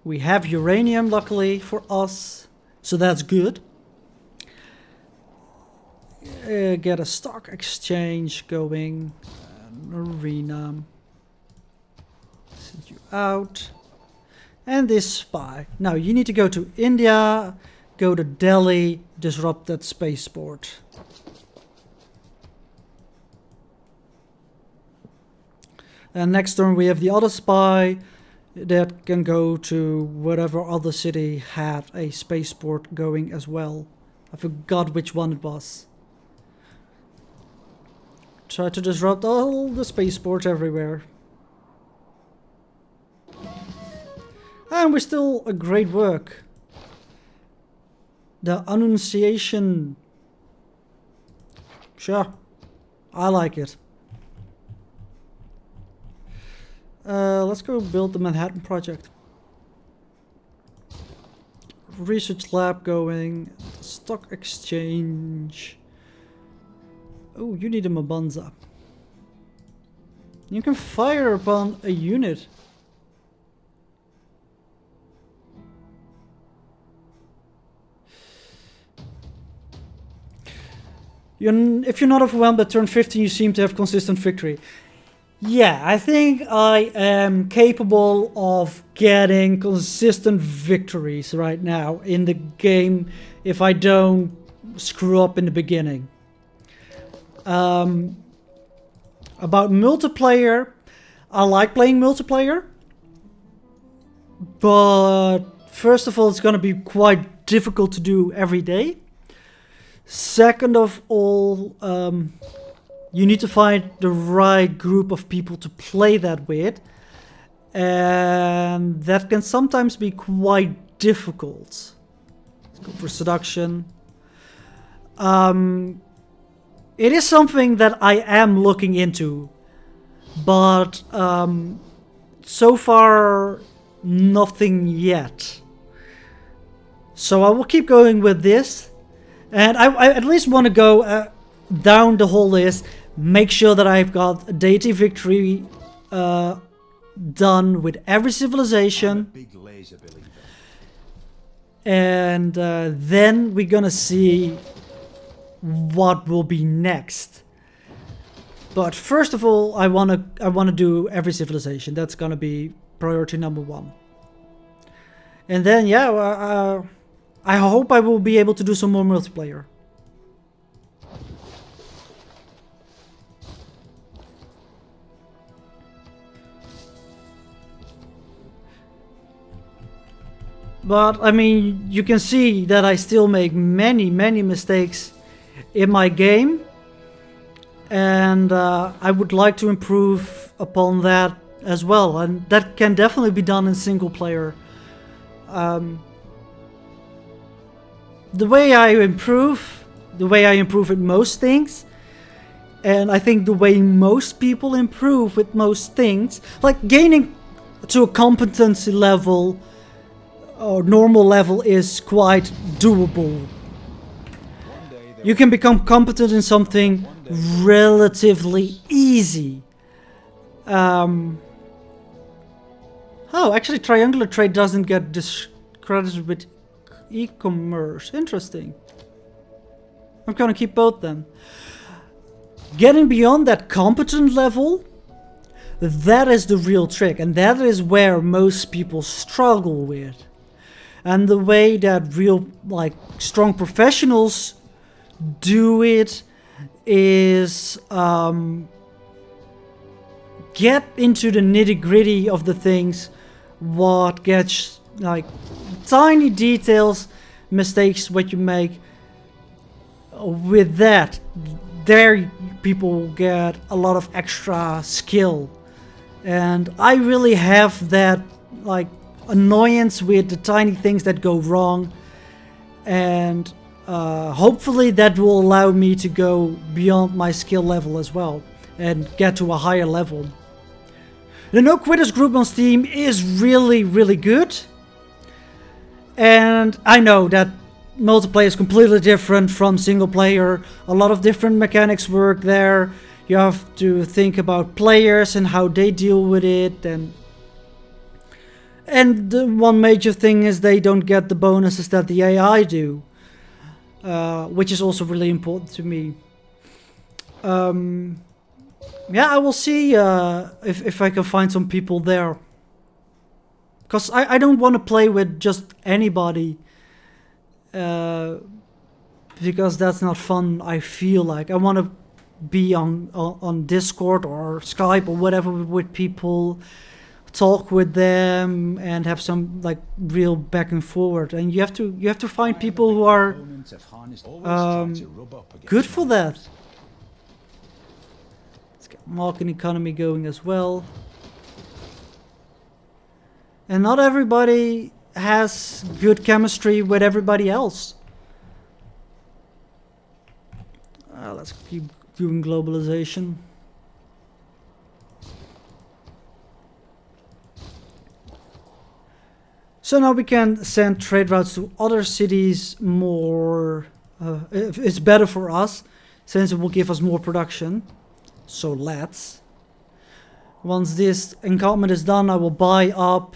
We have uranium, luckily for us. So that's good. Get a stock exchange going. An arena. Send you out. And this spy. Now you need to go to India. Go to Delhi. Disrupt that spaceport. And next turn we have the other spy. That can go to whatever other city had a spaceport going as well. I forgot which one it was. Try to disrupt all the spaceports everywhere. And we're still a great work. The Annunciation. Sure. I like it. Let's go build the Manhattan Project. Research lab going. Stock exchange. Oh, you need a Mabanza. You can fire upon a unit. If you're not overwhelmed at turn 15, you seem to have consistent victory. Yeah, I think I am capable of getting consistent victories right now in the game if I don't screw up in the beginning. About multiplayer, I like playing multiplayer. But first of all, it's going to be quite difficult to do every day. Second of all, you need to find the right group of people to play that with. And that can sometimes be quite difficult. Let's go for seduction. It is something that I am looking into. But so far, nothing yet. So I will keep going with this. And I at least want to go down the whole list. Make sure that I've got a deity victory done with every civilization. and then we're gonna see what will be next. But first of all, I wanna do every civilization. That's gonna be priority number 1. And then yeah, I hope I will be able to do some more multiplayer. But I mean, you can see that I still make many mistakes in my game, and I would like to improve upon that as well, and that can definitely be done in single player. The way I improve with most things, and I think the way most people improve with most things, like gaining to a competency level or normal level, is quite doable. You can become competent in something relatively easy. Oh, actually triangular trade doesn't get discredited with e-commerce. Interesting. I'm gonna keep both then. Getting beyond that competent level, that is the real trick, and that is where most people struggle with. And the way that real, like, strong professionals do it is get into the nitty-gritty of the things, what gets, like, tiny details, mistakes what you make. With that, there people get a lot of extra skill, and I really have that, like, annoyance with the tiny things that go wrong, and hopefully that will allow me to go beyond my skill level as well and get to a higher level. The No Quitters group on Steam is really good, and I know that multiplayer is completely different from single player. A lot of different mechanics work there. You have to think about players and how they deal with it, and the one major thing is they don't get the bonuses that the AI do, which is also really important to me. Yeah, I will see if I can find some people there, because I don't want to play with just anybody, because that's not fun. I feel like I want to be on Discord or Skype or whatever with people, talk with them, and have some, like, real back and forward. And you have to find people who are good for that. Let's get market economy going as well. And not everybody has good chemistry with everybody else. Let's keep doing globalization. So now we can send trade routes to other cities more. It's better for us, since it will give us more production. So let's. Once this encampment is done, I will buy up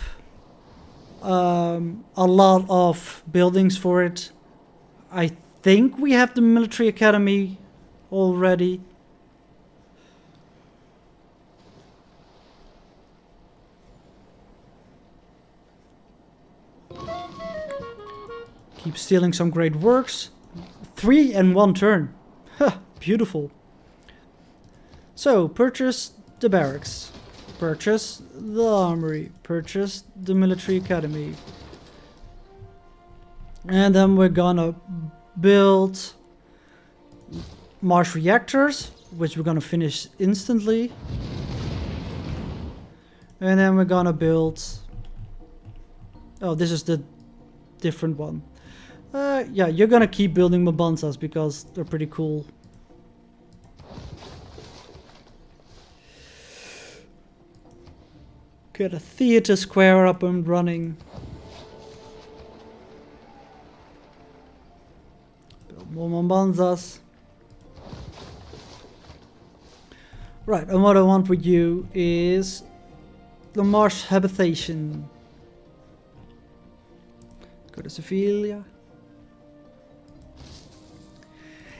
a lot of buildings for it. I think we have the military academy already. Keep stealing some great works. 3 in 1 turn. Beautiful. So, purchase the barracks. Purchase the armory. Purchase the military academy. And then we're gonna build Mars reactors, which we're gonna finish instantly. And then we're gonna build... Oh, this is the different one. Yeah, you're gonna keep building Mabanzas because they're pretty cool. Get a theater square up and running. Build more Mabanzas. Right, and what I want with you is the Mars habitation. Go to Sevilla.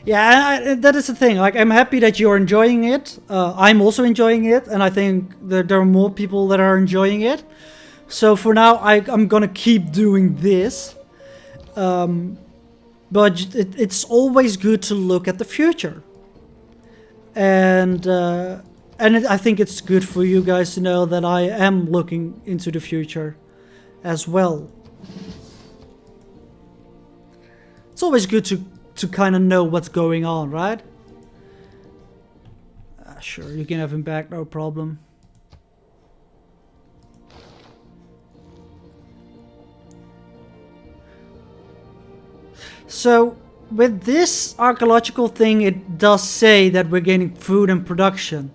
Yeah, that is the thing. Like, I'm happy that you're enjoying it. I'm also enjoying it, and I think that there are more people that are enjoying it. So for now, I'm gonna keep doing this. But it's always good to look at the future. And I think it's good for you guys to know that I am looking into the future as well. It's always good to kind of know what's going on, right? Sure, you can have him back, no problem. So, with this archaeological thing, it does say that we're gaining food and production.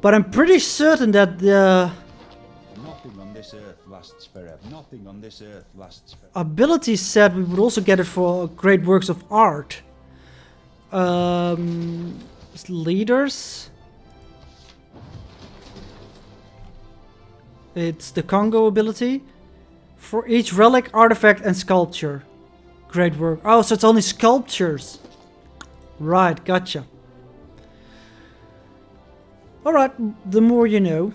But I'm pretty certain that the Nothing on this earth lasts forever. Nothing on this earth lasts forever. ability said we would also get it for great works of art. Leaders. It's the Kongo ability. For each relic, artifact and sculpture. Great work. Oh, so it's only sculptures. Right, gotcha. Alright, the more you know.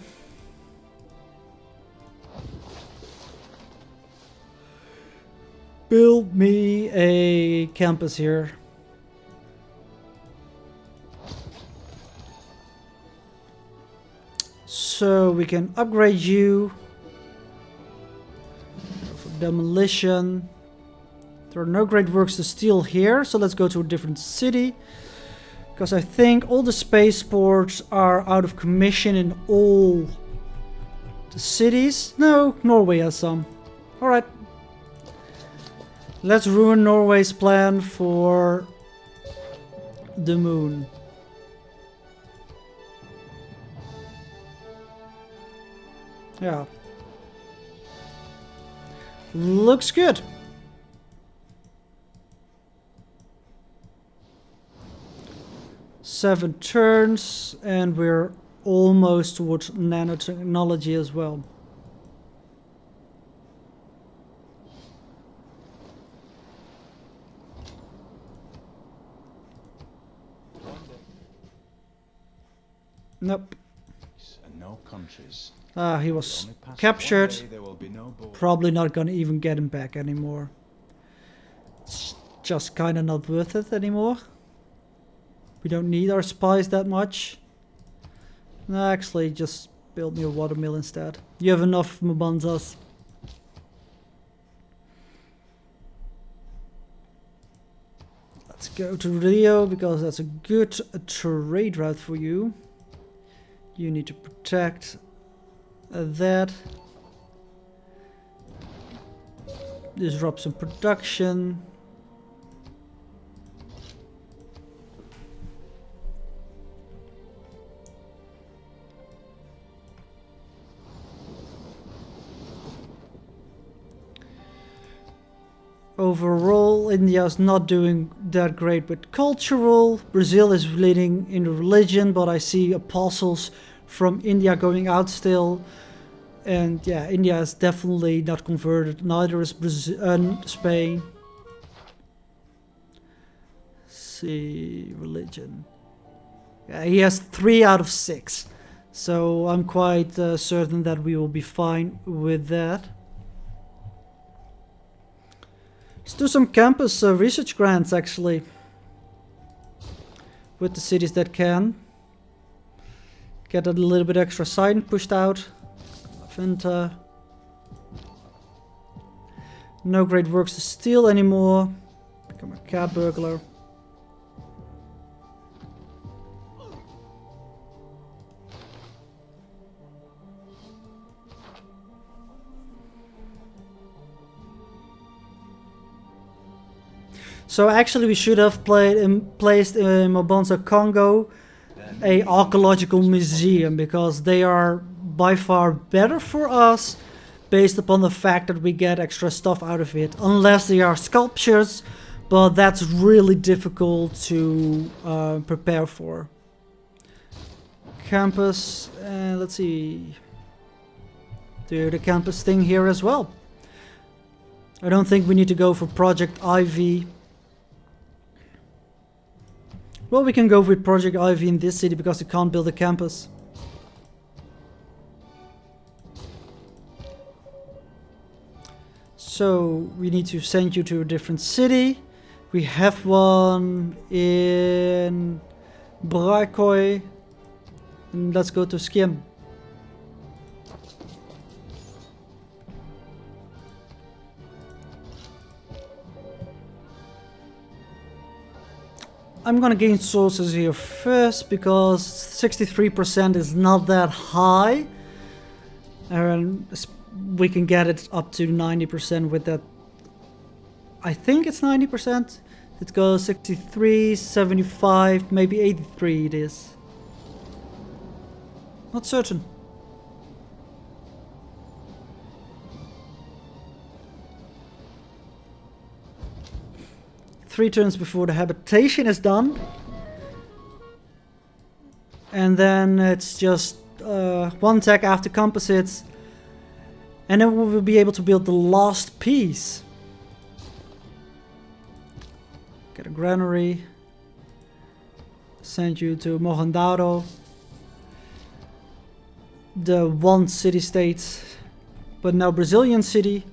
Build me a campus here. So we can upgrade you. For demolition. There are no great works to steal here, so let's go to a different city. Because I think all the spaceports are out of commission in all the cities. No, Norway has some. Alright. Let's ruin Norway's plan for the moon. Yeah. Looks good. Seven turns, and we're almost towards nanotechnology as well. Nope. And no countries. He was captured. There will be no borders. Probably not gonna even get him back anymore. It's just kinda not worth it anymore. We don't need our spies that much. No, actually, just build me a watermill instead. You have enough Mabanzas. Let's go to Rio, because that's a good trade route for you. You need to protect that. Disrupt some production. Overall, India is not doing that great with cultural. Brazil is leading in religion, but I see apostles from India going out still. And yeah, India is definitely not converted. Neither is Spain. See, religion. Yeah, he has 3 out of 6. So I'm quite certain that we will be fine with that. Let's do some campus research grants, actually, with the cities that can. Get a little bit extra sign pushed out. Laventa. No great works to steal anymore. Become a cat burglar. So actually we should have placed in Mobanza, Kongo, a archaeological museum, because they are by far better for us based upon the fact that we get extra stuff out of it. Unless they are sculptures, but that's really difficult to prepare for. Campus, let's see. Do the campus thing here as well. I don't think we need to go for Project Ivy. Well, we can go with Project Ivy in this city because we can't build a campus. So we need to send you to a different city. We have one in Brakoi. And let's go to Skiem. I'm gonna gain sources here first because 63% is not that high. And we can get it up to 90% with that. I think it's 90%. It goes 63, 75, maybe 83 it is. Not certain. Three turns before the habitation is done. And then it's just one tech after composites. And then we will be able to build the last piece. Get a granary. Send you to Mohendaro. The one city-state, but now Brazilian city.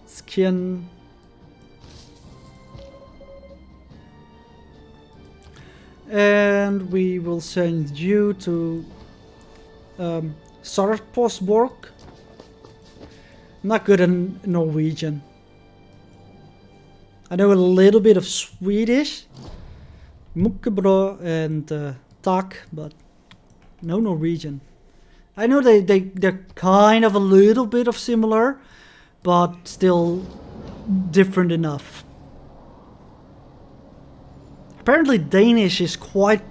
Skin. And we will send you to Sarpsborg. Not good in Norwegian. I know a little bit of Swedish. Mukkebro and Tak, but no Norwegian. I know they're kind of a little bit of similar, but still different enough. Apparently Danish is quite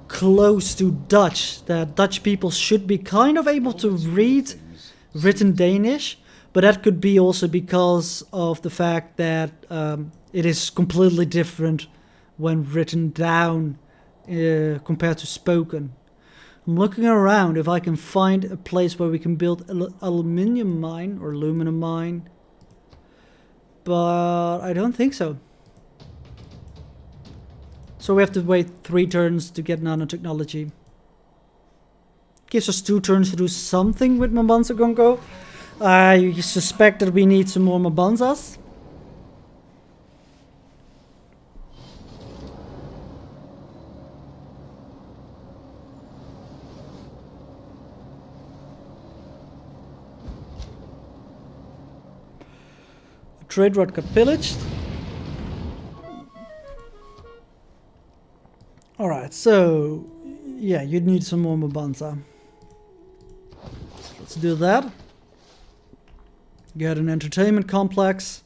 close to Dutch, that Dutch people should be kind of able to read written Danish, but that could be also because of the fact that it is completely different when written down compared to spoken. I'm looking around if I can find a place where we can build an aluminium mine or aluminum mine, but I don't think so. So we have to wait 3 turns to get nanotechnology. Gives us 2 turns to do something with Mabanza Kongo. I suspect that we need some more Mabanzas. Trade route got pillaged. Alright, so yeah, you need some more Mabanza. Let's do that. Get an entertainment complex.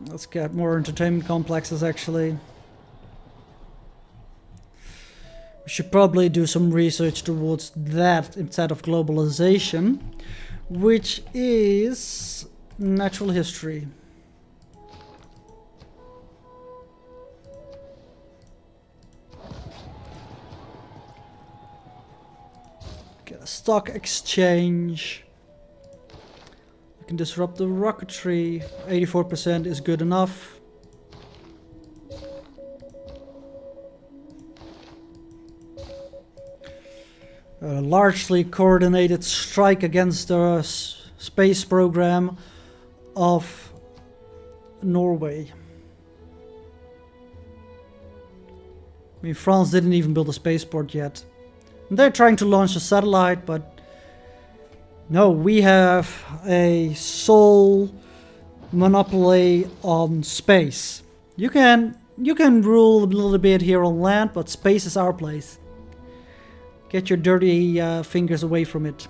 Let's get more entertainment complexes actually. We should probably do some research towards that instead of globalization, which is natural history. Get a stock exchange. We can disrupt the rocketry. 84% is good enough. A largely coordinated strike against the space program of Norway. I mean, France didn't even build a spaceport yet. And they're trying to launch a satellite, but no, we have a sole monopoly on space. You can rule a little bit here on land, but space is our place. Get your dirty fingers away from it.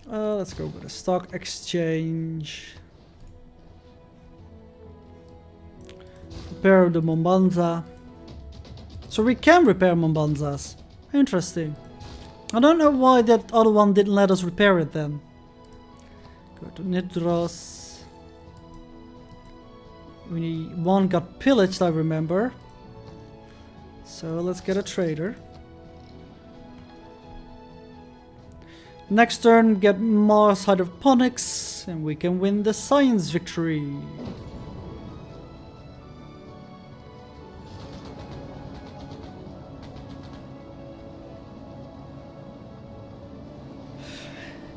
Let's go with a stock exchange. Repair the Mombasa. So we can repair Mombanzas. Interesting. I don't know why that other one didn't let us repair it then. Go to Nidros. One got pillaged, I remember. So let's get a trader. Next turn, get Mars hydroponics, and we can win the science victory.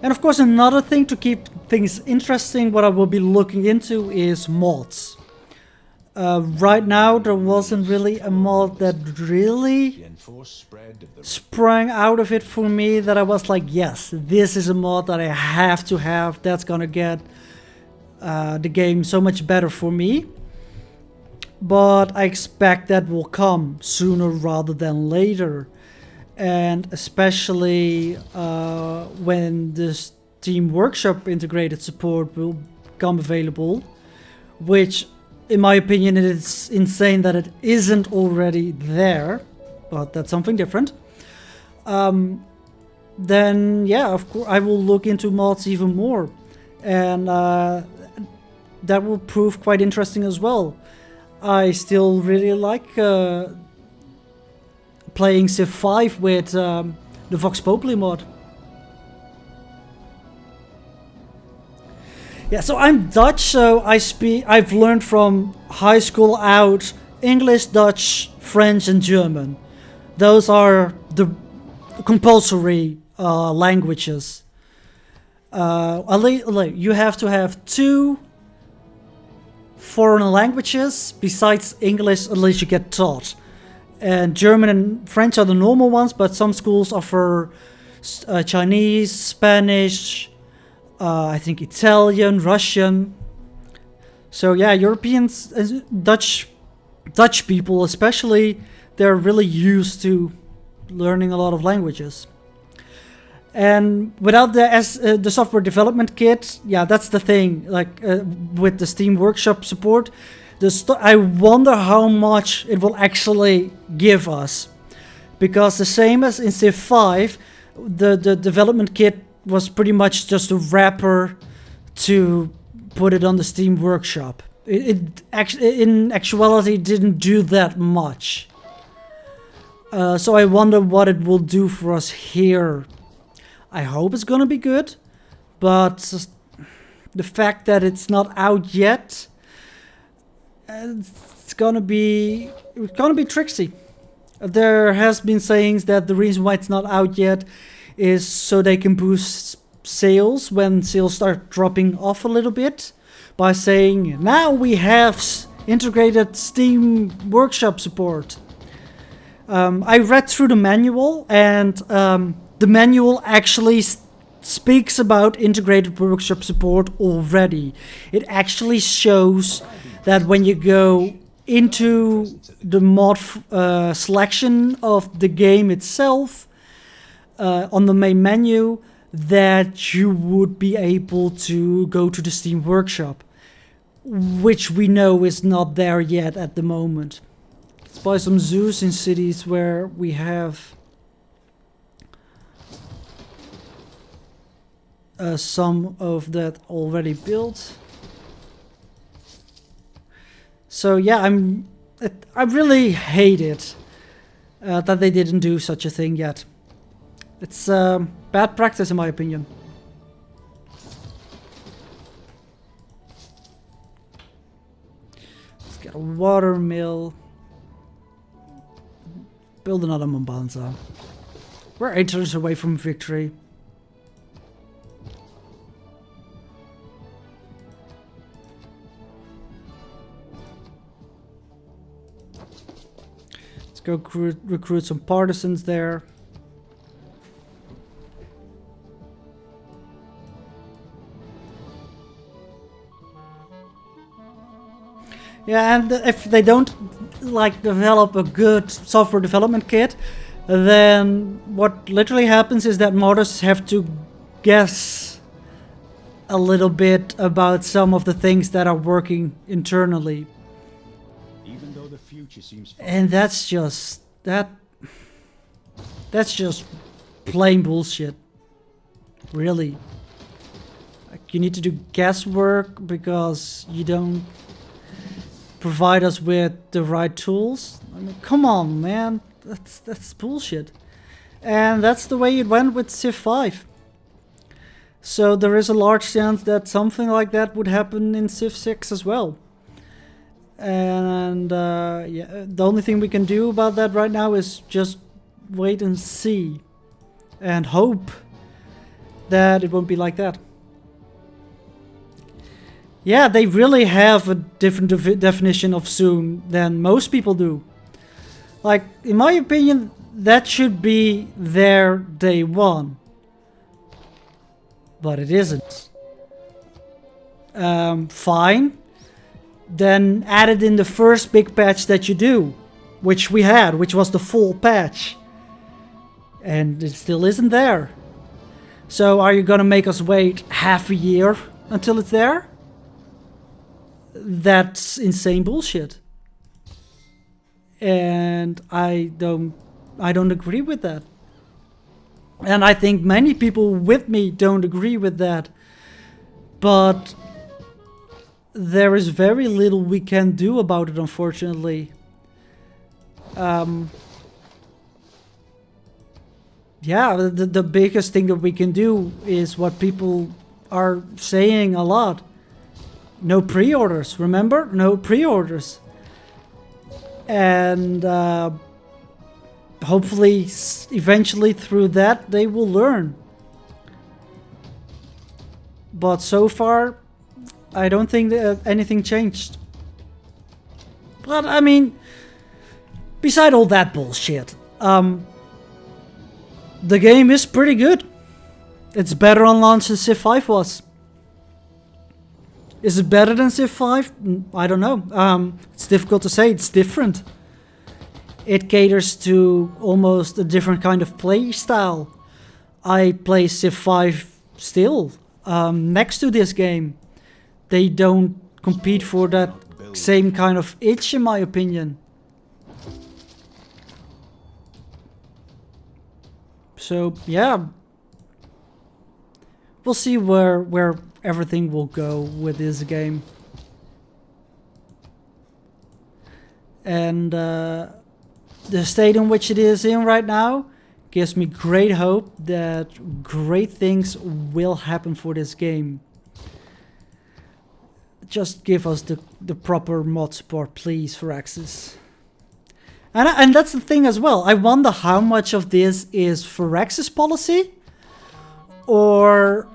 And of course, another thing to keep things interesting, what I will be looking into is mods. Right now, there wasn't really a mod that really sprang out of it for me that I was like, yes, this is a mod that I have to have. That's gonna get the game so much better for me. But I expect that will come sooner rather than later. And especially when the Steam Workshop integrated support will become available, which in my opinion, it's insane that it isn't already there, but that's something different. Then, yeah, of course, I will look into mods even more, and that will prove quite interesting as well. I still really like playing Civ 5 with the Vox Populi mod. Yeah, so I'm Dutch, so I've learned from high school out English, Dutch, French, and German. Those are the compulsory languages. You have to have 2 foreign languages besides English, at least you get taught. And German and French are the normal ones, but some schools offer Chinese, Spanish, I think Italian, Russian. So yeah, Europeans, Dutch people especially, they're really used to learning a lot of languages. And without the software development kit, yeah, that's the thing. Like with the Steam Workshop support, I wonder how much it will actually give us, because the same as in Civ 5, the development kit was pretty much just a wrapper to put it on the Steam Workshop. It actually, in actuality, didn't do that much. So I wonder what it will do for us here. I hope it's gonna be good, but the fact that it's not out yet, it's gonna be tricksy. There has been sayings that the reason why it's not out yet is so they can boost sales when sales start dropping off a little bit by saying, now we have integrated Steam Workshop support. I read through the manual, and the manual actually speaks about integrated workshop support already. It actually shows that when you go into the mod selection of the game itself, on the main menu, that you would be able to go to the Steam Workshop, which we know is not there yet at the moment. Let's buy some zoos in cities where we have some of that already built. So yeah, I really hate it that they didn't do such a thing yet. It's bad practice in my opinion. Let's get a water mill. Build another Mombanza. We're 8 turns away from victory. Let's go recruit some partisans there. Yeah, and if they don't develop a good software development kit, then what literally happens is that modders have to guess a little bit about some of the things that are working internally. Even though the future seems And that's just plain bullshit. Really. Like, you need to do guesswork because you don't provide us with the right tools. I mean, come on, man. That's bullshit. And that's the way it went with Civ 5. So there is a large chance that something like that would happen in Civ 6 as well. And yeah, the only thing we can do about that right now is just wait and see. And hope that it won't be like that. Yeah, they really have a different definition of soon than most people do. Like, in my opinion, that should be their day one. But it isn't. Fine. Then add it in the first big patch that you do. Which we had, which was the full patch. And it still isn't there. So are you gonna make us wait half a year until it's there? That's insane bullshit. And I don't agree with that. And I think many people with me don't agree with that. But there is very little we can do about it, unfortunately. Yeah, the biggest thing that we can do is what people are saying a lot. No pre-orders, remember? No pre-orders. And hopefully, eventually through that, they will learn. But so far, I don't think that anything changed. But I mean, beside all that bullshit, the game is pretty good. It's better on launch than Civ 5 was. Is it better than Civ 5? I don't know. It's difficult to say. It's different. It caters to almost a different kind of play style. I play Civ 5 still next to this game. They don't compete for that same kind of itch, in my opinion. So yeah, we'll see where everything will go with this game. And the state in which it is in right now gives me great hope that great things will happen for this game. Just give us the proper mod support, please, Firaxis. And that's the thing as well. I wonder how much of this is Firaxis policy or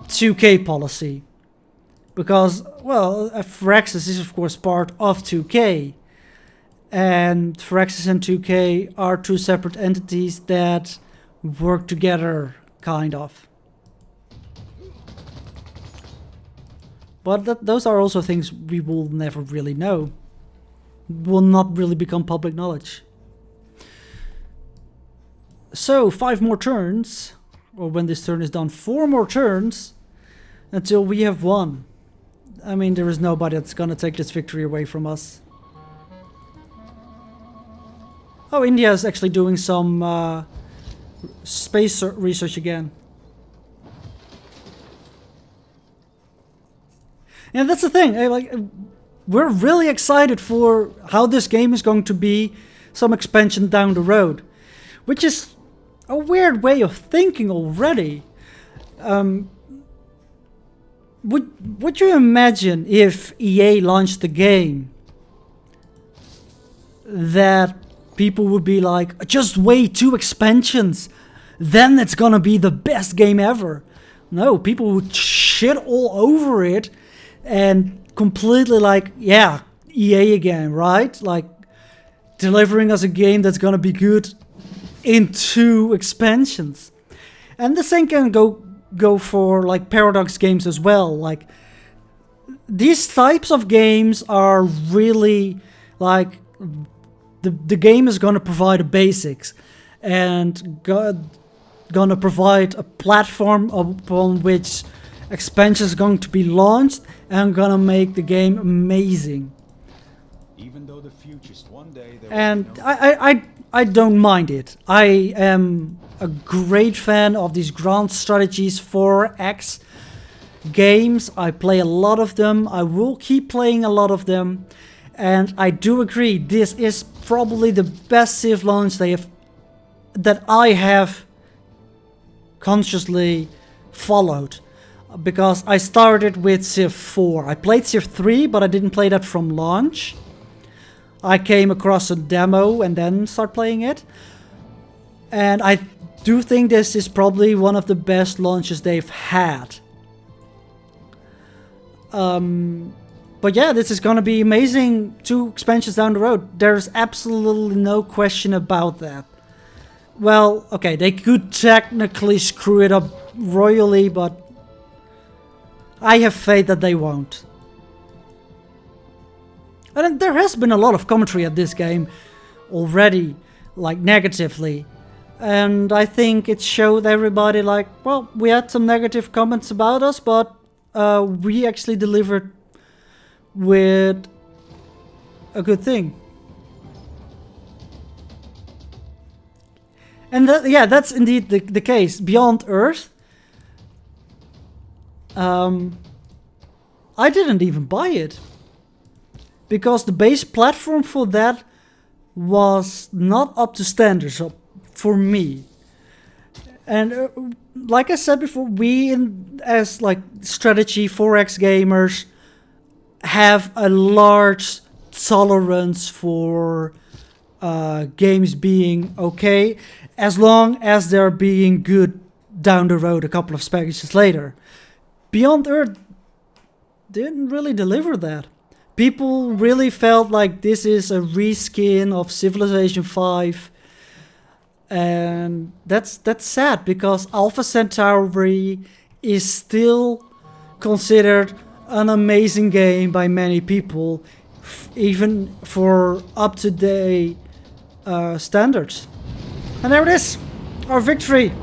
2K policy. Because, well, Firaxis is of course part of 2K. And Firaxis and 2K are two separate entities that work together, kind of. But those are also things we will never really know. Will not really become public knowledge. So 5 more turns, or when this turn is done, 4 more turns until we have won. I mean, there is nobody that's gonna take this victory away from us. Oh, India is actually doing some space research again. And that's the thing, like, we're really excited for how this game is going to be some expansion down the road. Which is a weird way of thinking already. Would you imagine if EA launched a game that people would be like, just wait 2 expansions, then it's gonna be the best game ever? No, people would shit all over it and completely like, yeah, EA again, right? Like, delivering us a game that's gonna be good in 2 expansions. And the same can go for like Paradox games as well. Like, these types of games are really like, the game is gonna provide the basics and gonna provide a platform upon which expansion is going to be launched and gonna make the game amazing. Even though the future one day there And will be no I don't mind it. I am a great fan of these grand strategies 4X games. I play a lot of them. I will keep playing a lot of them. And I do agree, this is probably the best Civ launch that I have consciously followed. Because I started with Civ 4. I played Civ 3, but I didn't play that from launch. I came across a demo and then started playing it. And I do think this is probably one of the best launches they've had. But yeah, this is gonna be amazing 2 expansions down the road. There's absolutely no question about that. Well, okay, they could technically screw it up royally, but I have faith that they won't. And there has been a lot of commentary at this game already, like negatively. And I think it showed everybody like, well, we had some negative comments about us, but we actually delivered with a good thing. And yeah, that's indeed the case. Beyond Earth, I didn't even buy it. Because the base platform for that was not up to standards for me. And like I said before, we as like strategy 4X gamers have a large tolerance for games being okay, as long as they're being good down the road a couple of expansions later. Beyond Earth didn't really deliver that. People really felt like this is a reskin of Civilization 5. And that's sad, because Alpha Centauri is still considered an amazing game by many people, even for up-to-date standards. And there it is, our victory.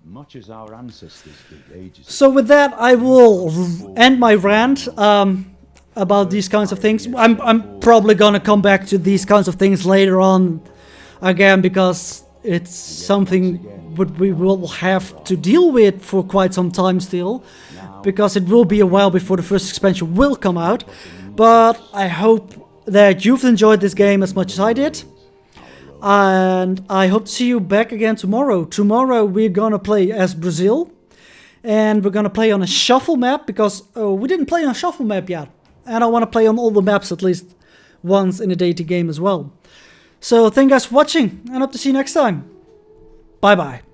Much as our ancestors did ages ago. So with that, I will end my rant about these kinds of things. I'm probably gonna come back to these kinds of things later on again, because it's something that we will have to deal with for quite some time still, because it will be a while before the first expansion will come out. But I hope that you've enjoyed this game as much as I did, and I hope to see you back again tomorrow. Tomorrow we're gonna play as Brazil, and we're gonna play on a shuffle map, because we didn't play on a shuffle map yet, and I want to play on all the maps at least once in a Deity game as well. So thank you guys for watching, and hope to see you next time. Bye bye.